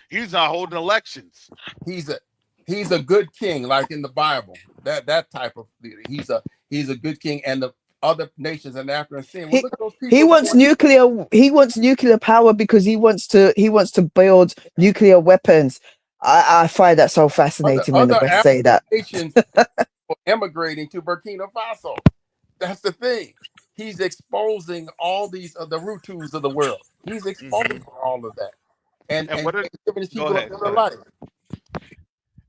He's not holding elections. He's a good king, like in the Bible. That type of leader. He's a good king, and the other nations in Africa are saying, well, look at those people. He wants nuclear power because he wants to build nuclear weapons. I find that so fascinating when the West say that. Nations emigrating to Burkina Faso. That's the thing. He's exposing all these the Hutus of the world. He's exposing all of that, and what are, giving people a better life.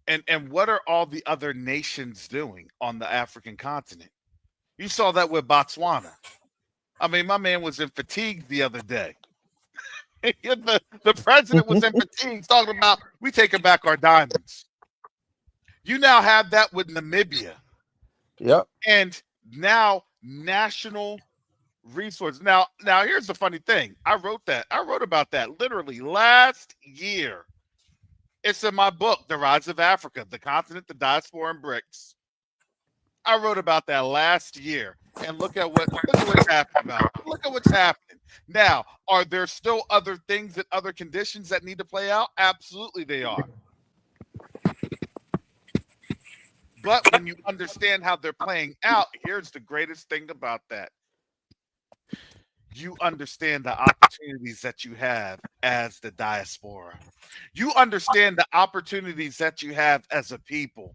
And what are all the other nations doing on the African continent? You saw that with Botswana. I mean, my man was in fatigue the other day. the president was in fatigue talking about, we taking back our diamonds. You now have that with Namibia. Yep. And now national resources. Now here's the funny thing. I wrote about that literally last year. It's in my book, The Rise of Africa, the Continent, the Diaspora, and BRICS. I wrote about that last year, and look at what's happening about it. Look at what's happening. Now, are there still other things and other conditions that need to play out? Absolutely they are. But when you understand how they're playing out, here's the greatest thing about that. You understand the opportunities that you have as the diaspora. You understand the opportunities that you have as a people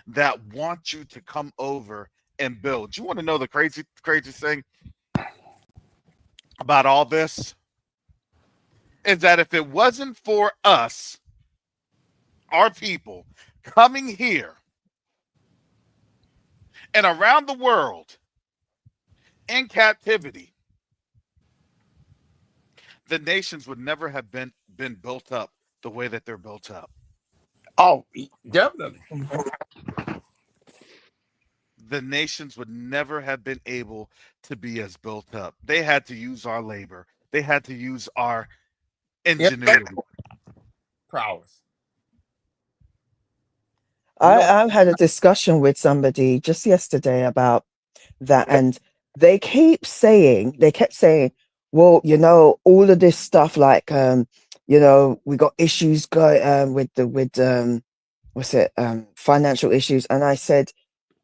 that want you to come over and build. You want to know the crazy thing about all this? Is that if it wasn't for us, our people, coming here and around the world in captivity, the nations would never have been built up the way that they're built up. Oh, definitely. The nations would never have been able to be as built up. They had to use our labor. They had to use our ingenuity. Prowess. I had a discussion with somebody just yesterday about that, and they kept saying, well, you know, all of this stuff, like, you know, we got issues going with financial issues. And I said,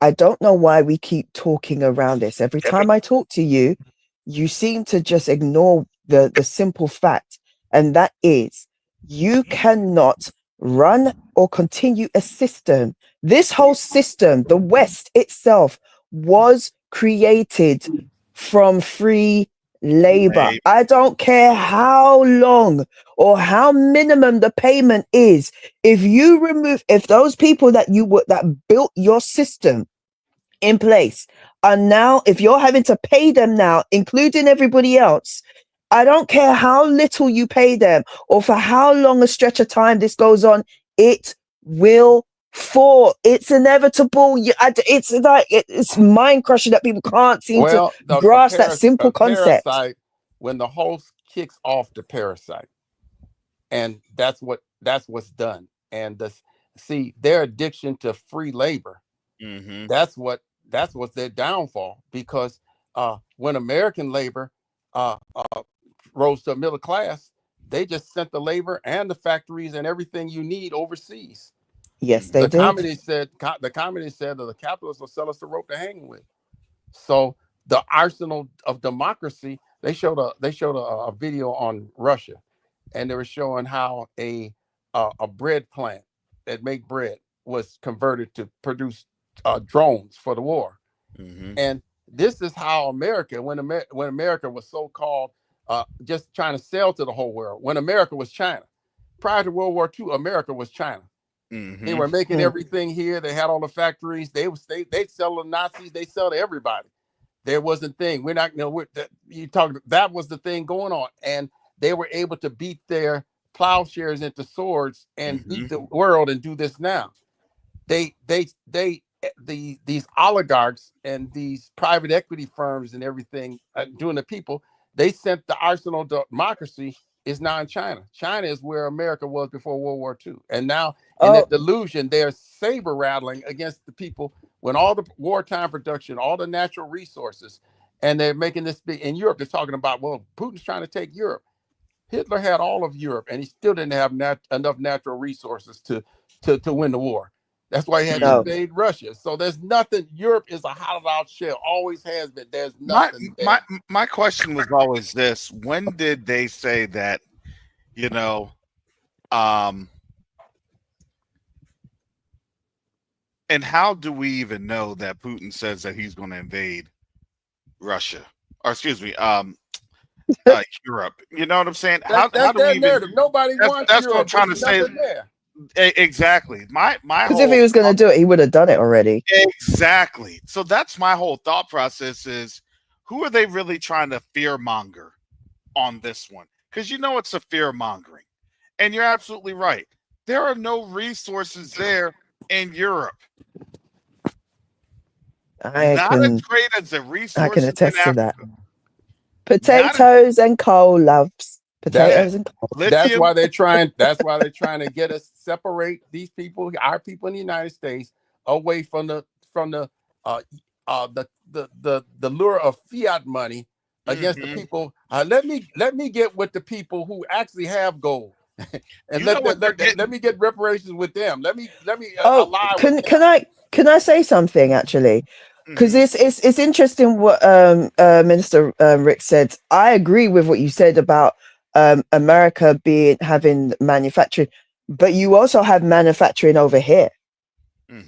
I don't know why we keep talking around this. Every time I talk to you, you seem to just ignore the simple fact, and that is you cannot run or continue a system. This whole system, the West itself, was created from free labor. I don't care how long or how minimum the payment is. If those people that built your system in place are now, if you're having to pay them now, including everybody else, I don't care how little you pay them or for how long a stretch of time this goes on, it will fall. It's inevitable. It's mind crushing that people can't seem to grasp that simple concept. Parasite, when the host kicks off the parasite, and that's what's done. And their addiction to free labor. Mm-hmm. That's what's their downfall, because when American labor rose to a middle class, they just sent the labor and the factories and everything you need overseas. Yes, they did. The communists said that the capitalists will sell us the rope to hang with. So the arsenal of democracy, they showed a video on Russia, and they were showing how a bread plant that make bread was converted to produce drones for the war. Mm-hmm. And this is how America, when America was so-called just trying to sell to the whole world, when America was China. Prior to World War II, America was China. Mm-hmm. They were making everything here. They had all the factories. They sell to Nazis. They sell to everybody. There wasn't thing. We're not, that was the thing going on. And they were able to beat their plowshares into swords and beat the world and do this now. These oligarchs and these private equity firms and everything doing the people, they sent the arsenal of democracy is now in China. China is where America was before World War II. And now in that delusion, they're saber rattling against the people when all the wartime production, all the natural resources, and they're making this big. In Europe, they're talking about, well, Putin's trying to take Europe. Hitler had all of Europe, and he still didn't have enough natural resources to win the war. That's why he had to invade Russia. So there's nothing. Europe is a hollowed out shell. Always has been. There's nothing. My question was always this: when did they say that? And how do we even know that Putin says that he's going to invade Russia? Or excuse me, Europe. You know what I'm saying? How do we even? Narrative. Nobody wants. That's Europe. what I'm trying to say. Exactly. Because if he was going to do it, he would have done it already. Exactly. So that's my whole thought process: is who are they really trying to fear monger on this one? Because it's a fear mongering, and you're absolutely right. There are no resources there in Europe. Not as great as the I can resources in attest to that. Africa. Potatoes and coal, loves. Potatoes and coal. That's why they're trying. That's why they're trying to get us separate these people, our people in the United States, away from the lure of fiat money against the people. Let me get with the people who actually have gold, and let me get reparations with them. Let me ally with them. Can I say something actually? Because it's interesting what Minister Rick said. I agree with what you said about America having manufacturing, but you also have manufacturing over here.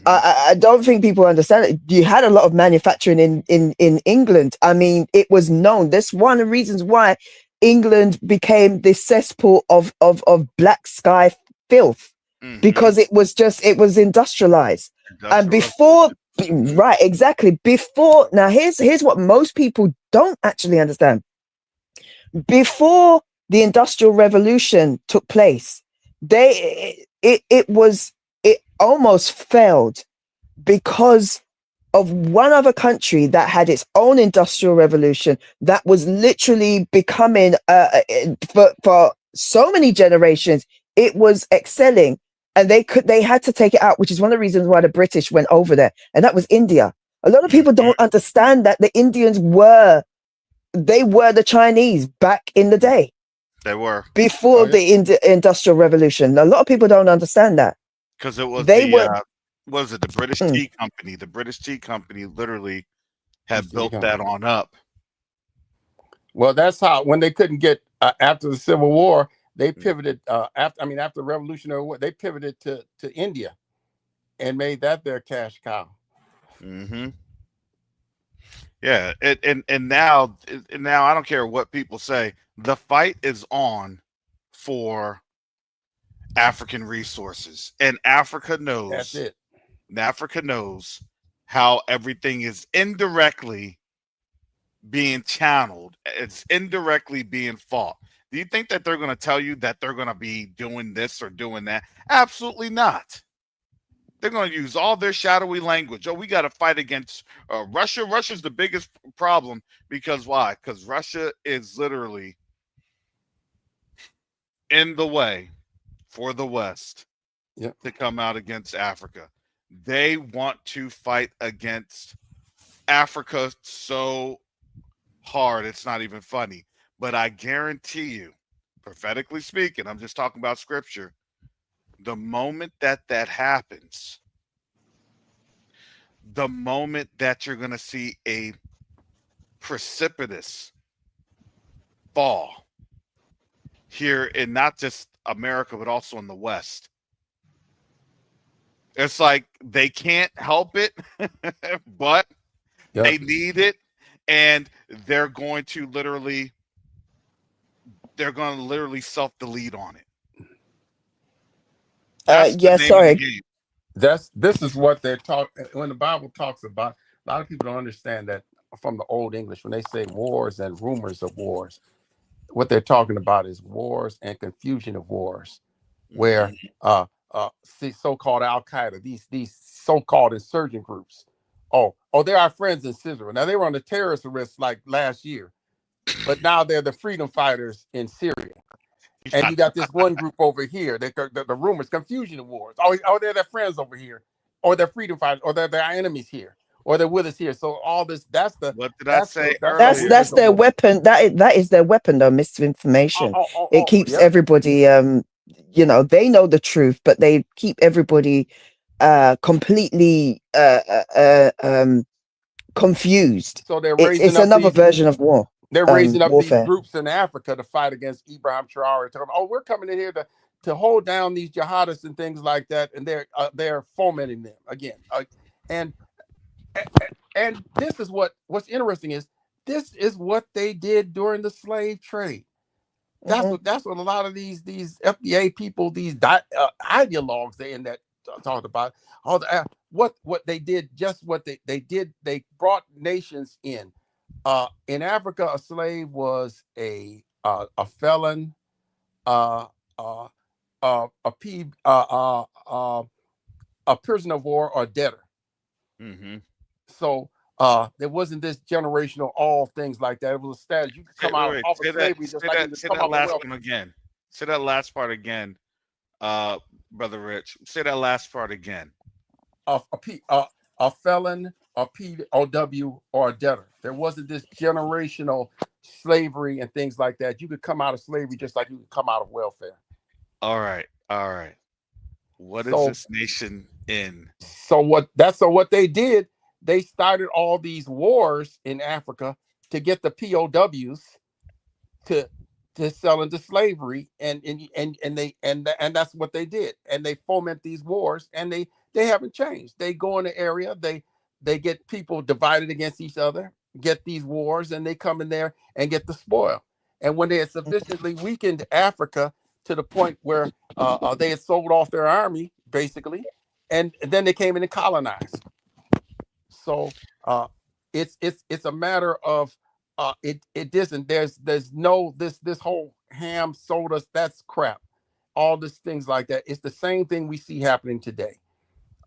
I don't think people understand it. You had a lot of manufacturing in England. I mean, it was known. That's one of the reasons why England became this cesspool of black sky filth, because it was industrialized. And before, right, exactly. Before, now here's what most people don't actually understand. Before the Industrial Revolution took place, it almost failed because of one other country that had its own industrial revolution that was literally becoming for so many generations, it was excelling, and they had to take it out, which is one of the reasons why the British went over there, and that was India. A lot of people don't understand that the Indians were the Chinese back in the day. They were before the industrial revolution. A lot of people don't understand that, because it was the British Tea Company. The British Tea Company literally had built that on up. Well, that's how, when they couldn't get after the Civil War, they pivoted after the Revolutionary War, they pivoted to India and made that their cash cow. Yeah, and now I don't care what people say. The fight is on for African resources, and Africa knows. That's it. Africa knows how everything is indirectly being channeled. It's indirectly being fought. Do you think that they're going to tell you that they're going to be doing this or doing that? Absolutely not. They're going to use all their shadowy language. Oh, we got to fight against Russia. Russia's the biggest problem because why? Because Russia is literally in the way for the West to come out against Africa. They want to fight against Africa so hard it's not even funny. But I guarantee you, prophetically speaking, I'm just talking about scripture, the moment that happens, the moment that you're going to see a precipitous fall here in not just America, but also in the West. It's like they can't help it, but they need it, and they're going to literally self-delete on it. That's sorry. This is what they're talking when the Bible talks about. A lot of people don't understand that from the Old English, when they say wars and rumors of wars, what they're talking about is wars and confusion of wars, where so-called Al-Qaeda, these so-called insurgent groups, they're our friends in Israel. Now, they were on the terrorist list like last year, but now they're the freedom fighters in Syria. And you got this one group over here, the rumors, confusion of wars. They're their friends over here, or they're freedom fighters, or they're our enemies here, or they're with us here. So all this, that's the what did I say? That's their weapon. That is their weapon, though. Misinformation. It keeps everybody. They know the truth, but they keep everybody completely confused. So they're raising it's another version of war. They're raising up warfare. these groups in Africa to fight against Ibrahim Traore. We're coming in here to hold down these jihadists and things like that, and they're fomenting them again. And this is what's interesting is this is what they did during the slave trade. That's what a lot of these FBA people, these ideologues they in that talked about. What they did, just what they did. They brought nations in. In Africa, a slave was a felon, a prisoner of war, or debtor. So There wasn't this generational all things like that. It was a status. You could come out off of slavery just like you could Say come that off of last wealth. one again. Say that last part again, Brother Rich. Say that last part again. A felon, a POW, or a debtor. There wasn't this generational slavery and things like that. You could come out of slavery just like you could come out of welfare. All right. What is this nation in? So what they did, they started all these wars in Africa to get the POWs to sell into slavery, and that's what they did. And they foment these wars, and they haven't changed. They go in the area, they get people divided against each other, get these wars, and they come in there and get the spoil. And when they had sufficiently weakened Africa to the point where they had sold off their army, basically, and then they came in and colonized. So it's a matter of it isn't. There's no this whole ham sodas, that's crap. All these things like that. It's the same thing we see happening today.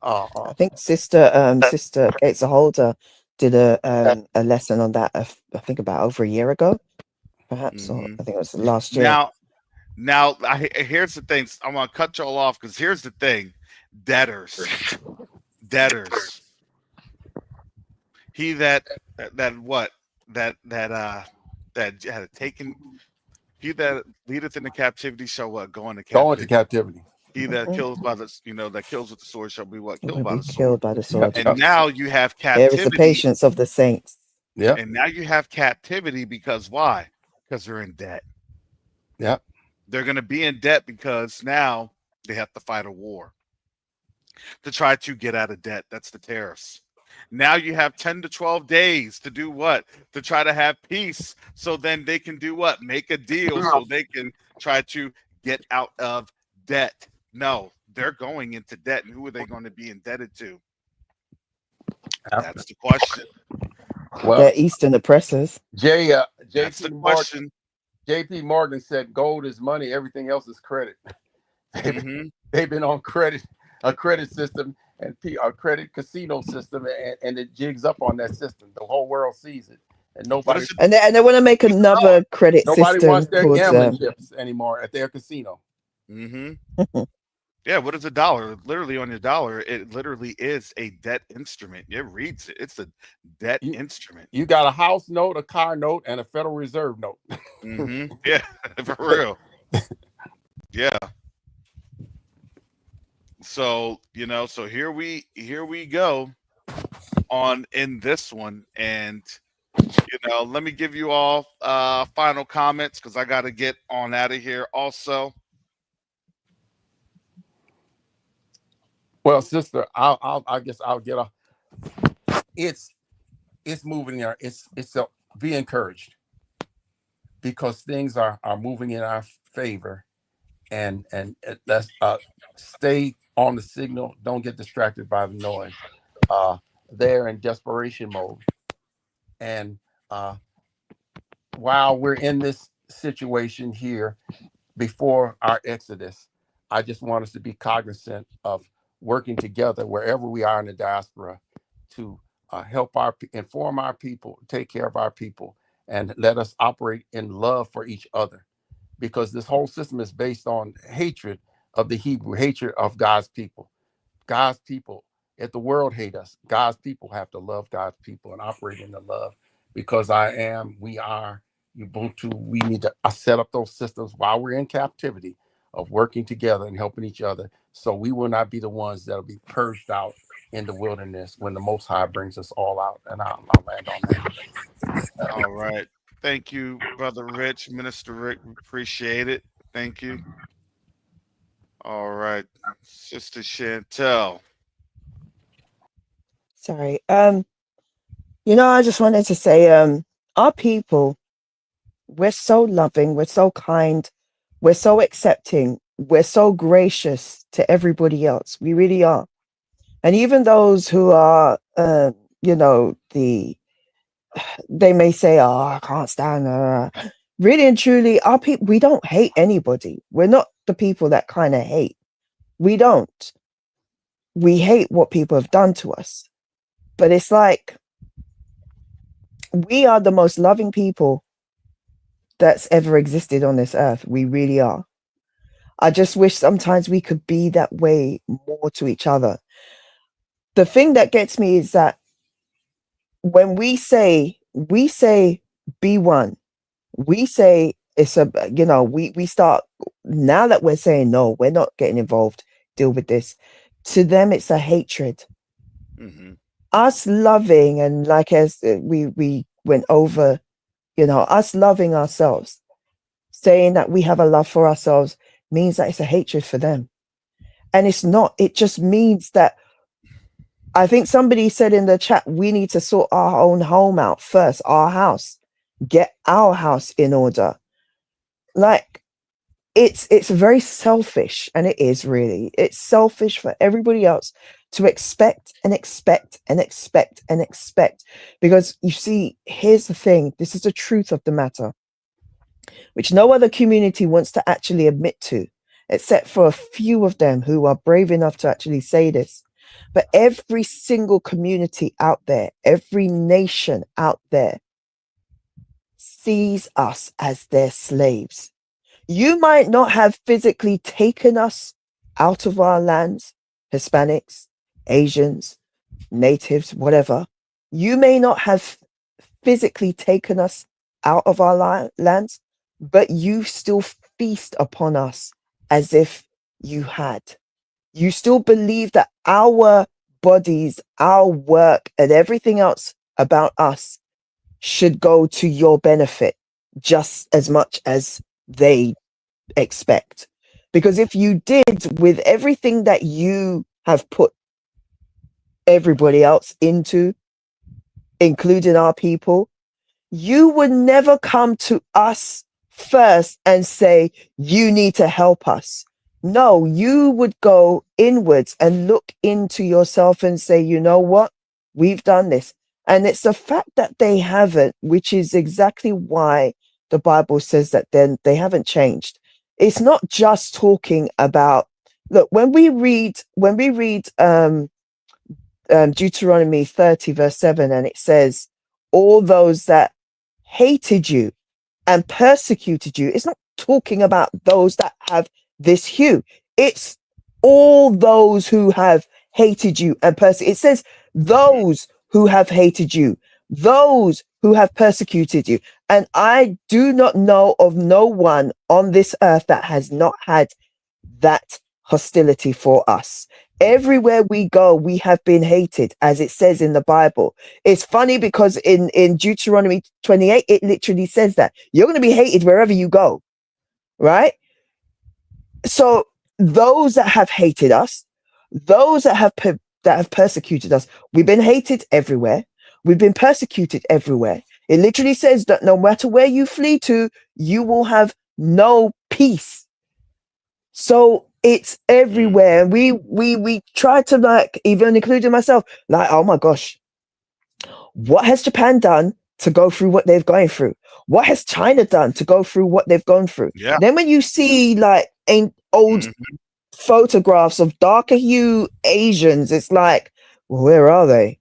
I think Sister Gates Holder did a lesson on that. I think about over a year ago, perhaps, or I think it was last year. Now, here's the thing. I'm gonna cut y'all off because here's the thing: debtors. He that had taken. He that leadeth into captivity shall what? Go into captivity. He that kills by the that kills with the sword shall be what? Killed by the sword. And now you have captivity. There is the patience of the saints. Yeah. And now you have captivity because why? Because they're in debt. Yeah. They're going to be in debt because now they have to fight a war to try to get out of debt. That's the tariffs. Now you have 10 to 12 days to do what? To try to have peace. So then they can do what? Make a deal so they can try to get out of debt. No, they're going into debt. And who are they going to be indebted to? That's the question. Well, they're Eastern oppressors. JP Morgan said gold is money, everything else is credit. They've been on a credit system and a credit casino system, and it jigs up on that system. The whole world sees it, and nobody. And they want to make another credit system. Nobody wants their gambling chips anymore at their casino. Yeah, what is a dollar? Literally on your dollar, it literally is a debt instrument. It reads it. It's a debt instrument. You got a house note, a car note, and a Federal Reserve note. Yeah, for real. Yeah. So, so here we go on in this one. And, let me give you all final comments because I got to get on out of here also. Well, sister, I guess I'll get off. It's moving there. It's be encouraged because things are moving in our favor, and let's stay on the signal. Don't get distracted by the noise. They're in desperation mode, and while we're in this situation here before our exodus, I just want us to be cognizant of working together wherever we are in the diaspora to help inform our people, take care of our people, and let us operate in love for each other. Because this whole system is based on hatred of the Hebrew, hatred of God's people. God's people, if the world hate us, God's people have to love God's people and operate in the love. Because we are Ubuntu. We need to set up those systems while we're in captivity of working together and helping each other, so we will not be the ones that'll be purged out in the wilderness when the Most High brings us all out. And I'll land on that. All right. Thank you, Brother Rich, Minister Rick. Appreciate it. Thank you. All right. Sister Chantel. Sorry. I just wanted to say, our people, we're so loving, we're so kind, we're so accepting, we're so gracious to everybody else. We really are. And even those who are, they may say, oh, I can't stand. Really and truly, our people, we don't hate anybody. We're not the people that kind of hate. We don't. We hate what people have done to us. But it's like, we are the most loving people that's ever existed on this earth. We really are. I just wish sometimes we could be that way more to each other. The thing that gets me is that when we say be one, we say it's a, you know, we start, now that we're saying no, we're not getting involved, deal with this, to them it's a hatred. Us loving, and like as we went over, you know, us loving ourselves, saying that we have a love for ourselves, means that it's a hatred for them. And it's not. It just means that, I think somebody said in the chat, we need to sort our own home out first, our house, get our house in order. Like, it's very selfish, and it is really. It's selfish for everybody else to expect and expect and expect and expect. Because you see, here's the thing, this is the truth of the matter, which no other community wants to actually admit to, except for a few of them who are brave enough to actually say this. But every single community out there, every nation out there, sees us as their slaves. You might not have physically taken us out of our lands, Hispanics, Asians, natives, whatever. You may not have physically taken us out of our lands, but you still feast upon us as if you had. You still believe that our bodies, our work, and everything else about us should go to your benefit just as much as they expect. Because if you did, with everything that you have put everybody else into, including our people, you would never come to us first and say, you need to help us. No, you would go inwards and look into yourself and say, you know what? We've done this. And it's the fact that they haven't, which is exactly why the Bible says that then they haven't changed. It's not just talking about, look, when we read Deuteronomy 30 verse 7, and it says, all those that hated you and persecuted you, it's not talking about those that have this hue. It's all those who have hated you and persecuted. It says those who have hated you, those who have persecuted you. And I do not know of no one on this earth that has not had that hostility for us. Everywhere we go, we have been hated, as it says in the Bible. It's funny because in Deuteronomy 28, it literally says that you're going to be hated wherever you go, right? So those that have hated us, those that have persecuted us, we've been hated everywhere. We've been persecuted everywhere. It literally says that no matter where you flee to, you will have no peace. So it's everywhere. We try to, like, even including myself, like, oh my gosh, what has Japan done to go through what they've gone through? What has China done to go through what they've gone through? Yeah. Then when you see like old photographs of darker hue Asians, it's like, well, where are they?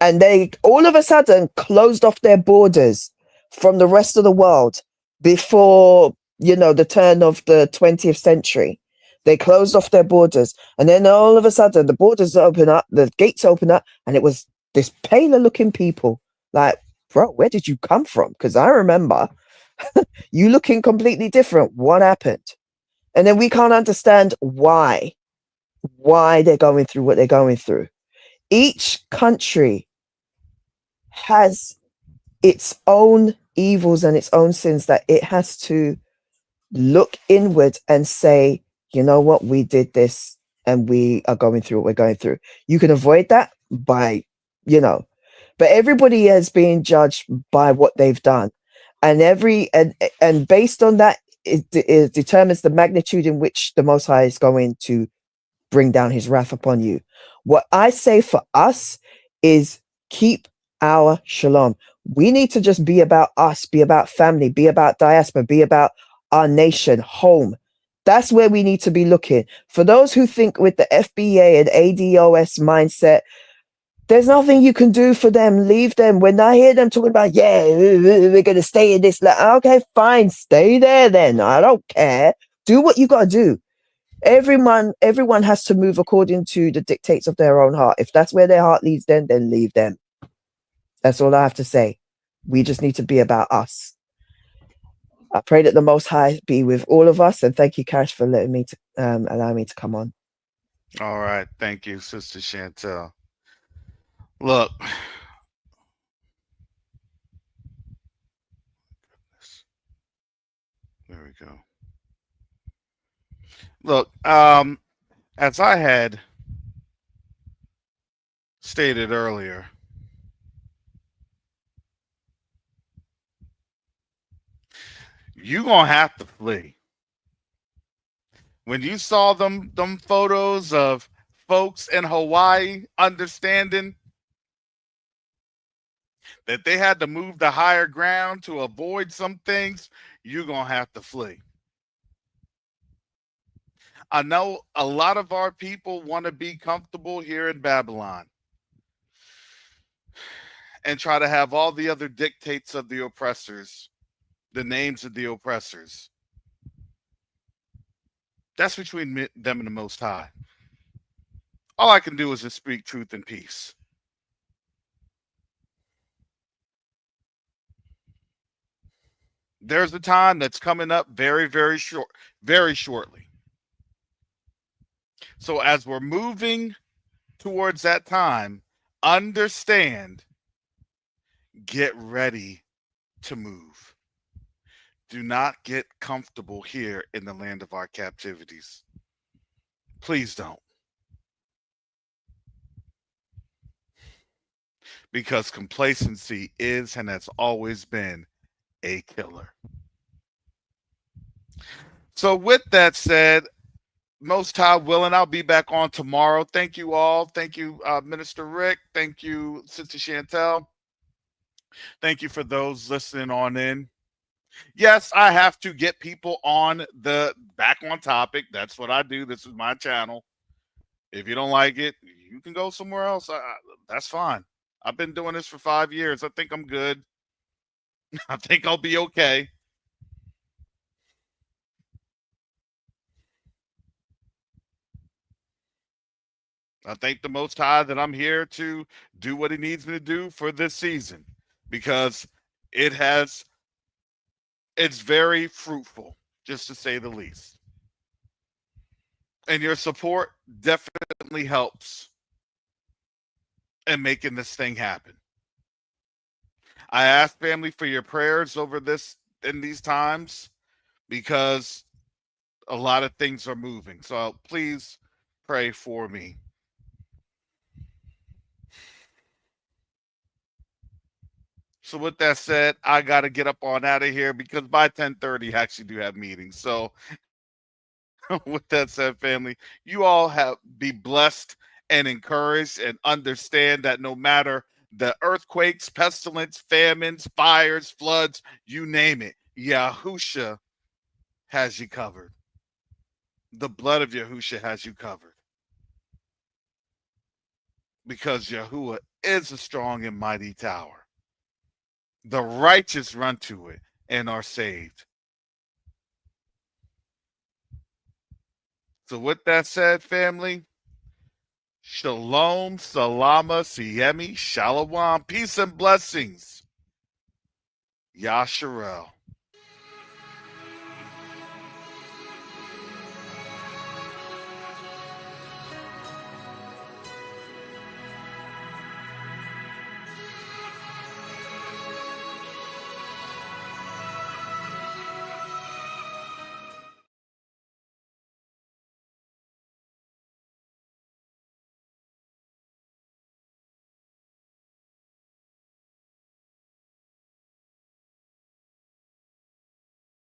And they all of a sudden closed off their borders from the rest of the world before, you know, the turn of the 20th century. They closed off their borders, and then all of a sudden the borders open up, the gates open up, and it was this paler looking people. Like, bro, where did you come from? Because I remember you looking completely different. What happened? And then we can't understand why they're going through what they're going through. Each country has its own evils and its own sins that it has to look inward and say, you know what, we did this and we are going through what we're going through. You can avoid that by, you know, but everybody is being judged by what they've done. And and based on that, it determines the magnitude in which the Most High is going to bring down his wrath upon you. What I say for us is keep our shalom. We need to just be about us, be about family, be about diaspora, be about our nation, home. That's where we need to be looking. For those who think with the FBA and ADOS mindset, There's nothing you can do for them. Leave them. When I hear them talking about, yeah, we're going to stay in this. Okay, fine. Stay there then. I don't care. Do what you got to do. Everyone has to move according to the dictates of their own heart. If that's where their heart leads them, then leave them. That's all I have to say. We just need to be about us. I pray that the Most High be with all of us, and thank you, Cash, for letting me allow me to come on. All right, thank you, Sister Chantel. Look, there we go. Look, as I had stated earlier, you're gonna have to flee. When you saw them photos of folks in Hawaii understanding that they had to move to higher ground to avoid some things, you're gonna have to flee. I know a lot of our people want to be comfortable here in Babylon and try to have all the other dictates of the oppressors, the names of the oppressors. That's between them and the Most High. All I can do is just speak truth and peace. There's a time that's coming up very, very shortly. So as we're moving towards that time, understand, get ready to move. Do not get comfortable here in the land of our captivities. Please don't. Because complacency is and has always been a killer. So with that said, Most High willing, I'll be back on tomorrow. Thank you all. Thank you, Minister Rick. Thank you, Sister Chantel. Thank you for those listening on in. Yes, I have to get people on the back on topic. That's what I do. This is my channel. If you don't like it, you can go somewhere else. That's fine. I've been doing this for 5 years. I think I'm good. I think I'll be okay. I thank the Most High that I'm here to do what he needs me to do for this season, because it's very fruitful, just to say the least. And your support definitely helps in making this thing happen. I ask family for your prayers over this in these times, because a lot of things are moving. So please pray for me. So with that said, I got to get up on out of here, because by 10:30 I actually do have meetings. So with that said, family, you all be blessed and encouraged, and understand that no matter the earthquakes, pestilence, famines, fires, floods, you name it, Yahusha has you covered. The blood of Yahusha has you covered. Because Yahuwah is a strong and mighty tower. The righteous run to it and are saved. So with that said, family, shalom, salama, siemi, shalom, peace and blessings. Yasharel.